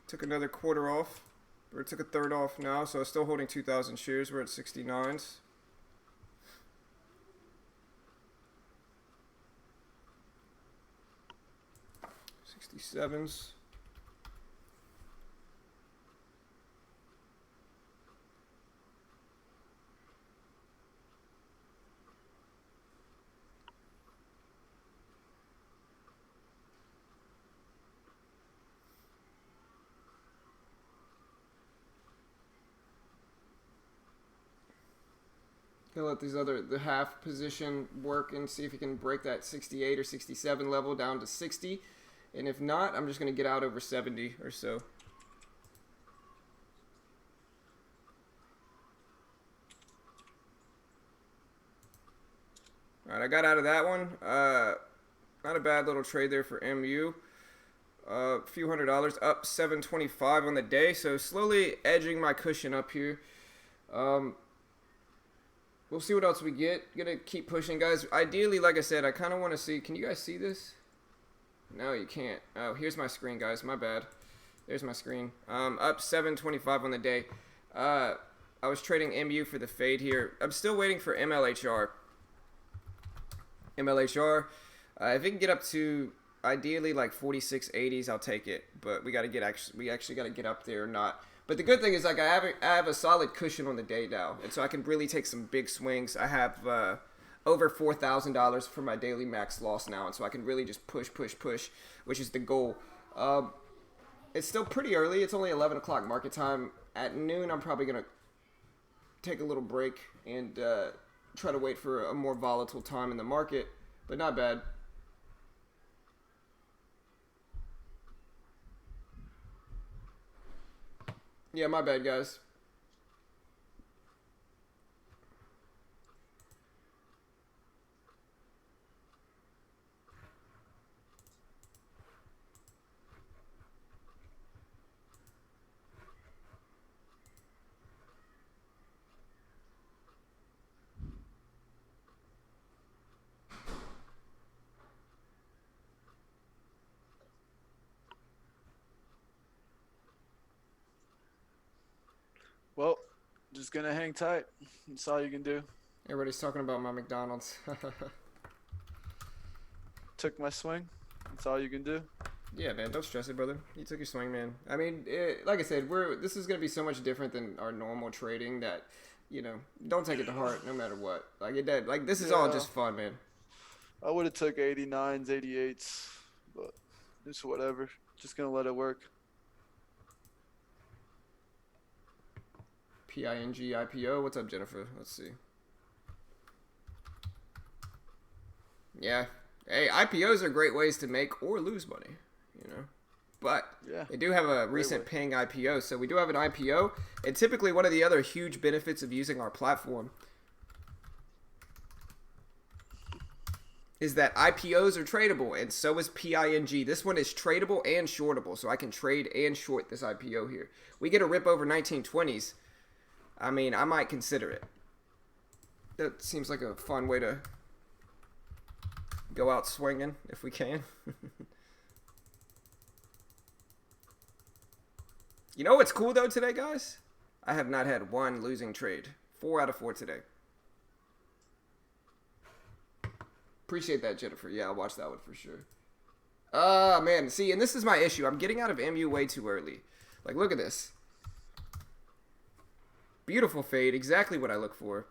Took another quarter off, or took a third off now, so still holding 2,000 shares. We're at 69s. $67s. Gonna let the half position work and see if he can break that 68 or 67 level down to 60. And if not, I'm just gonna get out over 70 or so. Alright, I got out of that one. Not a bad little trade there for MU. A few $100, up 725 on the day. So slowly edging my cushion up here. We'll see what else we get. Gonna keep pushing, guys. Ideally, like I said, I kind of want to see. Can you guys see this? No, you can't. Oh, here's my screen, guys. My bad. There's my screen. Up 725 on the day. I was trading MU for the fade here. I'm still waiting for MLHR. MLHR. If it can get up to ideally like 46.80s, I'll take it. But we gotta get we actually gotta get up there or not. But the good thing is, like, I have a solid cushion on the day now, and so I can really take some big swings. I have over $4,000 for my daily max loss now, and so I can really just push, which is the goal. It's still pretty early. It's only 11 o'clock market time. At noon, I'm probably gonna take a little break and try to wait for a more volatile time in the market, but not bad. Yeah, my bad, guys. Well, just gonna hang tight. That's all you can do. Everybody's talking about my McDonald's. Took my swing. That's all you can do. Yeah, man, don't stress it, brother. You took your swing, man. I mean, like I said, this is gonna be so much different than our normal trading that, don't take it to heart no matter what. Like this is all just fun, man. I would have took 89s, 88s, but it's whatever. Just gonna let it work. PING IPO. What's up, Jennifer? Let's see. Yeah. Hey, IPOs are great ways to make or lose money, But they do have a recent ping IPO, so we do have an IPO. And typically one of the other huge benefits of using our platform is that IPOs are tradable, and so is PING. This one is tradable and shortable, so I can trade and short this IPO here. We get a rip over 1920s. I mean, I might consider it. That seems like a fun way to go out swinging if we can. You know what's cool though today, guys? I have not had one losing trade. 4 out of 4 today. Appreciate that, Jennifer. Yeah, I'll watch that one for sure. Man. See, and this is my issue. I'm getting out of MU way too early. Like, look at this. Beautiful fade. Exactly what I look for.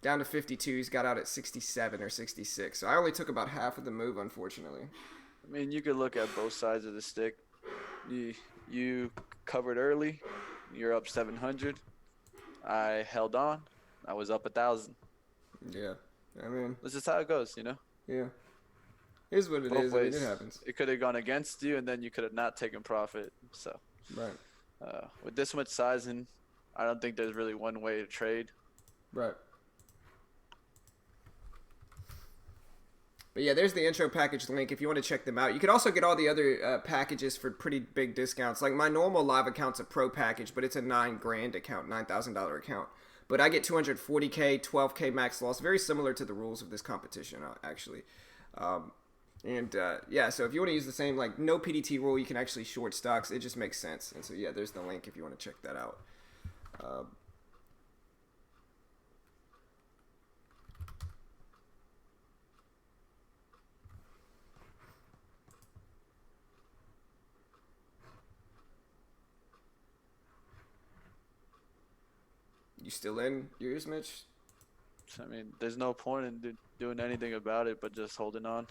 Down to 52. He's got out at 67 or 66. So I only took about half of the move, unfortunately. I mean, you could look at both sides of the stick. You covered early. You're up 700. I held on. I was up 1,000. Yeah. I mean, this is how it goes, Yeah. Here's what it is. I mean, it happens. It could have gone against you, and then you could have not taken profit. So, right. With this much sizing, I don't think there's really one way to trade. Right. But yeah, there's the intro package link if you want to check them out. You can also get all the other packages for pretty big discounts. Like my normal live account's a pro package, but it's a $9,000 account, $9,000 account. But I get 240K, 12K max loss, very similar to the rules of this competition, actually. Yeah, so if you want to use the same, like, no PDT rule, you can actually short stocks. It just makes sense. And so, yeah, there's the link if you want to check that out. You still in yours, Mitch? I mean, there's no point in doing anything about it but just holding on.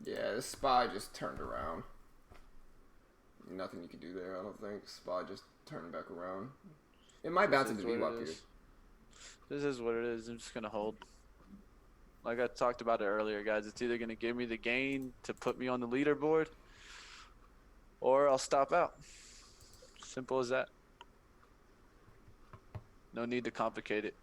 Yeah, the SPY just turned around. Nothing you can do there, I don't think. SPY just turned back around. It might bounce into VWAP here. This is what it is. I'm just going to hold. Like I talked about it earlier, guys. It's either going to give me the gain to put me on the leaderboard, or I'll stop out. Simple as that. No need to complicate it.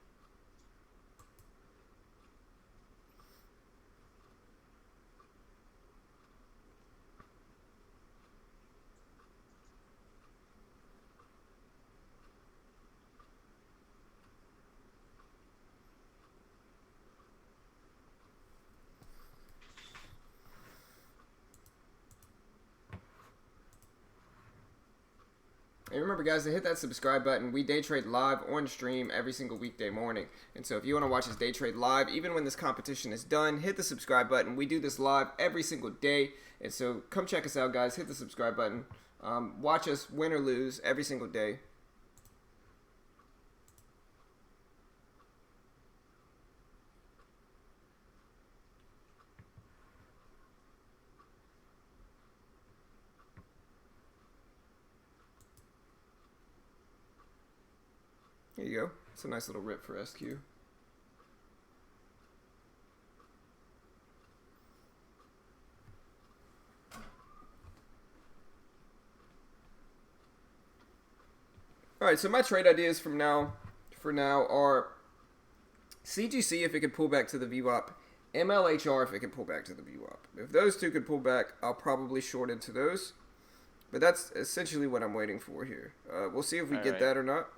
And remember, guys, to hit that subscribe button. We day trade live on stream every single weekday morning. And so if you want to watch us day trade live, even when this competition is done, hit the subscribe button. We do this live every single day. And so come check us out, guys. Hit the subscribe button. Watch us win or lose every single day. There you go. It's a nice little rip for SQ. All right, so my trade ideas for now are CGC if it could pull back to the VWAP, MLHR if it could pull back to the VWAP. If those two could pull back, I'll probably short into those. But that's essentially what I'm waiting for here. We'll see if we get that or not.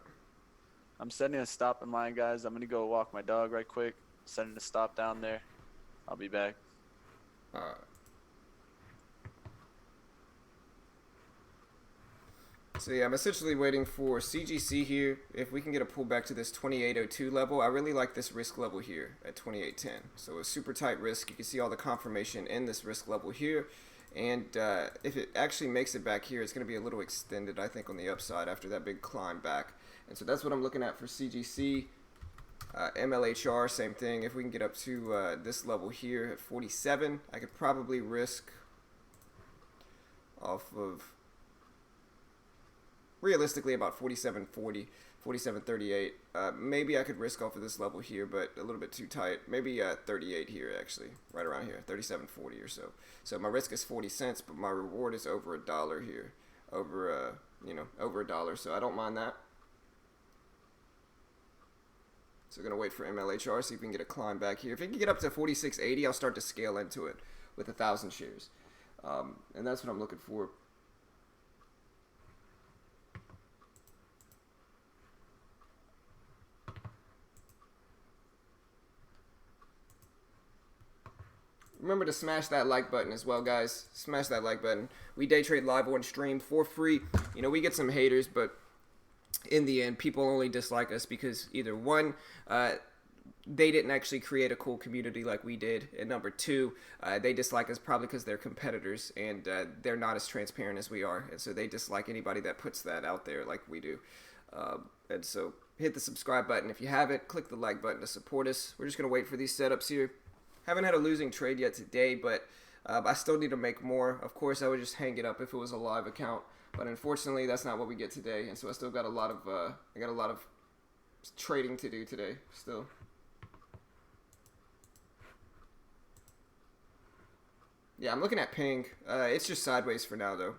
I'm setting a stop in mind, guys. I'm going to go walk my dog right quick. Setting a stop down there. I'll be back. So yeah, I'm essentially waiting for CGC here. If we can get a pullback to this 2802 level, I really like this risk level here at 2810. So a super tight risk. You can see all the confirmation in this risk level here. And if it actually makes it back here, it's going to be a little extended, I think, on the upside after that big climb back. And so that's what I'm looking at for CGC. MLHR, same thing. If we can get up to this level here at 47, I could probably risk off of realistically about 47.40, 47.38. Maybe I could risk off of this level here, but a little bit too tight. Maybe 38 here, actually, right around here, 37.40 or so. So my risk is 40 cents, but my reward is over $1 here, over over $1. So I don't mind that. So we're gonna wait for MLHR, see if we can get a climb back here. If we can get up to 46.80, I'll start to scale into it with 1,000 shares, and that's what I'm looking for. Remember to smash that like button as well, guys. Smash that like button. We day trade live on stream for free. You know, we get some haters, but in the end, people only dislike us because either one, they didn't actually create a cool community like we did, and number two, they dislike us probably because they're competitors and they're not as transparent as we are, and so they dislike anybody that puts that out there like we do. And so hit the subscribe button if you haven't. Click the like button to support us. We're just gonna wait for these setups here. Haven't had a losing trade yet today, but I still need to make more. Of course, I would just hang it up if it was a live account, but unfortunately, that's not what we get today, and so I still got a lot of trading to do today still. Yeah, I'm looking at ping. It's just sideways for now, though.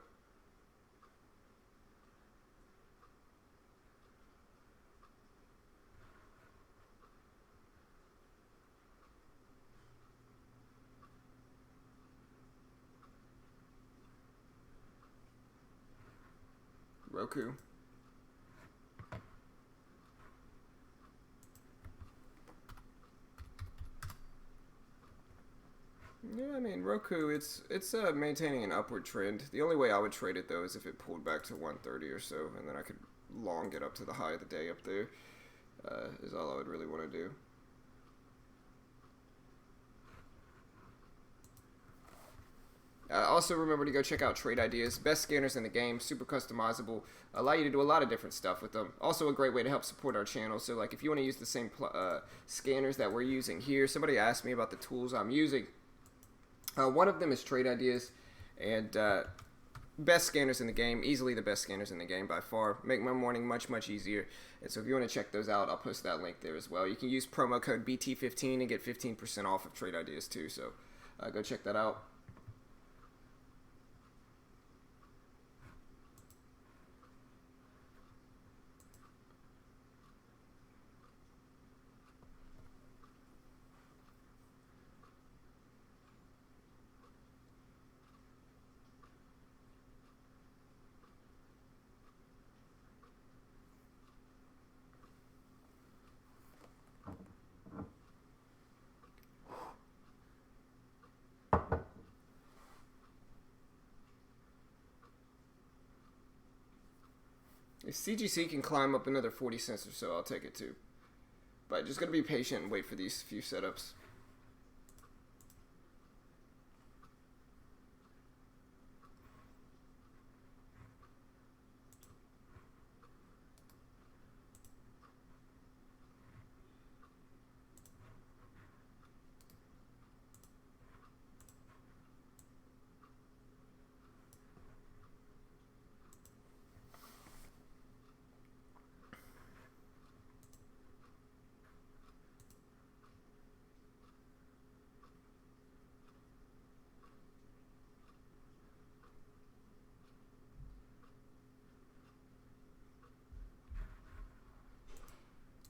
Roku. Yeah, I mean, Roku, it's maintaining an upward trend. The only way I would trade it, though, is if it pulled back to 130 or so, and then I could long get up to the high of the day up there, is all I would really want to do. Also, remember to go check out Trade Ideas. Best scanners in the game, super customizable, allow you to do a lot of different stuff with them. Also, a great way to help support our channel. So, like, if you want to use the same scanners that we're using here, somebody asked me about the tools I'm using. One of them is Trade Ideas, and best scanners in the game, easily the best scanners in the game by far. Make my morning much easier. And so if you want to check those out, I'll post that link there as well. You can use promo code BT15 and get 15% off of trade ideas too. So go check that out. If CGC can climb up another 40 cents or so, I'll take it too. But just gotta be patient and wait for these few setups.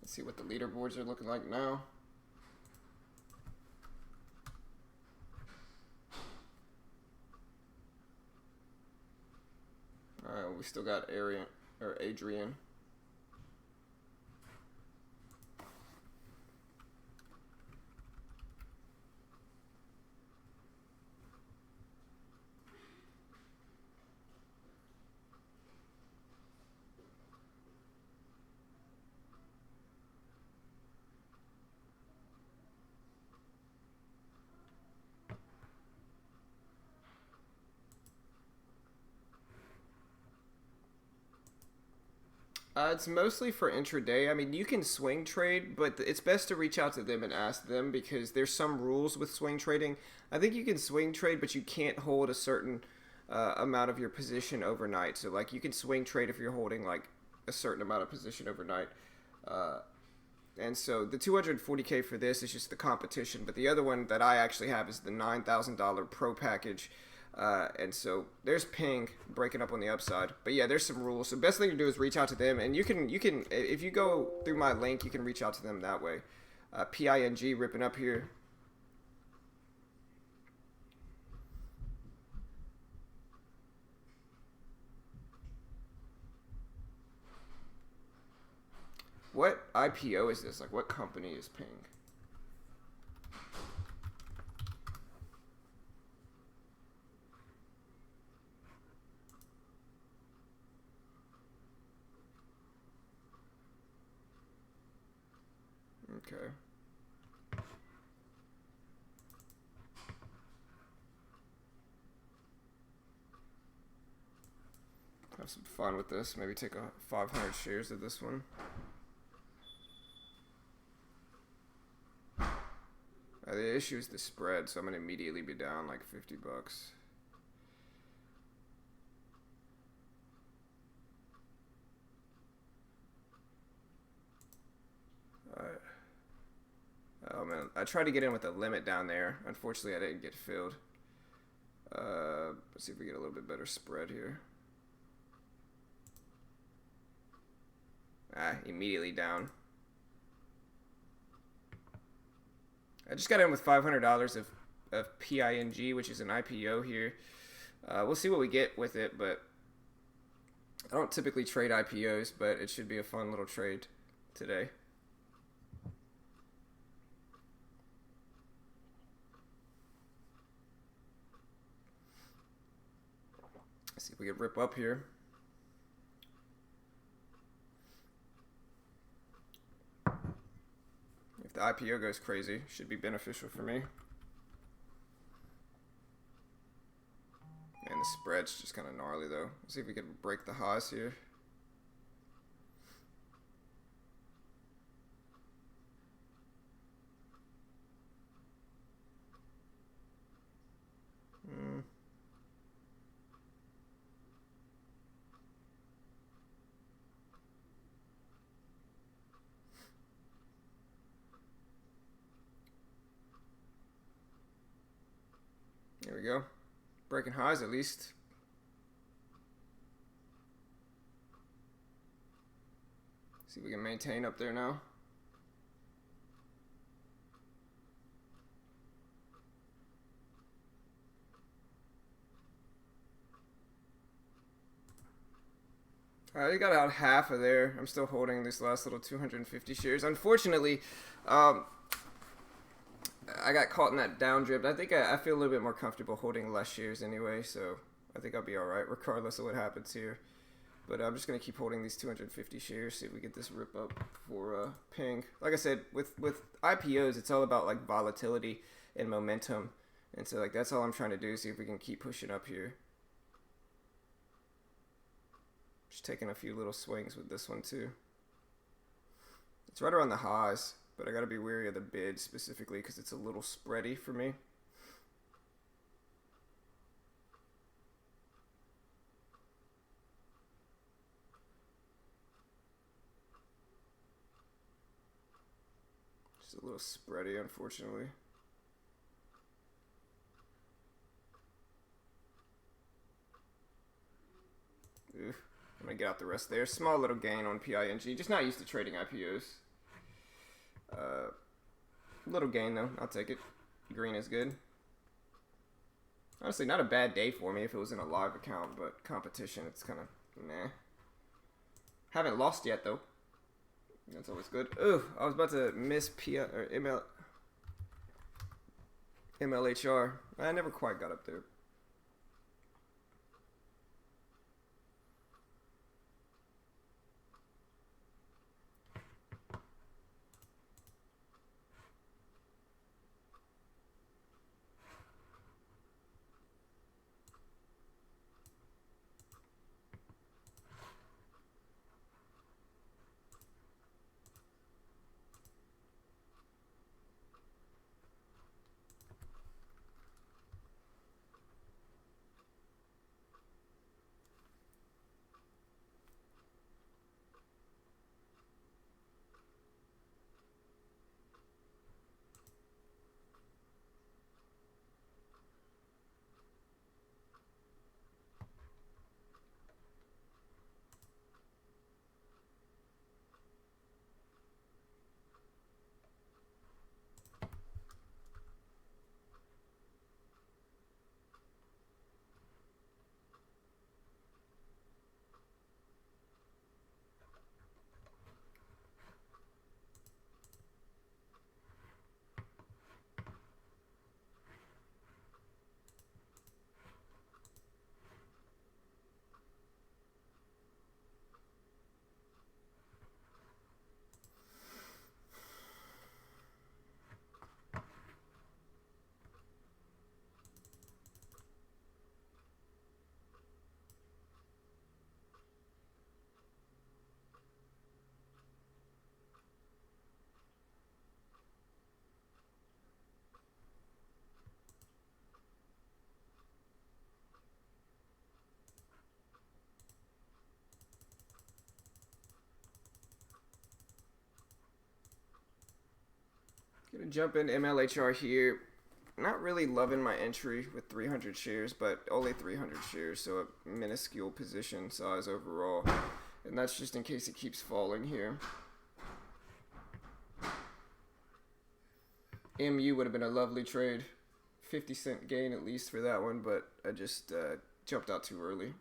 Let's see what the leaderboards are looking like now. Alright, we still got Adrian. It's mostly for intraday. I mean, you can swing trade, but it's best to reach out to them and ask them because there's some rules with swing trading. I think you can swing trade, but you can't hold a certain amount of your position overnight. So, like, you can swing trade if you're holding, like, a certain amount of position overnight. And so the 240K for this is just the competition. But the other one that I actually have is the $9,000 Pro package. And so there's Ping breaking up on the upside, but yeah, there's some rules. So best thing to do is reach out to them, and you can if you go through my link, you can reach out to them that way. PING ripping up here. What IPO is this? Like, what company is Ping? Okay. Have some fun with this. Maybe take 500 shares of this one. The issue is the spread, so I'm gonna immediately be down like $50. Alright. Oh man, I tried to get in with a limit down there. Unfortunately, I didn't get filled. Let's see if we get a little bit better spread here. Immediately down. I just got in with $500 of PING, which is an IPO here. We'll see what we get with it, but I don't typically trade IPOs, but it should be a fun little trade today. Let's see if we can rip up here. If the IPO goes crazy, should be beneficial for me. And the spread's just kind of gnarly though. Let's see if we can break the highs here. There we go. Breaking highs at least. See if we can maintain up there now. I got out half of there. I'm still holding this last little 250 shares. Unfortunately, I got caught in that down drift. I think I feel a little bit more comfortable holding less shares anyway, so I think I'll be all right regardless of what happens here. But I'm just going to keep holding these 250 shares, see if we get this rip up for ping. Like I said, with IPOs, it's all about like volatility and momentum. And so like that's all I'm trying to do, see if we can keep pushing up here. Just taking a few little swings with this one too. It's right around the highs, but I got to be wary of the bid specifically because it's a little spready for me. Just a little spready, unfortunately. Oof. I'm going to get out the rest there. Small little gain on PING. Just not used to trading IPOs. Little gain, though. I'll take it. Green is good. Honestly, not a bad day for me if it was in a live account, but competition, it's kind of meh. Haven't lost yet, though. That's always good. Ooh, I was about to miss MLHR. I never quite got up there. Gonna jump in MLHR here. Not really loving my entry with 300 shares, but only 300 shares, so a minuscule position size overall. And that's just in case it keeps falling here. MU would have been a lovely trade. 50-cent gain at least for that one, but I just jumped out too early.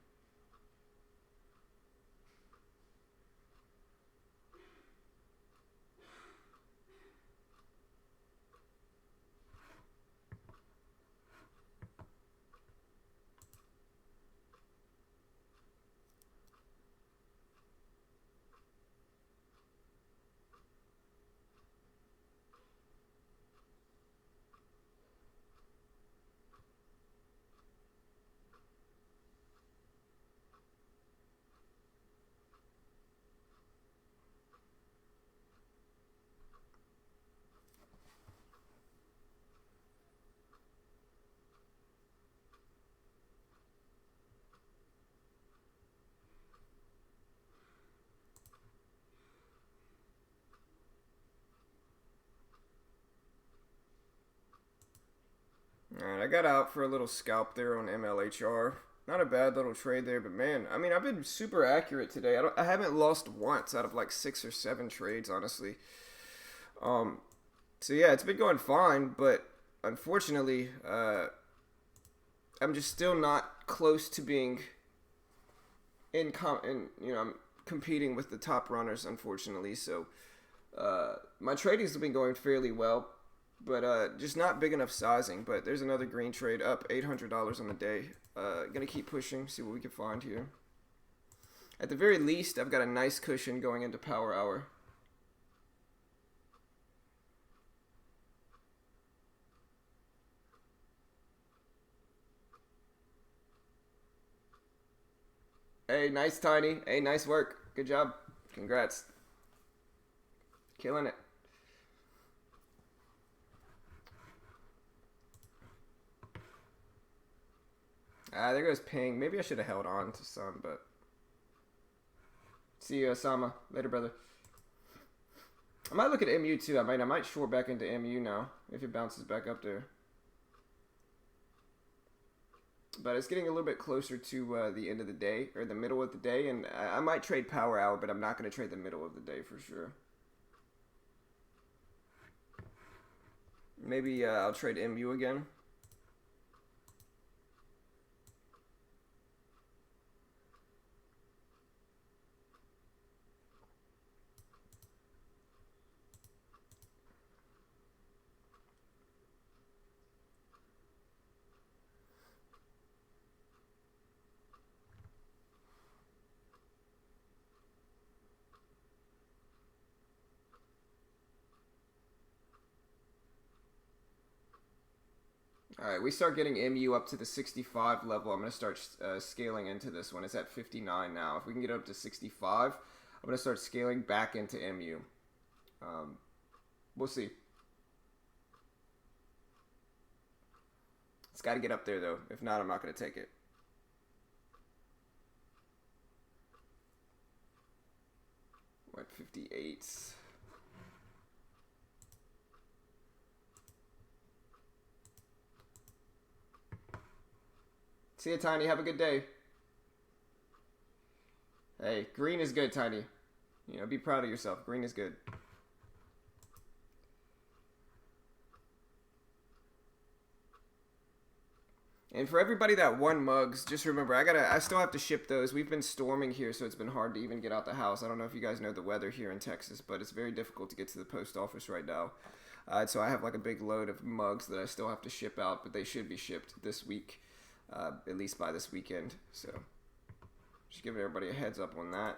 Alright, I got out for a little scalp there on MLHR. Not a bad little trade there, but man, I mean, I've been super accurate today. I haven't lost once out of like 6 or 7 trades, honestly. So yeah, it's been going fine, but unfortunately, I'm just still not close to being I'm competing with the top runners, unfortunately. So my tradings have been going fairly well, but just not big enough sizing. But there's another green trade up $800 on the day. Gonna keep pushing, see what we can find here. At the very least, I've got a nice cushion going into power hour. Hey, nice, Tiny. Hey, nice work. Good job. Congrats. Killing it. There goes Ping. Maybe I should have held on to some, but... See you, Osama. Later, brother. I might look at MU, too. I might short back into MU now, if it bounces back up there. But it's getting a little bit closer to the end of the day, or the middle of the day, and I might trade power hour, but I'm not going to trade the middle of the day for sure. Maybe I'll trade MU again. Alright, we start getting MU up to the 65 level. I'm going to start scaling into this one. It's at 59 now. If we can get up to 65, I'm going to start scaling back into MU. We'll see. It's got to get up there, though. If not, I'm not going to take it. What, 58? See you, Tiny. Have a good day. Hey, green is good, Tiny. You know, be proud of yourself. Green is good. And for everybody that won mugs, just remember, I still have to ship those. We've been storming here, so it's been hard to even get out the house. I don't know if you guys know the weather here in Texas, but it's very difficult to get to the post office right now. So I have like a big load of mugs that I still have to ship out, but they should be shipped this week. At least by this weekend. So just giving everybody a heads up on that.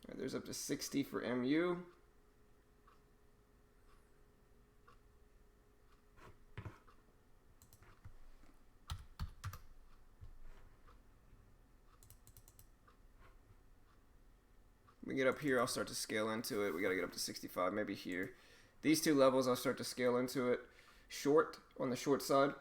Right, there's up to 60 for MU. We get up here, I'll start to scale into it. We got to get up to 65, maybe here. These two levels, I'll start to scale into it. Short, on the short side.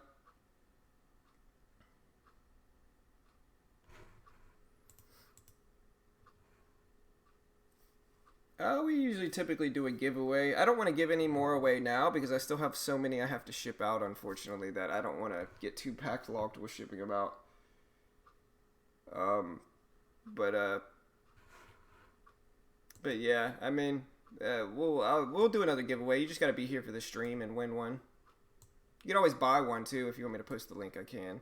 We usually typically do a giveaway. I don't want to give any more away now because I still have so many I have to ship out, unfortunately, that I don't want to get too packed locked with shipping them out. But yeah, I mean, we'll do another giveaway. You just got to be here for the stream and win one. You can always buy one too if you want me to post the link. I can.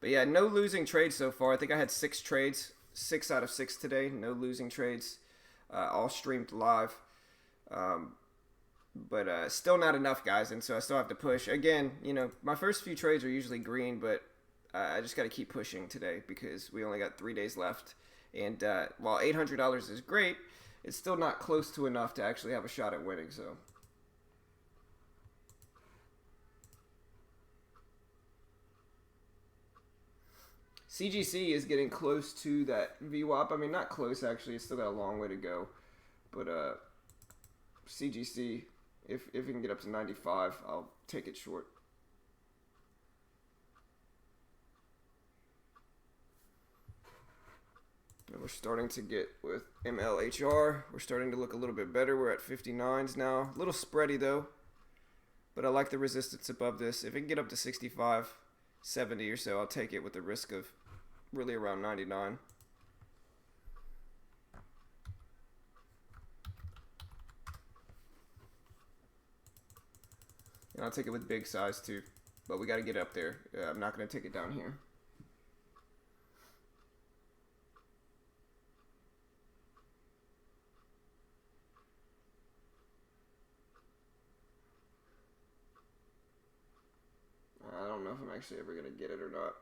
But yeah, no losing trades so far. I think I had 6 trades, 6 out of 6 today. No losing trades, all streamed live. But still not enough, guys, and so I still have to push. Again, you know, my first few trades are usually green, but I just got to keep pushing today because we only got 3 days left. And while $800 is great, it's still not close to enough to actually have a shot at winning. So CGC is getting close to that VWAP. I mean, not close, actually. It's still got a long way to go. But CGC, if it can get up to 95, I'll take it short. And we're starting to get with MLHR. We're starting to look a little bit better. We're at 59s now. A little spready though. But I like the resistance above this. If it can get up to 65, 70 or so, I'll take it with the risk of really around 99. And I'll take it with big size too. But we got to get up there. I'm not going to take it down here. I don't know if I'm actually ever going to get it or not.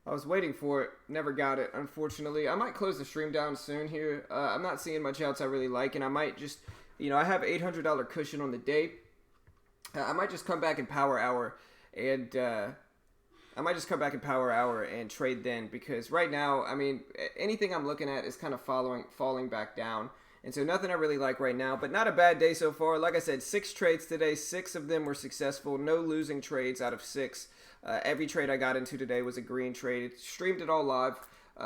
I was waiting for it, never got it, unfortunately. I might close the stream down soon here. I'm not seeing much else I really like, and I might just, I have $800 cushion on the day. I might just come back in Power Hour and trade then, because right now, I mean, anything I'm looking at is kind of falling back down. And so nothing I really like right now, but not a bad day so far. Like I said, 6 trades today. 6 of them were successful. No losing trades out of 6. Every trade I got into today was a green trade. Streamed it all live.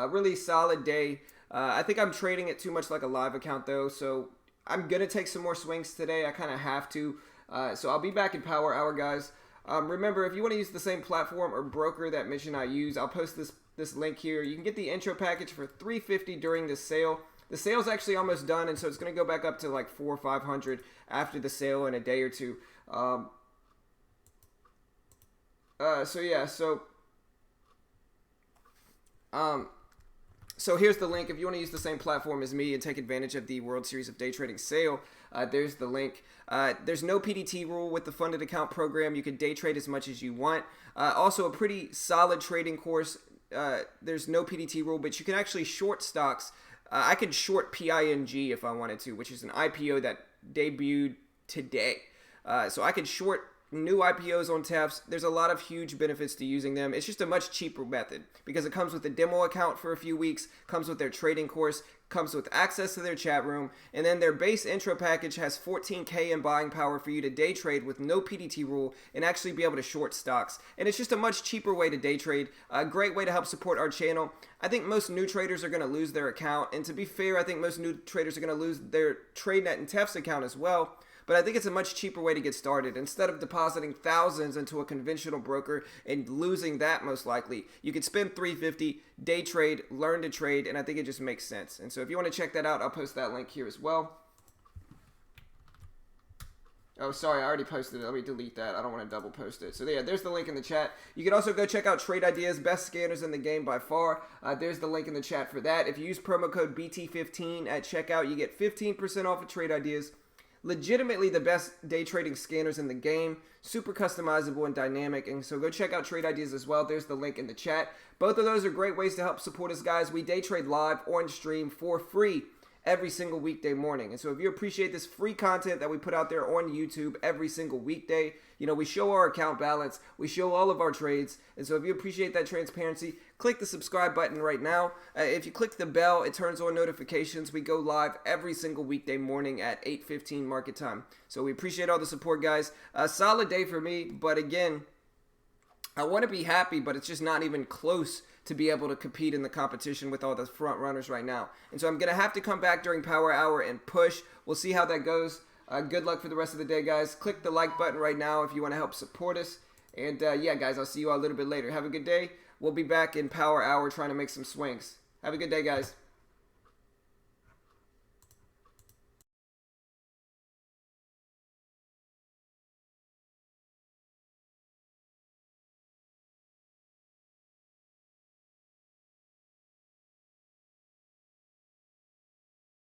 Really solid day. I think I'm trading it too much like a live account though, so I'm going to take some more swings today. I kind of have to. So I'll be back in Power Hour, guys. Remember, if you want to use the same platform or broker that Mitch and I use, I'll post this link here. You can get the intro package for $350 during this sale. The sale's actually almost done, and so it's going to go back up to like $400 or $500 after the sale in a day or two. So here's the link. If you want to use the same platform as me and take advantage of the World Series of Day Trading sale, there's the link. There's no PDT rule with the funded account program. You can day trade as much as you want. Also a pretty solid trading course. There's no PDT rule, but you can actually short stocks. I could short PING if I wanted to, which is an IPO that debuted today. So I could short new IPOs on TAFs. There's a lot of huge benefits to using them. It's just a much cheaper method because it comes with a demo account for a few weeks, comes with their trading course, comes with access to their chat room, and then their base intro package has 14K in buying power for you to day trade with no PDT rule and actually be able to short stocks. And it's just a much cheaper way to day trade. A great way to help support our channel. I think most new traders are going to lose their account, and to be fair, I think most new traders are going to lose their TradeNet and TEFs account as well. But I think it's a much cheaper way to get started. Instead of depositing thousands into a conventional broker and losing that most likely, you could spend $350, day trade, learn to trade, and I think it just makes sense. And so if you want to check that out, I'll post that link here as well. Oh, sorry, I already posted it. Let me delete that. I don't want to double post it. So yeah, there's the link in the chat. You can also go check out Trade Ideas, best scanners in the game by far. There's the link in the chat for that. If you use promo code BT15 at checkout, you get 15% off of Trade Ideas. Legitimately the best day trading scanners in the game, super customizable and dynamic, and so go check out Trade Ideas as well. There's the link in the chat. Both of those are great ways to help support us, guys. We day trade live on stream for free every single weekday morning. And so if you appreciate this free content that we put out there on YouTube every single weekday, we show our account balance, we show all of our trades. And so if you appreciate that transparency, click the subscribe button right now. If you click the bell, it turns on notifications. We go live every single weekday morning at 8:15 market time. So we appreciate all the support, guys. A solid day for me, but again, I want to be happy, but it's just not even close to be able to compete in the competition with all the front runners right now. And so I'm going to have to come back during Power Hour and push. We'll see how that goes. Good luck for the rest of the day, guys. Click the like button right now if you want to help support us. And yeah, guys, I'll see you all a little bit later. Have a good day. We'll be back in Power Hour trying to make some swings. Have a good day, guys.